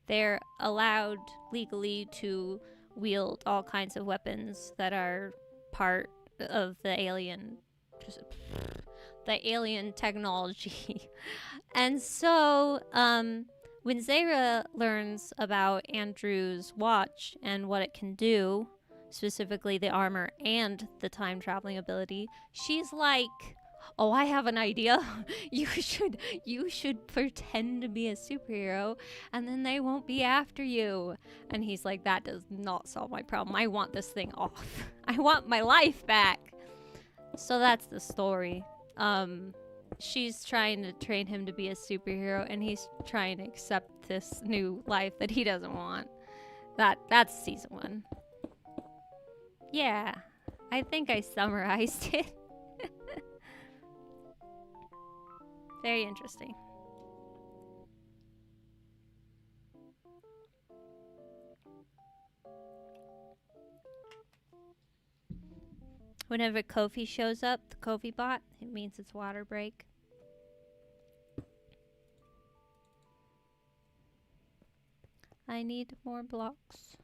They're allowed legally to wield all kinds of weapons that are part of the alien technology. And so when Zara learns about Andrew's watch and what it can do, specifically the armor and the time traveling ability, she's like, oh, I have an idea. You should pretend to be a superhero and then they won't be after you. And he's like, that does not solve my problem. I want this thing off. I want my life back. So that's the story. She's trying to train him to be a superhero and he's trying to accept this new life that he doesn't want. That's season 1. Yeah, I think I summarized it. Very interesting. Whenever Kofi shows up, the Kofi bot, it means it's water break. I need more blocks.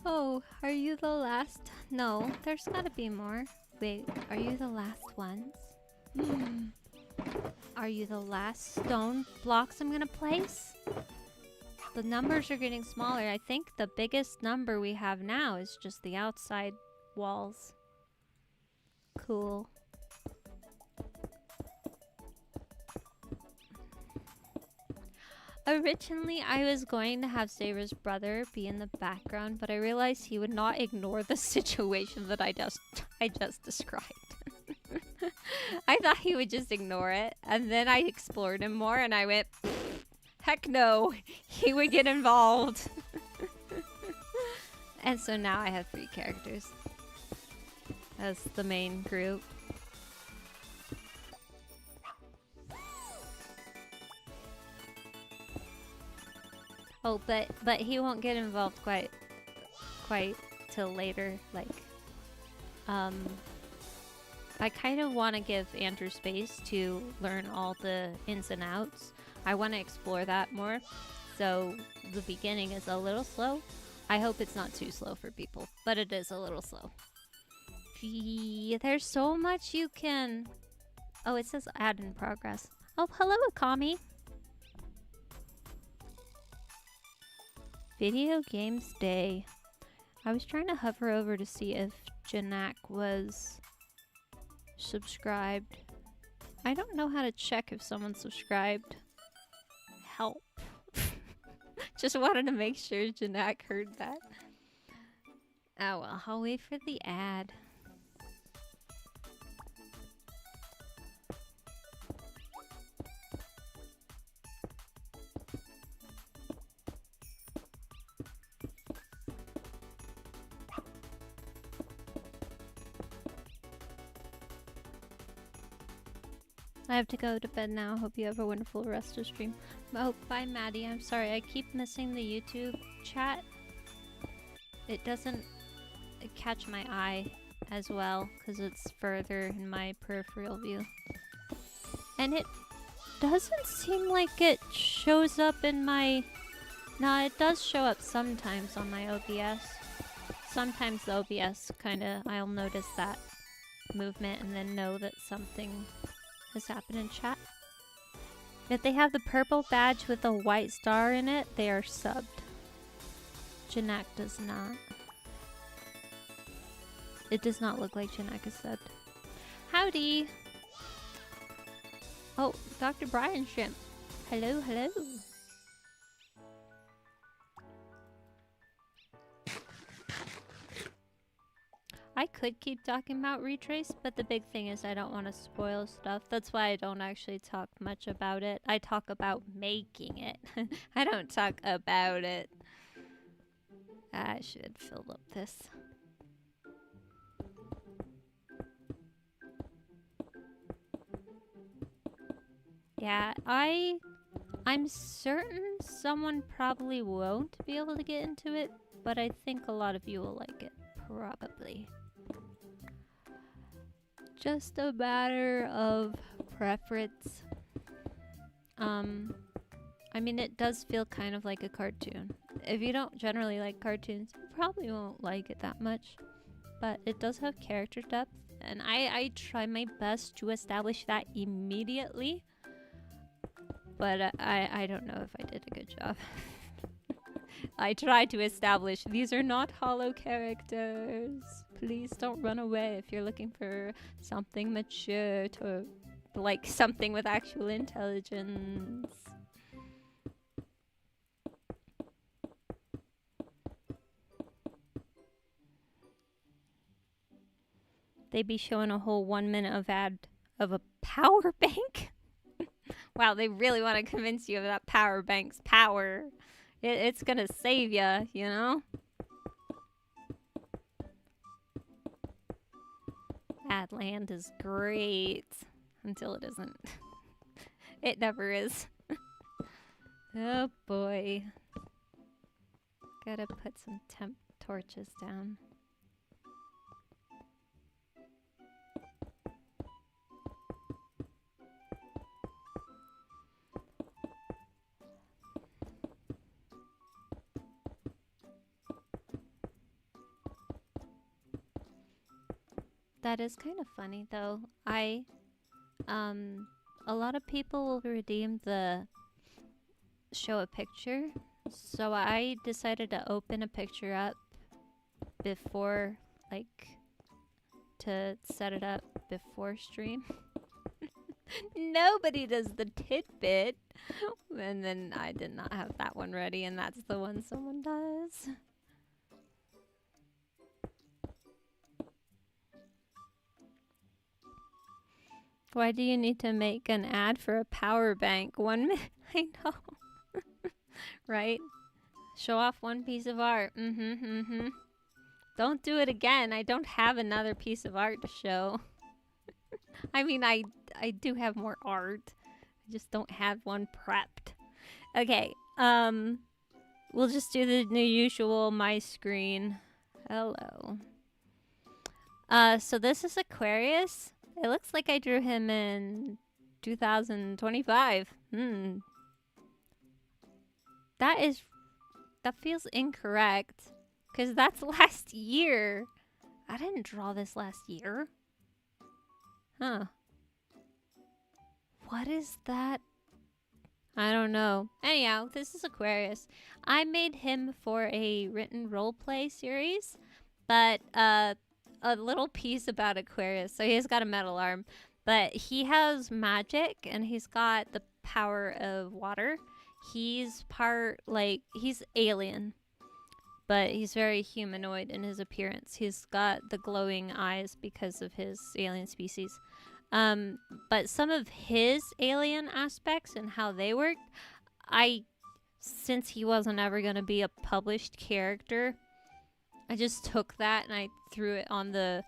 Oh, are you the last? No, there's gotta be more. Wait, are you the last ones? Are you the last stone blocks I'm gonna place? The numbers are getting smaller. I think the biggest number we have now is just the outside walls. Cool. Originally, I was going to have Saber's brother be in the background, but I realized he would not ignore the situation that I just described. I thought he would just ignore it, and then I explored him more, and I went, heck no, he would get involved. And so now I have 3 characters as the main group. Oh, but he won't get involved quite till later. Like, I kind of want to give Andrew space to learn all the ins and outs. I want to explore that more. So the beginning is a little slow. I hope it's not too slow for people, but it is a little slow. Gee, there's so much you can... Oh, it says add in progress. Oh, hello, Akami. Video Games Day. I was trying to hover over to see if Janak was subscribed. I don't know how to check if someone's subscribed. Help. Just wanted to make sure Janak heard that. Oh well, I'll wait for the ad. I have to go to bed now. Hope you have a wonderful rest of stream. Oh, bye Maddie. I'm sorry. I keep missing the YouTube chat. It doesn't catch my eye as well because it's further in my peripheral view. And it doesn't seem like it shows up in my... No, it does show up sometimes on my OBS. Sometimes the OBS kinda... I'll notice that movement and then know that something has happened in chat. If they have the purple badge with a white star in it, they are subbed. Janak does not. It does not look like Janak is subbed. Howdy! Oh, Dr. Brian Shrimp. Hello, hello. I could keep talking about Retrace, but the big thing is I don't want to spoil stuff. That's why I don't actually talk much about it. I talk about making it. I don't talk about it. I should fill up this. Yeah, I'm certain someone probably won't be able to get into it, but I think a lot of you will like it. Probably. Just a matter of preference. I mean, it does feel kind of like a cartoon. If you don't generally like cartoons, you probably won't like it that much. But it does have character depth, and I try my best to establish that immediately. But I don't know if I did a good job. I tried to establish these are not hollow characters. Please don't run away if you're looking for something mature to like something with actual intelligence. They be showing a whole 1 minute of ad of a power bank. Wow, they really want to convince you of that power bank's power. It's gonna save ya, you know? Adland is great. Until it isn't. It never is. Oh boy. Gotta put some temp torches down. That is kind of funny though. A lot of people will redeem the show a picture. So I decided to open a picture up before, like, to set it up before stream. Nobody does the tidbit. And then I did not have that one ready, and that's the one someone does. Why do you need to make an ad for a power bank? 1 minute? I know. Right? Show off one piece of art. Don't do it again. I don't have another piece of art to show. I mean, I do have more art. I just don't have one prepped. Okay. We'll just do the usual my screen. Hello. So this is Aquarius. It looks like I drew him in 2025. That feels incorrect. Because that's last year. I didn't draw this last year. Huh. What is that? I don't know. Anyhow, this is Aquarius. I made him for a written roleplay series. But, a little piece about Aquarius. So he's got a metal arm. But he has magic and he's got the power of water. he's part, like, he's alien, but he's very humanoid in his appearance. He's got the glowing eyes because of his alien species. But some of his alien aspects and how they worked, since he wasn't ever going to be a published character, I just took that and I threw it on the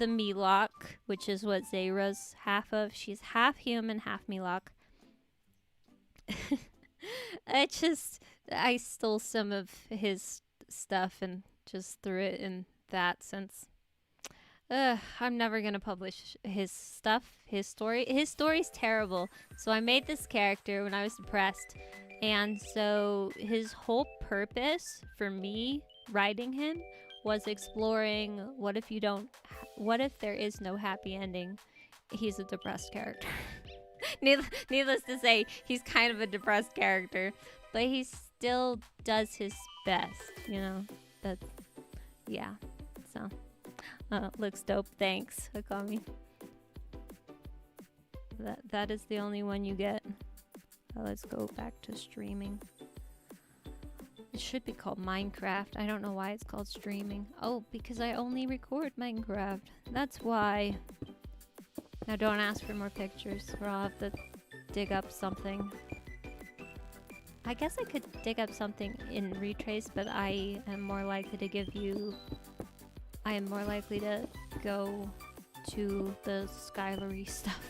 Milok, which is what Zayra's half of. She's half human, half Milok. I stole some of his stuff and just threw it in that, since I'm never gonna publish his stuff, his story. His story's terrible. So I made this character when I was depressed, and so his whole purpose for me writing him was exploring what if there is no happy ending. He's a depressed character. Needless to say, he's kind of a depressed character, but he still does his best, you know. Yeah. So, looks dope. Thanks, Akami. That is the only one you get. Let's go back to streaming. It should be called Minecraft. I don't know why it's called streaming. Oh, because I only record Minecraft. That's why. Now don't ask for more pictures, or I'll have to dig up something. I guess I could dig up something in Retrace, but I am more likely to go to the Skylery stuff.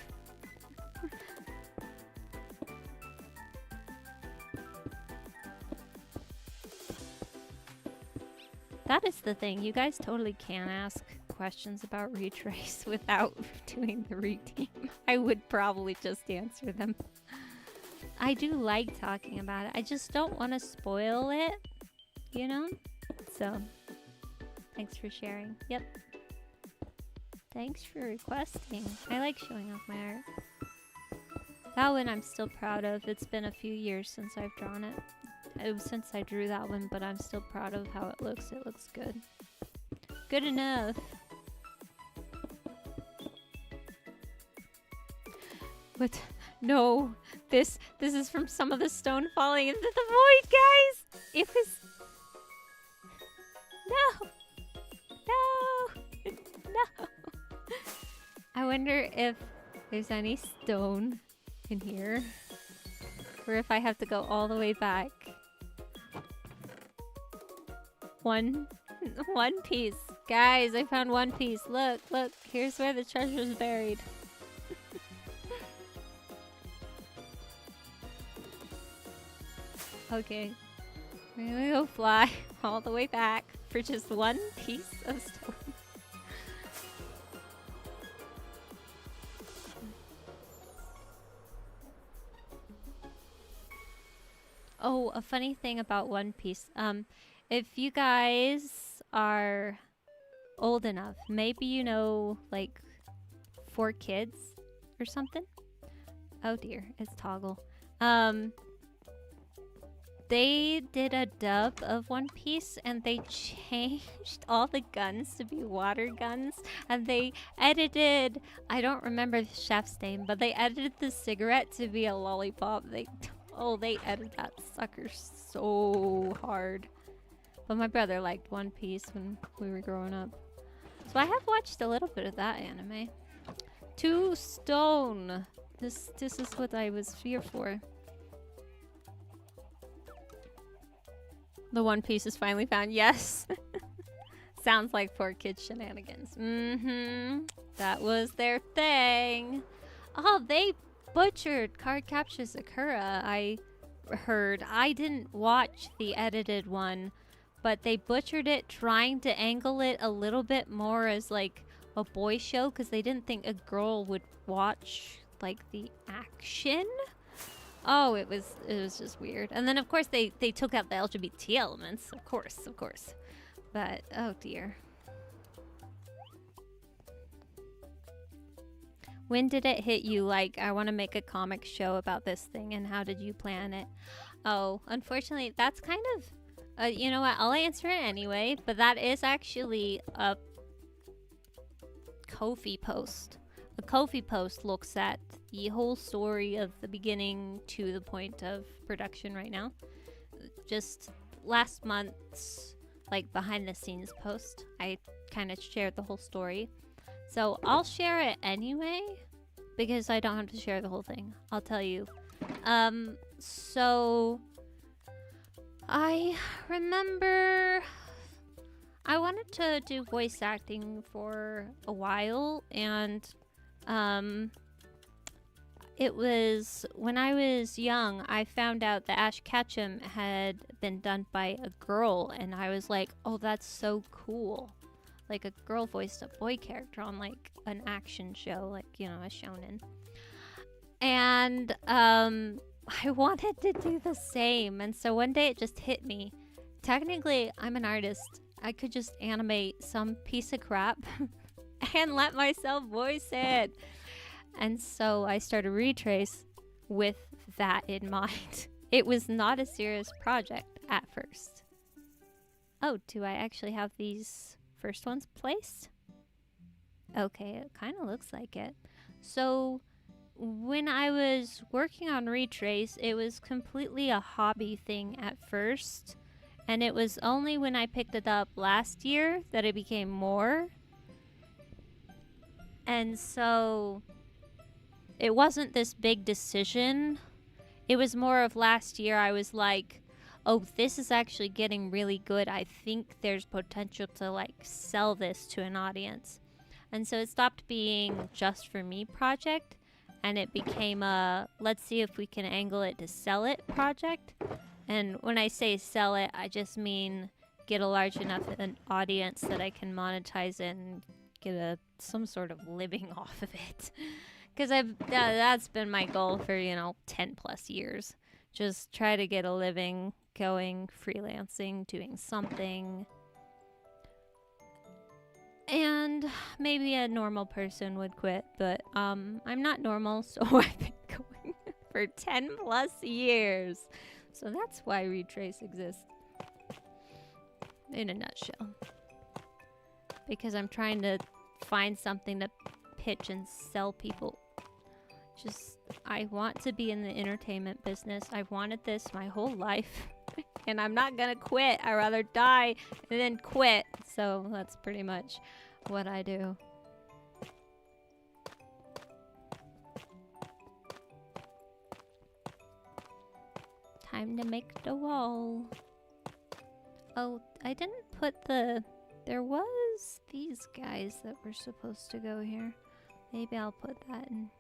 That is the thing. You guys totally can ask questions about Retrace without doing the reteam. I would probably just answer them. I do like talking about it. I just don't want to spoil it, you know? So, thanks for sharing. Yep. Thanks for requesting. I like showing off my art. That one I'm still proud of. It's been a few years since I've drawn it. It was since I drew that one, but I'm still proud of how it looks. It looks good. Good enough. But no, this is from some of the stone falling into the void, guys. It was no. I wonder if there's any stone in here, or if I have to go all the way back. One piece. Guys, I found one piece. Look, here's where the treasure's buried. Okay. We're gonna go fly all the way back for just one piece of stone. Oh, a funny thing about One Piece. If you guys are old enough, maybe you know, like, 4 Kids or something. Oh dear, it's Toggle. They did a dub of One Piece and they changed all the guns to be water guns, and they edited, I don't remember the chef's name, but they edited the cigarette to be a lollipop. They edited that sucker so hard. But my brother liked One Piece when we were growing up. So I have watched a little bit of that anime. 2 stone. This is what I was here for. The One Piece is finally found. Yes. Sounds like 4 Kids shenanigans. That was their thing. Oh, they butchered Card Capture Sakura, I heard. I didn't watch the edited one, but they butchered it, trying to angle it a little bit more as like a boy show, because they didn't think a girl would watch like the action. Oh, it was just weird. And then of course they took out the LGBT elements, of course. But oh dear. When did it hit you, like, I want to make a comic show about this thing, and how did you plan it? Oh, unfortunately, that's kind of, you know what, I'll answer it anyway, but that is actually a Ko-fi post. a Ko-fi post looks at the whole story of the beginning to the point of production right now. Just last month's like behind the scenes post, I kind of shared the whole story. So I'll share it anyway because I don't have to share the whole thing. I'll tell you. So I remember I wanted to do voice acting for a while, and it was when I was young, I found out that Ash Ketchum had been done by a girl, and I was like, oh, that's so cool. Like a girl voiced a boy character on like an action show, like, you know, a shonen. And I wanted to do the same, and so one day it just hit me. Technically, I'm an artist. I could just animate some piece of crap and let myself voice it. And so I started Retrace with that in mind. It was not a serious project at first. Oh, do I actually have these first ones placed? Okay, it kind of looks like it. So when I was working on Retrace, it was completely a hobby thing at first. And it was only when I picked it up last year that it became more. And so it wasn't this big decision. It was more of last year I was like, oh, this is actually getting really good. I think there's potential to like sell this to an audience. And so it stopped being just for me project, and it became a let's see if we can angle it to sell it project. And when I say sell it, I just mean get a large enough an audience that I can monetize it and get some sort of living off of it. Because that's been my goal for, 10 plus years. Just try to get a living going, freelancing, doing something. And maybe a normal person would quit, but I'm not normal, so I've been going for 10 plus years. So that's why Retrace exists. In a nutshell. Because I'm trying to find something to pitch and sell people. I want to be in the entertainment business. I've wanted this my whole life. And I'm not gonna quit. I'd rather die and then quit. So that's pretty much what I do. Time to make the wall. Oh, I didn't put there was these guys that were supposed to go here. Maybe I'll put that in.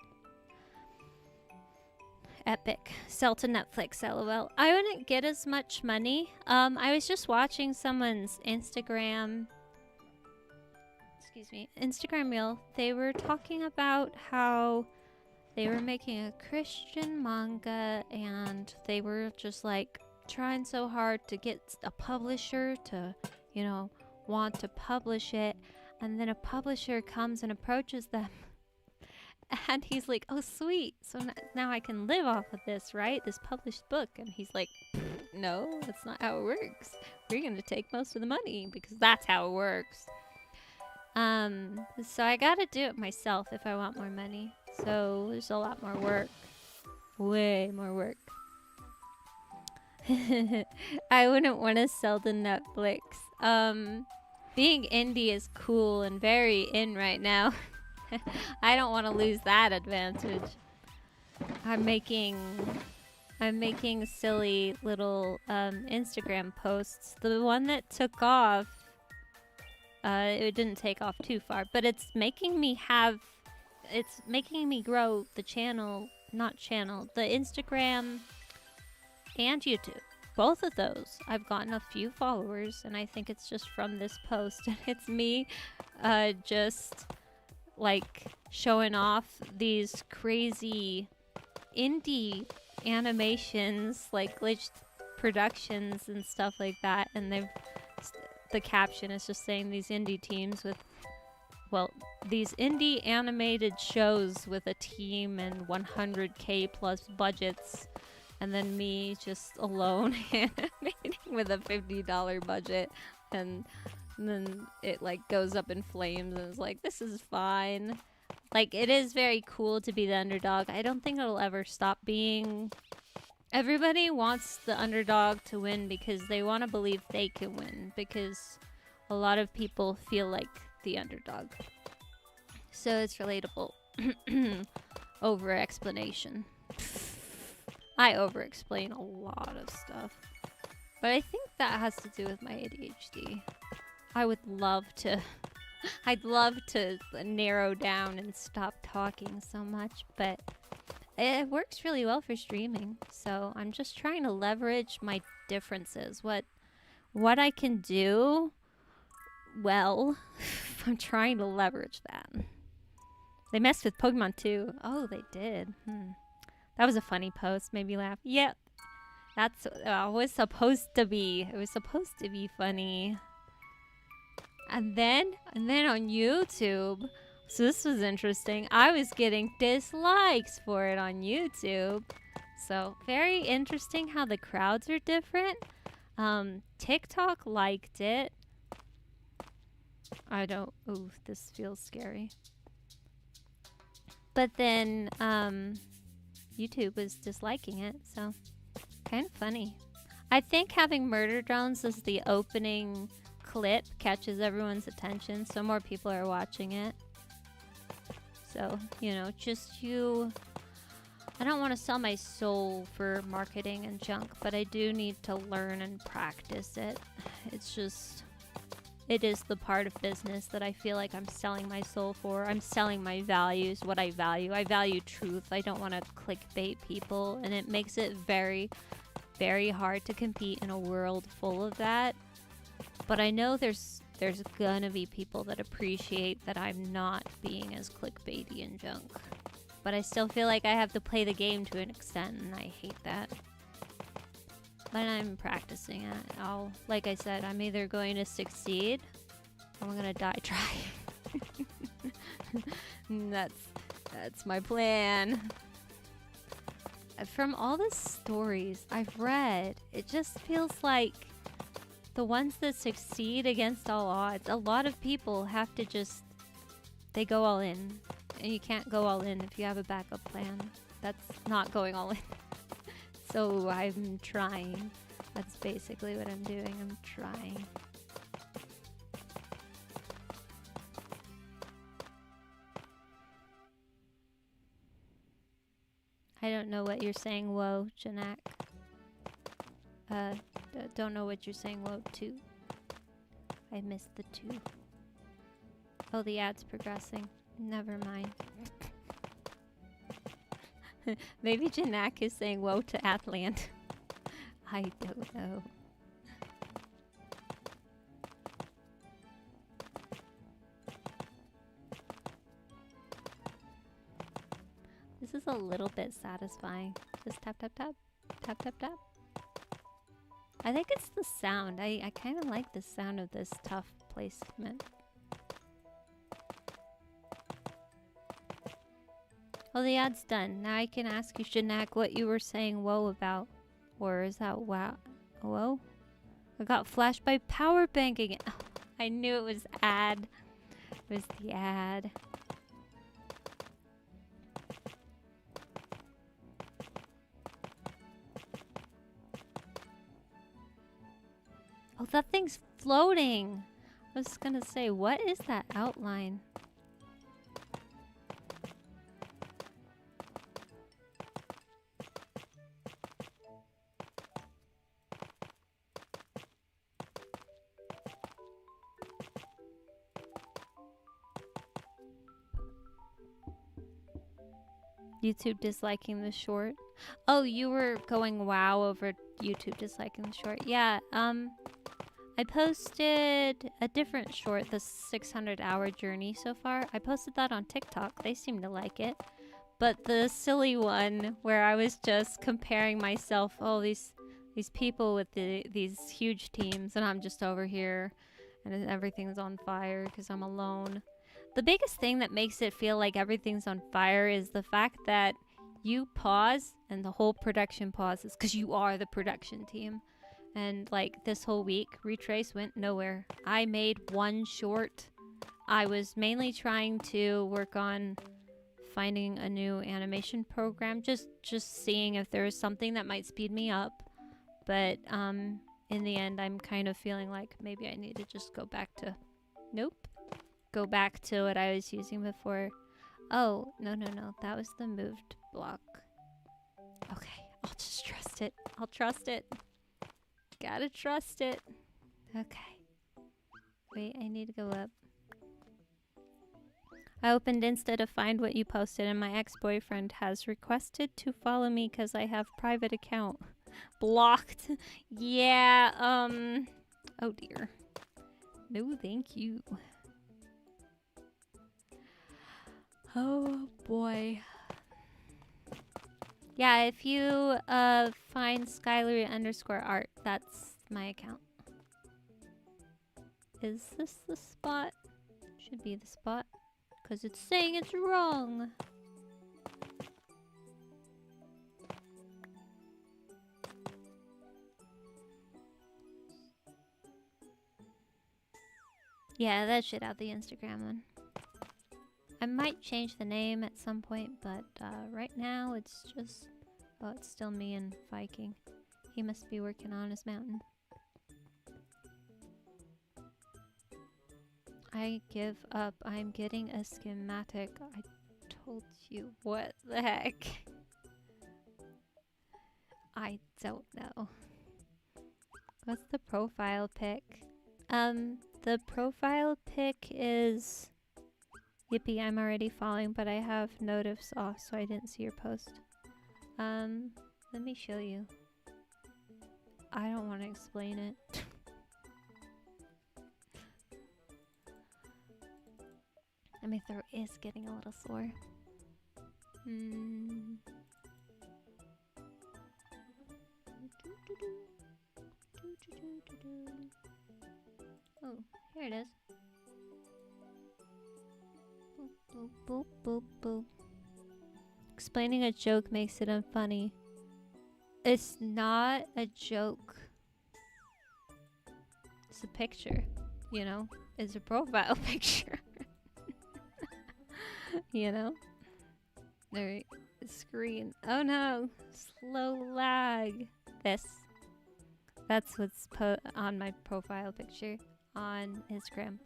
Epic. Sell to Netflix, lol. I wouldn't get as much money. I was just watching someone's Instagram reel. They were talking about how they were making a Christian manga, and they were just like trying so hard to get a publisher to, want to publish it. And then a publisher comes and approaches them. And he's like, oh, sweet. So now I can live off of this, right? This published book. And he's like, no, that's not how it works. We're going to take most of the money because that's how it works. So I got to do it myself if I want more money. So there's a lot more work. Way more work. I wouldn't want to sell to Netflix. Being indie is cool and very in right now. I don't want to lose that advantage. I'm making silly little Instagram posts. The one that took off, it didn't take off too far, but it's making me grow the the Instagram and YouTube. Both of those, I've gotten a few followers, and I think it's just from this post. And it's me just like showing off these crazy indie animations, like glitched productions and stuff like that. And the caption is just saying these indie teams with, these indie animated shows with a team and 100K plus budgets. And then me just alone animating with a $50 budget. And then it like goes up in flames and it's like, this is fine. Like, it is very cool to be the underdog. I don't think it'll ever stop being. Everybody wants the underdog to win because they want to believe they can win, because a lot of people feel like the underdog. So it's relatable. Over explanation. I over explain a lot of stuff. But I think that has to do with my ADHD. I would love to I'd love to narrow down and stop talking so much, but it works really well for streaming. So I'm just trying to leverage my differences. What I can do well, I'm trying to leverage that. They messed with Pokemon too. Oh, they did. That was a funny post. Made me laugh. Yep. That's was supposed to be. It was supposed to be funny. And then on YouTube, so this was interesting. I was getting dislikes for it on YouTube. So very interesting how the crowds are different. TikTok liked it. Ooh, this feels scary. But then YouTube was disliking it, so kind of funny. I think having murder drones as the opening clip catches everyone's attention, so more people are watching it. So, you know, I don't want to sell my soul for marketing and junk, but I do need to learn and practice it. It is the part of business that I feel like I'm selling my soul for. I'm selling my values, what I value. I value truth. I don't want to clickbait people, and it makes it very, very hard to compete in a world full of that. But I know there's gonna be people that appreciate that I'm not being as clickbaity and junk. But I still feel like I have to play the game to an extent, and I hate that. But I'm practicing it. Like I said, I'm either going to succeed or I'm gonna die trying. That's my plan. From all the stories I've read, it just feels like the ones that succeed against all odds, a lot of people have to they go all in. And you can't go all in if you have a backup plan. That's not going all in. So I'm trying. That's basically what I'm doing. I'm trying. I don't know what you're saying, whoa, Janak. Don't know what you're saying, whoa, too. I missed the 2. Oh, the ad's progressing. Never mind. Maybe Janak is saying woe to Atlant. I don't know. This is a little bit satisfying. Just tap, tap, tap. Tap, tap, tap. I think it's the sound. I kind of like the sound of this tough placement. Well, the ad's done. Now I can ask you, Janak, what you were saying whoa about. Or is that wow? Whoa? I got flashed by power bank again. Oh, I knew it was ad. It was the ad. Oh, that thing's floating. I was gonna say, what is that outline? YouTube disliking the short. Oh, you were going wow over YouTube disliking the short. Yeah, I posted a different short, the 600-hour journey so far. I posted that on TikTok. They seem to like it. But the silly one where I was just comparing myself, oh, these people with these huge teams, and I'm just over here and everything's on fire because I'm alone. The biggest thing that makes it feel like everything's on fire is the fact that you pause and the whole production pauses because you are the production team. And like this whole week, Retrace went nowhere. I made one short. I was mainly trying to work on finding a new animation program, just seeing if there is something that might speed me up. But in the end, I'm kind of feeling like maybe I need to just go back to, go back to what I was using before. Oh, no, that was the moved block. Okay, I'll just trust it. I'll trust it. Gotta trust it. Okay. Wait, I need to go up. I opened Insta to find what you posted, and my ex-boyfriend has requested to follow me because I have private account. Blocked. Yeah, oh dear. No, thank you. Oh boy. Yeah, if you find Skylery_art, that's my account. Is this the spot? Should be the spot. Because it's saying it's wrong. Yeah, that should have the Instagram one. I might change the name at some point, but right now it's just... Oh, it's still me and Viking. He must be working on his mountain. I give up. I'm getting a schematic. I told you. What the heck? I don't know. What's the profile pic? The profile pic is... Yippee, I'm already following, but I have notifs off, so I didn't see your post. Let me show you. I don't want to explain it. And my throat is getting a little sore. Oh, here it is. Boop, boop, boop, boop, boop. Explaining a joke makes it unfunny. It's not a joke. It's a picture, you know? It's a profile picture. You know? Alright, screen. Oh no! Slow lag. This. That's what's on my profile picture on Instagram.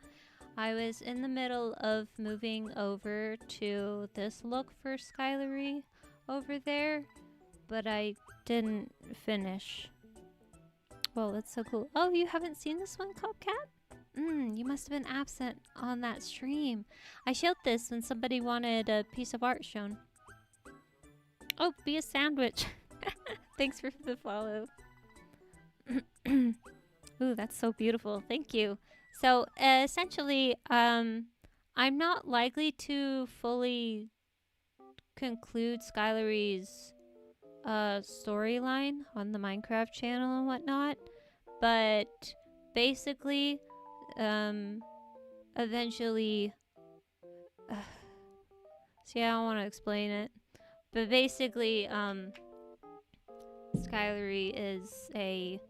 I was in the middle of moving over to this look for Skylery over there, but I didn't finish. Well, that's so cool. Oh, you haven't seen this one, Copcat? You must have been absent on that stream. I showed this when somebody wanted a piece of art shown. Oh, be a sandwich. Thanks for the follow. Ooh, that's so beautiful. Thank you. So, essentially, I'm not likely to fully conclude Skylery's storyline on the Minecraft channel and whatnot, but basically, eventually, see, I don't want to explain it, but basically, Skylery is a...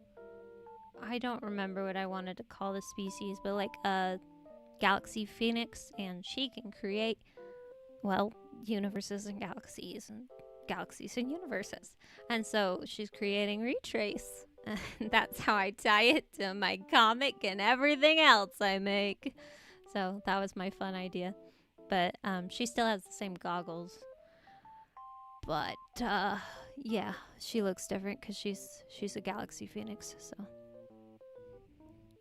I don't remember what I wanted to call the species, but like a galaxy phoenix, and she can create, well, universes and galaxies and universes. And so she's creating Retrace. And that's how I tie it to my comic and everything else I make. So that was my fun idea. But she still has the same goggles. But yeah, she looks different because she's a galaxy phoenix, so.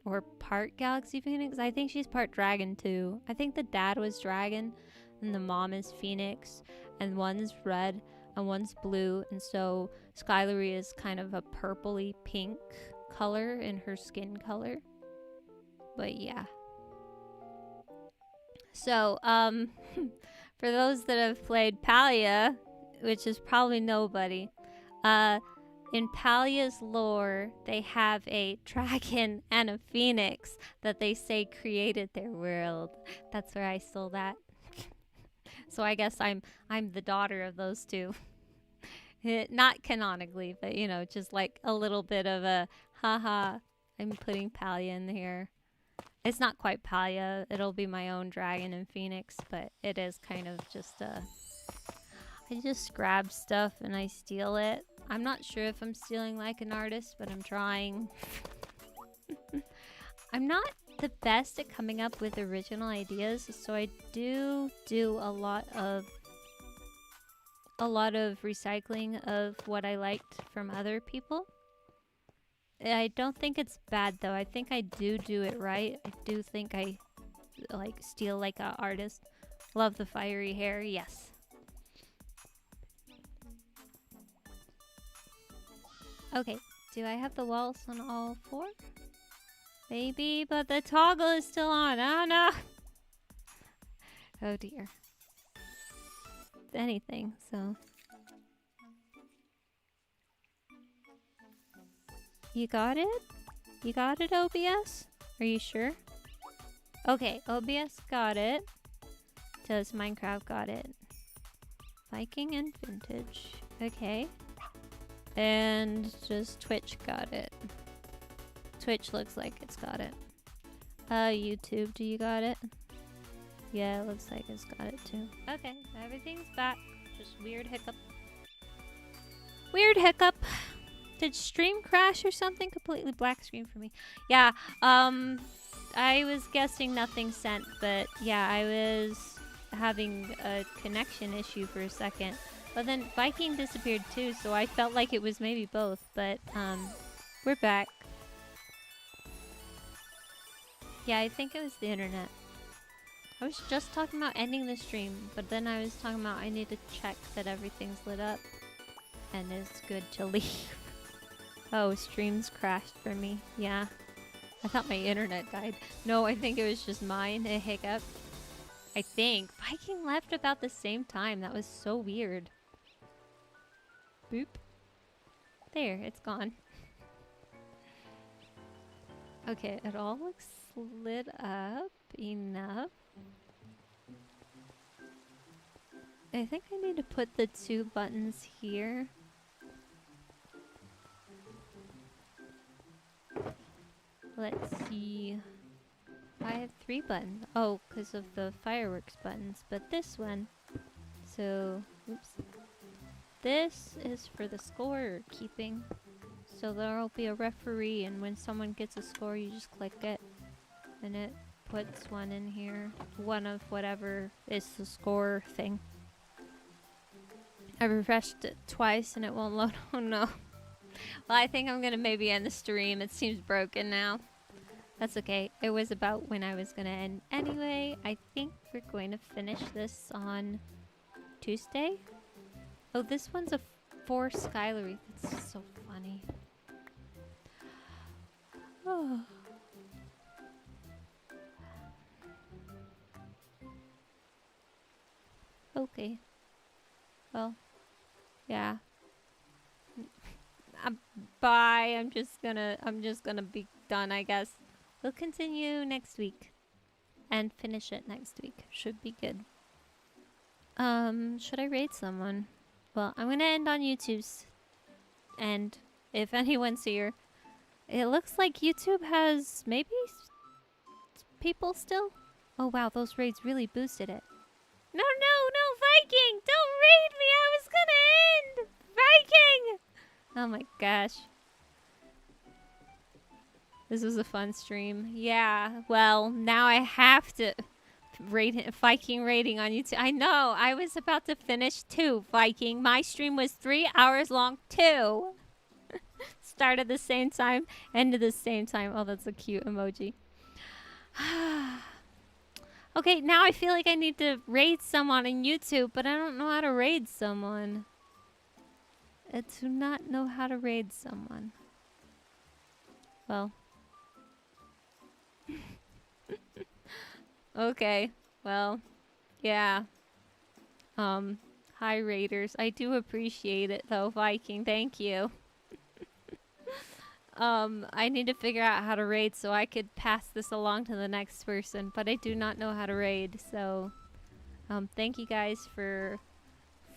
Or part Galaxy Phoenix. I think she's part dragon too. I think the dad was dragon and the mom is Phoenix, and one's red and one's blue, and so Skylery is kind of a purpley pink color in her skin color. But yeah. So, for those that have played Palia, which is probably nobody, in Palia's lore, they have a dragon and a phoenix that they say created their world. That's where I stole that. So I guess I'm the daughter of those two. Not canonically, but you know, just like a little bit of a haha. I'm putting Palia in here. It's not quite Palia. It'll be my own dragon and phoenix, but it is kind of just a I just grab stuff and I steal it. I'm not sure if I'm stealing like an artist, but I'm trying. I'm not the best at coming up with original ideas, so I do a lot of recycling of what I liked from other people. I don't think it's bad though. I think I do it right. I do think I like steal like an artist. Love the fiery hair, yes. Okay, do I have the walls on all 4? Maybe, but the toggle is still on. Oh no! Oh dear. Anything, so. You got it? You got it, OBS? Are you sure? Okay, OBS got it. Does Minecraft got it? Viking and Vintage. Okay. And just Twitch got it. Twitch looks like it's got it. YouTube, do you got it? Yeah, it looks like it's got it too. Okay, everything's back. Just weird hiccup. Weird hiccup. Did stream crash or something? Completely black screen for me. Yeah, I was guessing nothing sent, but yeah, I was having a connection issue for a second. But then Viking disappeared too, so I felt like it was maybe both, but we're back. Yeah, I think it was the internet. I was just talking about ending the stream, but then I was talking about I need to check that everything's lit up and it's good to leave. Oh, streams crashed for me. Yeah. I thought my internet died. No, I think it was just mine, a hiccup. I think. Viking left about the same time. That was so weird. Boop. There, it's gone. Okay, it all looks lit up enough. I think I need to put the 2 buttons here. Let's see. I have 3 buttons. Oh, because of the fireworks buttons. But this one. So, oops. This is for the score keeping. So there will be a referee, and when someone gets a score, you just click it. And it puts one in here. One of whatever is the score thing. I refreshed it twice and it won't load. Oh no. Well, I think I'm gonna maybe end the stream. It seems broken now. That's okay. It was about when I was gonna end anyway. I think we're going to finish this on Tuesday. Oh, this one's a 4 Skylery. That's so funny. Oh. Okay. Well, yeah. Bye. I'm just gonna be done, I guess. We'll continue next week and finish it next week. Should be good. Should I raid someone? Well, I'm gonna end on YouTube's. And if anyone's here, it looks like YouTube has maybe people still. Oh wow, those raids really boosted it. No, Viking! Don't raid me! I was gonna end! Viking! Oh my gosh. This was a fun stream. Yeah, well, now I have to rate Viking rating on YouTube. I know, I was about to finish too, Viking. My stream was 3 hours long too. Started the same time, ended the same time. Oh, that's a cute emoji. Okay, now I feel like I need to raid someone on YouTube, but I don't know how to raid someone. I do not know how to raid someone. Well. Okay, well, yeah. Hi raiders. I do appreciate it though, Viking. Thank you. I need to figure out how to raid so I could pass this along to the next person, but I do not know how to raid, so thank you guys for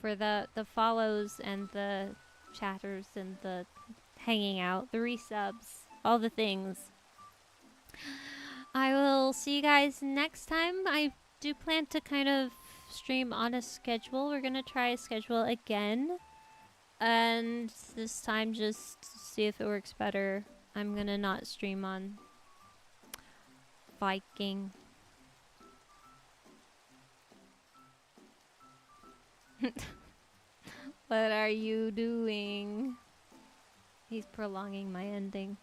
the follows and the chatters and the hanging out, the resubs, all the things. I will see you guys next time. I do plan to kind of stream on a schedule. We're gonna try a schedule again. And this time just see if it works better. I'm gonna not stream on Viking. What are you doing? He's prolonging my ending.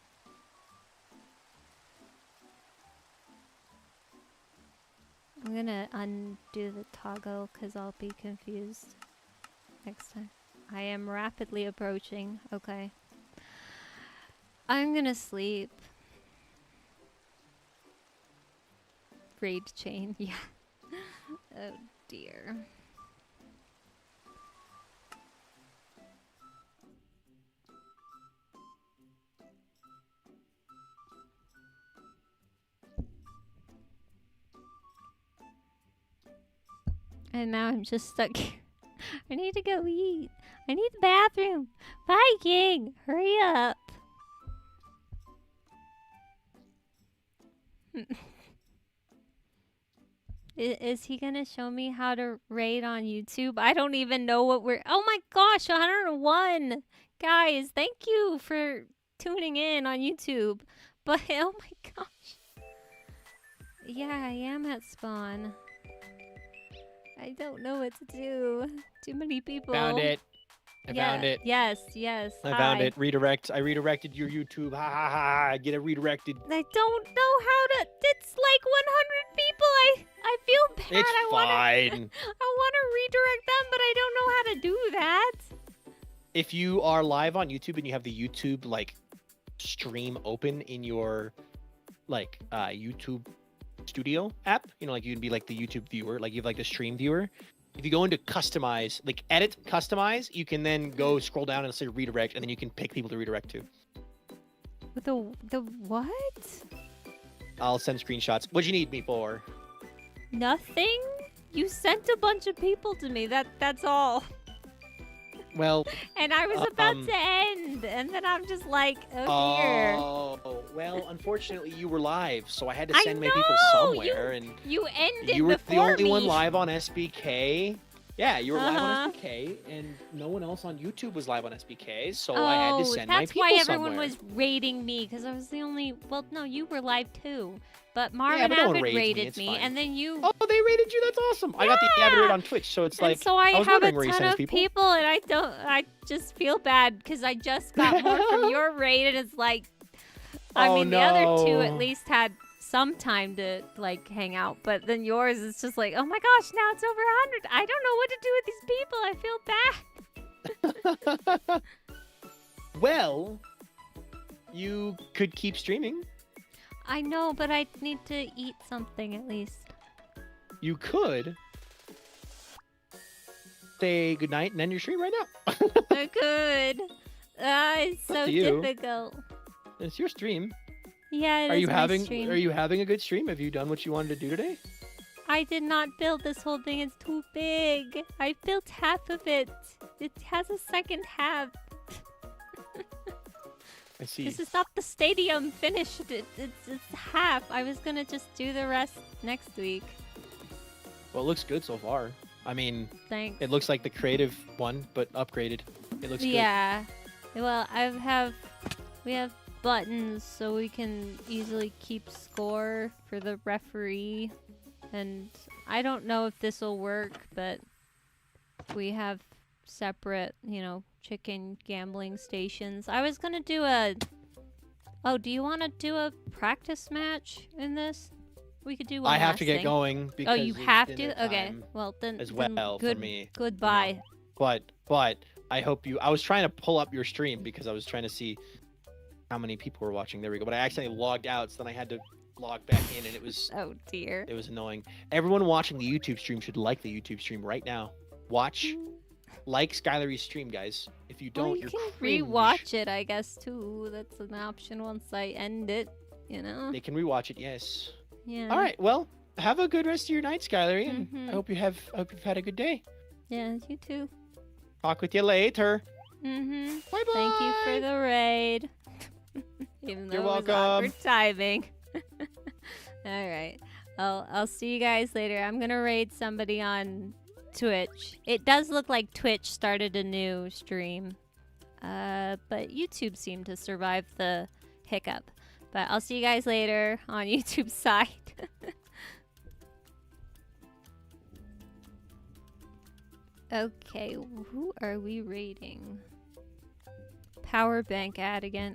I'm gonna undo the toggle because I'll be confused next time. I am rapidly approaching. Okay. I'm gonna sleep. Raid chain, yeah. Oh dear. And now I'm just stuck here. I need to go eat. I need the bathroom. Viking, hurry up. Is he gonna show me how to raid on YouTube? I don't even know what we're... Oh my gosh, 101! Guys, thank you for tuning in on YouTube. But, oh my gosh. Yeah, I am at spawn. I don't know what to do. Too many people. Found it. I found it. Yes, yes. I found it. Redirect. I redirected your YouTube. Ha ha ha. Get it redirected. I don't know how to. It's like 100 people. I feel bad. It's I fine. I want to redirect them, but I don't know how to do that. If you are live on YouTube and you have the YouTube like stream open in your like YouTube Studio app, you know, like you'd be like the YouTube viewer, like you have like the stream viewer. If you go into customize, like edit, customize, you can then go scroll down and say redirect, and then you can pick people to redirect to. The what? I'll send screenshots. What'd you need me for? Nothing? You sent a bunch of people to me. That's all. Well, and I was about to end, and then I'm just like, oh dear. Oh, well, unfortunately, you were live, so I had to send my people somewhere, and you ended. You were the only me. one live on SBK. Yeah, you were live on SBK, and no one else on YouTube was live on SBK, so I had to send my people somewhere. That's why everyone was raiding me, because I was the only... Well, no, you were live too. But Marvin but no Avid raided me, and then you... Oh, they raided you? That's awesome. Yeah. I got the Avid raid on Twitch, so it's like... And so I have a ton of people, and I just feel bad, because I just got more from your raid, and it's like... I mean, the other two at least had some time to, like, hang out, but then yours is just like, oh my gosh, now it's over 100. I don't know what to do with these people. I feel bad. Well, you could keep streaming. I know, but I need to eat something at least. You could say goodnight and end your stream right now. I could. It's so difficult. It's your stream. Yeah, it is my stream. Are you having a good stream? Have you done what you wanted to do today? I did not build this whole thing. It's too big. I built half of it. It has a second half. I see. This is not the stadium finished. It's half. I was gonna just do the rest next week. Well, it looks good so far. I mean, thanks. It looks like the creative one, but upgraded. It looks good. Yeah. Well, we have buttons so we can easily keep score for the referee. And I don't know if this will work, but we have separate, you know, chicken gambling stations. I was gonna do a... Oh, do you want to do a practice match in this? We could do one. I have to get going because you have to? Okay. Well, then as well for me. Goodbye. No. But I hope you... I was trying to pull up your stream because I was trying to see how many people were watching. There we go. But I accidentally logged out, so then I had to log back in, and it was... Oh, dear. It was annoying. Everyone watching the YouTube stream should like the YouTube stream right now. Watch... Like Skylary's stream, guys. If you don't, you can rewatch it, I guess, too. That's an option once I end it, you know? They can rewatch it, yes. Yeah. All right, well, have a good rest of your night, Skylary, and I hope you've had a good day. Yeah, you too. Talk with you later. Bye-bye. Bye-bye. Thank you for the raid. Even though You're it was welcome. awkward timing. All right. I'll see you guys later. I'm gonna raid somebody on Twitch. It does look like Twitch started a new stream. But YouTube seemed to survive the hiccup. But I'll see you guys later on YouTube's side. Okay, who are we raiding? Power bank ad again.